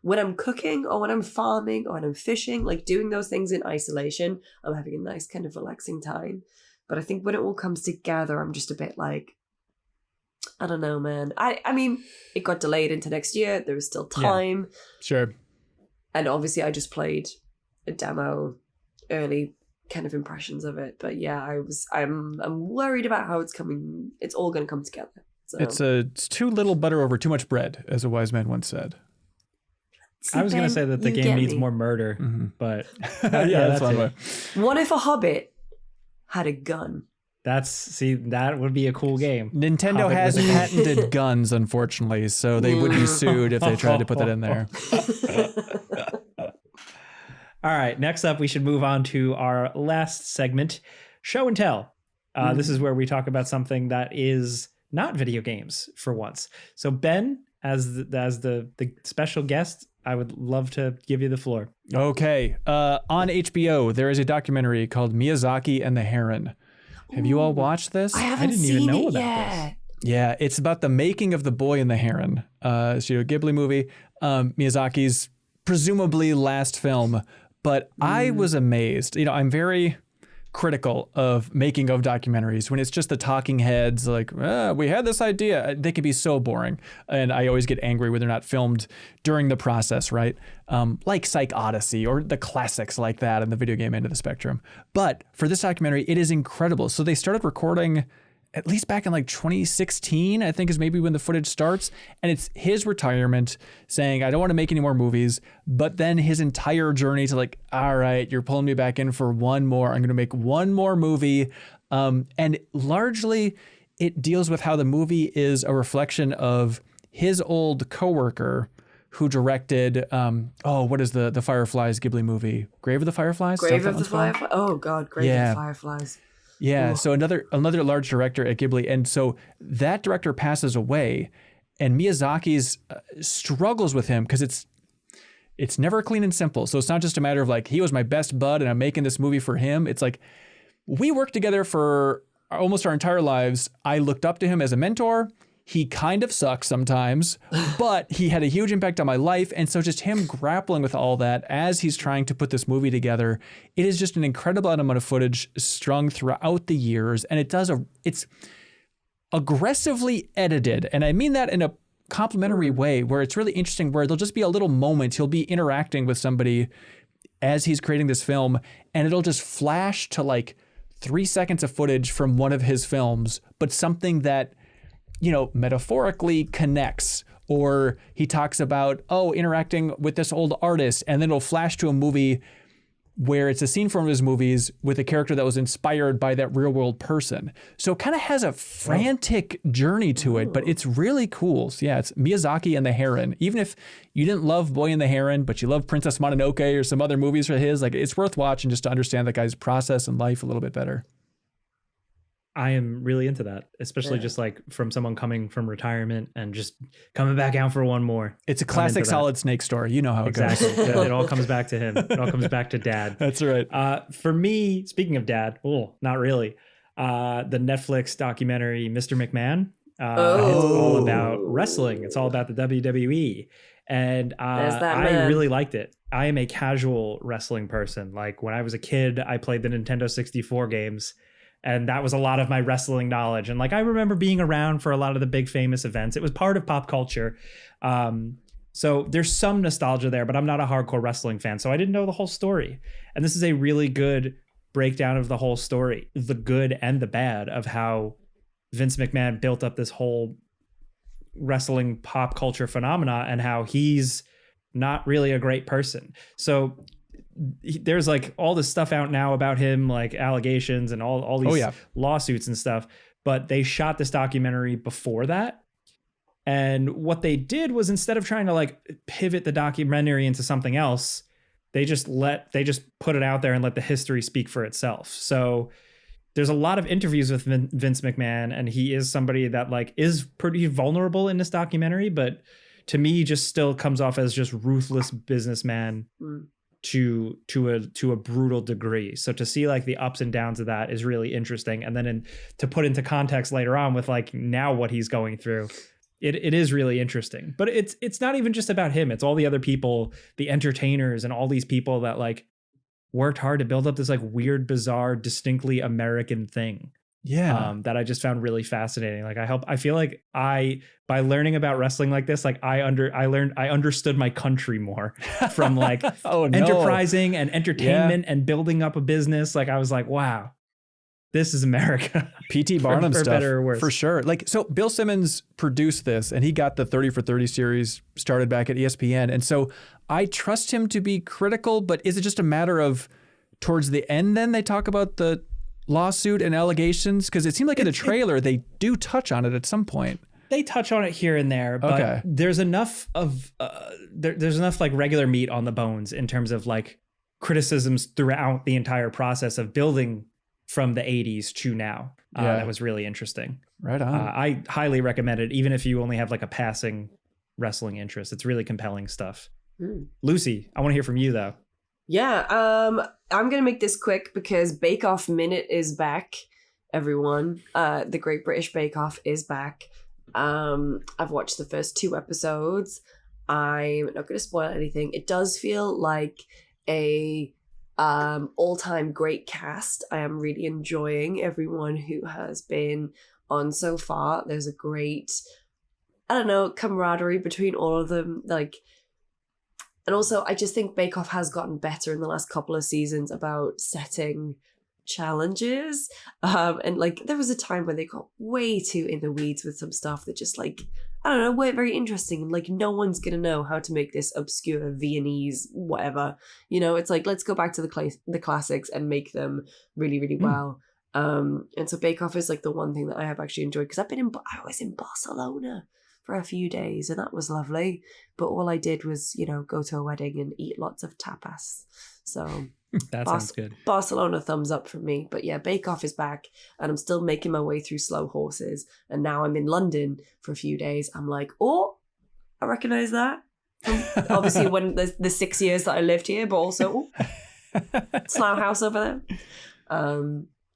when I'm cooking or when I'm farming or when I'm fishing, like doing those things in isolation, I'm having a nice kind of relaxing time. But I think when it all comes together, I'm just a bit like, I don't know, man. I mean, it got delayed into next year. There is still time. Yeah, sure. And obviously I just played a demo, early kind of impressions of it. But yeah, I'm worried about how it's coming. It's all going to come together. So. It's too little butter over too much bread, as a wise man once said. See, I was going to say that the game needs more murder, but yeah, that's one way. What if a Hobbit had a gun? That would be a cool game. Nintendo has patented guns, unfortunately, so they would be sued if they tried to put that in there. All right, next up, we should move on to our last segment, Show and Tell. This is where we talk about something that is not video games for once. So Ben, as the special guest, I would love to give you the floor. Okay. On HBO, there is a documentary called Miyazaki and the Heron. Have you all watched this? I didn't even know about this. Yeah, it's about the making of The Boy and the Heron. Studio Ghibli movie. Miyazaki's presumably last film. But I was amazed. You know, I'm very critical of making of documentaries when it's just the talking heads like, we had this idea. They can be so boring. And I always get angry when they're not filmed during the process, right? Like Psych Odyssey or the classics like that in the video game end of the spectrum. But for this documentary, it is incredible. So they started recording at least back in like 2016, I think is maybe when the footage starts. And it's his retirement saying, I don't want to make any more movies. But then his entire journey to like, all right, you're pulling me back in for one more. I'm going to make one more movie. And largely it deals with how the movie is a reflection of his old coworker who directed, what is the Fireflies Ghibli movie? Grave of the Fireflies? Grave of the Fireflies? Oh God, Grave of the Fireflies. Yeah. Ooh. So another large director at Ghibli. And so that director passes away, and Miyazaki's struggles with him because it's never clean and simple. So it's not just a matter of like, he was my best bud and I'm making this movie for him. It's like, we worked together for almost our entire lives. I looked up to him as a mentor. He kind of sucks sometimes, but he had a huge impact on my life. And so just him grappling with all that as he's trying to put this movie together, it is just an incredible amount of footage strung throughout the years. And it's aggressively edited. And I mean that in a complimentary way, where it's really interesting, where there'll just be a little moment. He'll be interacting with somebody as he's creating this film, and it'll just flash to like 3 seconds of footage from one of his films, but something that, you know, metaphorically connects. Or he talks about, interacting with this old artist, and then it'll flash to a movie where it's a scene from his movies with a character that was inspired by that real world person. So it kind of has a frantic journey to it, but it's really cool. So yeah, it's Miyazaki and the Heron. Even if you didn't love Boy and the Heron, but you love Princess Mononoke or some other movies for his, like, it's worth watching just to understand the guy's process and life a little bit better. I am really into that, especially just like from someone coming from retirement and just coming back out for one more. It's a classic Solid Snake story. You know how it goes. It all comes back to him. It all comes back to Dad. That's right. For me, speaking of Dad, not really. The Netflix documentary, Mr. McMahon. It's all about wrestling. It's all about the WWE. And I really liked it. I am a casual wrestling person. Like when I was a kid, I played the Nintendo 64 games. And that was a lot of my wrestling knowledge. And like, I remember being around for a lot of the big famous events. It was part of pop culture. So there's some nostalgia there, but I'm not a hardcore wrestling fan. So I didn't know the whole story. And this is a really good breakdown of the whole story, the good and the bad of how Vince McMahon built up this whole wrestling pop culture phenomena and how he's not really a great person. So there's like all this stuff out now about him, like allegations and all these lawsuits and stuff, but they shot this documentary before that. And what they did was, instead of trying to like pivot the documentary into something else, they just put it out there and let the history speak for itself. So there's a lot of interviews with Vince McMahon, and he is somebody that like is pretty vulnerable in this documentary, but to me just still comes off as just ruthless businessman to a brutal degree. So to see like the ups and downs of that is really interesting. And then to put into context later on with like now what he's going through, it is really interesting. But it's not even just about him. It's all the other people, the entertainers, and all these people that like worked hard to build up this like weird, bizarre, distinctly American thing. Yeah. That I just found really fascinating. Like I feel like by learning about wrestling like this, like I understood my country more from like enterprising and entertainment and building up a business. Like I was like, wow, this is America. P.T. Barnum for stuff, better or worse. For sure. Like, so Bill Simmons produced this, and he got the 30 for 30 series started back at ESPN. And so I trust him to be critical, but is it just a matter of towards the end then they talk about the lawsuit and allegations? Because it seemed like in the trailer they do touch on it at some point. They touch on it here and there, but there's enough of there's enough like regular meat on the bones in terms of like criticisms throughout the entire process of building from the 80s to now. That was really interesting. Right on. I highly recommend it, even if you only have like a passing wrestling interest. It's really compelling stuff. Lucy, I want to hear from you though. Yeah, I'm going to make this quick because Bake Off Minute is back, everyone. The Great British Bake Off is back. I've watched the first 2 episodes. I'm not going to spoil anything. It does feel like a all-time great cast. I am really enjoying everyone who has been on so far. There's a great, camaraderie between all of them. Like, and also, I just think Bake Off has gotten better in the last couple of seasons about setting challenges. And like, there was a time when they got way too in the weeds with some stuff that just like, weren't very interesting. And like, no one's going to know how to make this obscure Viennese whatever. It's like, let's go back to the classics and make them really, really well. And so Bake Off is like the one thing that I have actually enjoyed, because I was in Barcelona for a few days and that was lovely, but all I did was go to a wedding and eat lots of tapas. So that sounds good. Barcelona thumbs up from me. But yeah, Bake Off is back, and I'm still making my way through Slow Horses. And now I'm in London for a few days. I'm like, oh, I recognize that. Obviously, when the 6 years that I lived here, but also Slough House over there.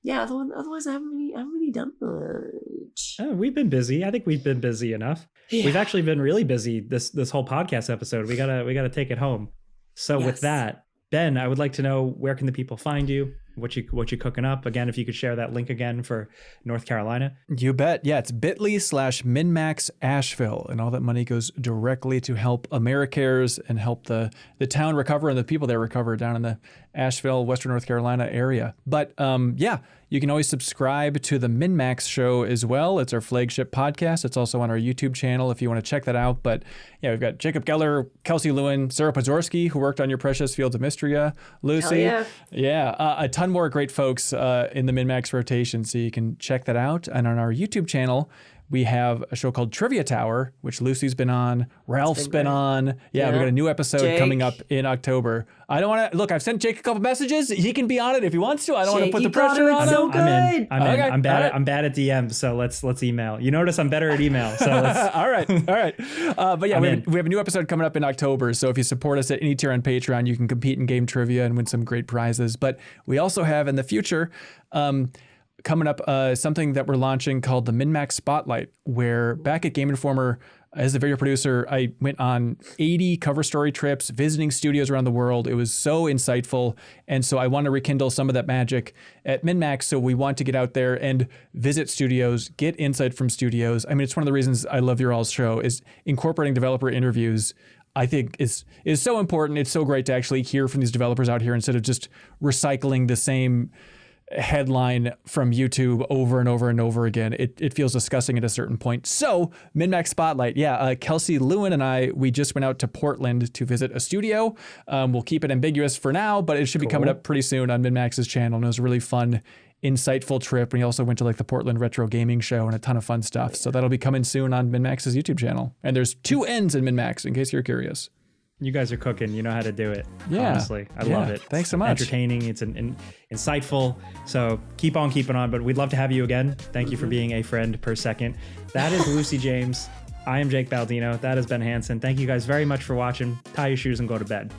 Yeah, otherwise I haven't really done much. We've been busy. I think we've been busy enough. Yeah. We've actually been really busy this whole podcast episode. We gotta take it home. So with that, Ben, I would like to know, where can the people find you? What you cooking up? Again, if you could share that link again for North Carolina. You bet. Yeah, it's bit.ly/MinnMax Asheville. And all that money goes directly to help AmeriCares and help the town recover and the people there recover down in the Asheville, Western North Carolina area. But yeah, you can always subscribe to the MinnMax show as well. It's our flagship podcast. It's also on our YouTube channel if you want to check that out. But yeah, we've got Jacob Geller, Kelsey Lewin, Sarah Pozorski, who worked on Your Precious Fields of Mystria, Lucy. Hell yeah. Yeah, a ton more great folks in the MinnMax rotation, so you can check that out. And on our YouTube channel, we have a show called Trivia Tower, which Lucy's been on, Ralph's been on. Yeah, we got a new episode coming up in October. I don't want to look. I've sent Jake a couple messages. He can be on it if he wants to. I don't want to put the pressure on him. I'm in. Okay. I'm bad at DMs, so let's email. You notice I'm better at email, so let's. All right. But yeah, we have a new episode coming up in October. So if you support us at any tier on Patreon, you can compete in game trivia and win some great prizes. But we also have in the future. Coming up, something that we're launching called the MinnMax Spotlight, where back at Game Informer, as the video producer, I went on 80 cover story trips, visiting studios around the world. It was so insightful. And so I want to rekindle some of that magic at MinnMax. So we want to get out there and visit studios, get insight from studios. I mean, it's one of the reasons I love your all's show is incorporating developer interviews. I think is so important. It's so great to actually hear from these developers out here instead of just recycling the same headline from YouTube over and over and over again. It feels disgusting at a certain point. So MinnMax Spotlight. Yeah, Kelsey Lewin and we just went out to Portland to visit a studio. We'll keep it ambiguous for now, but it should be coming up pretty soon on MinnMax's channel. And it was a really fun, insightful trip. We also went to like the Portland Retro Gaming Show and a ton of fun stuff. So that'll be coming soon on MinnMax's YouTube channel. And there's 2 N's in MinnMax, in case you're curious. You guys are cooking. You know how to do it. Yeah. Honestly, I love it. Thanks so much. Entertaining. It's insightful. So keep on keeping on. But we'd love to have you again. Thank you for being a friend per second. That is Lucy James. I am Jake Baldino. That is Ben Hanson. Thank you guys very much for watching. Tie your shoes and go to bed.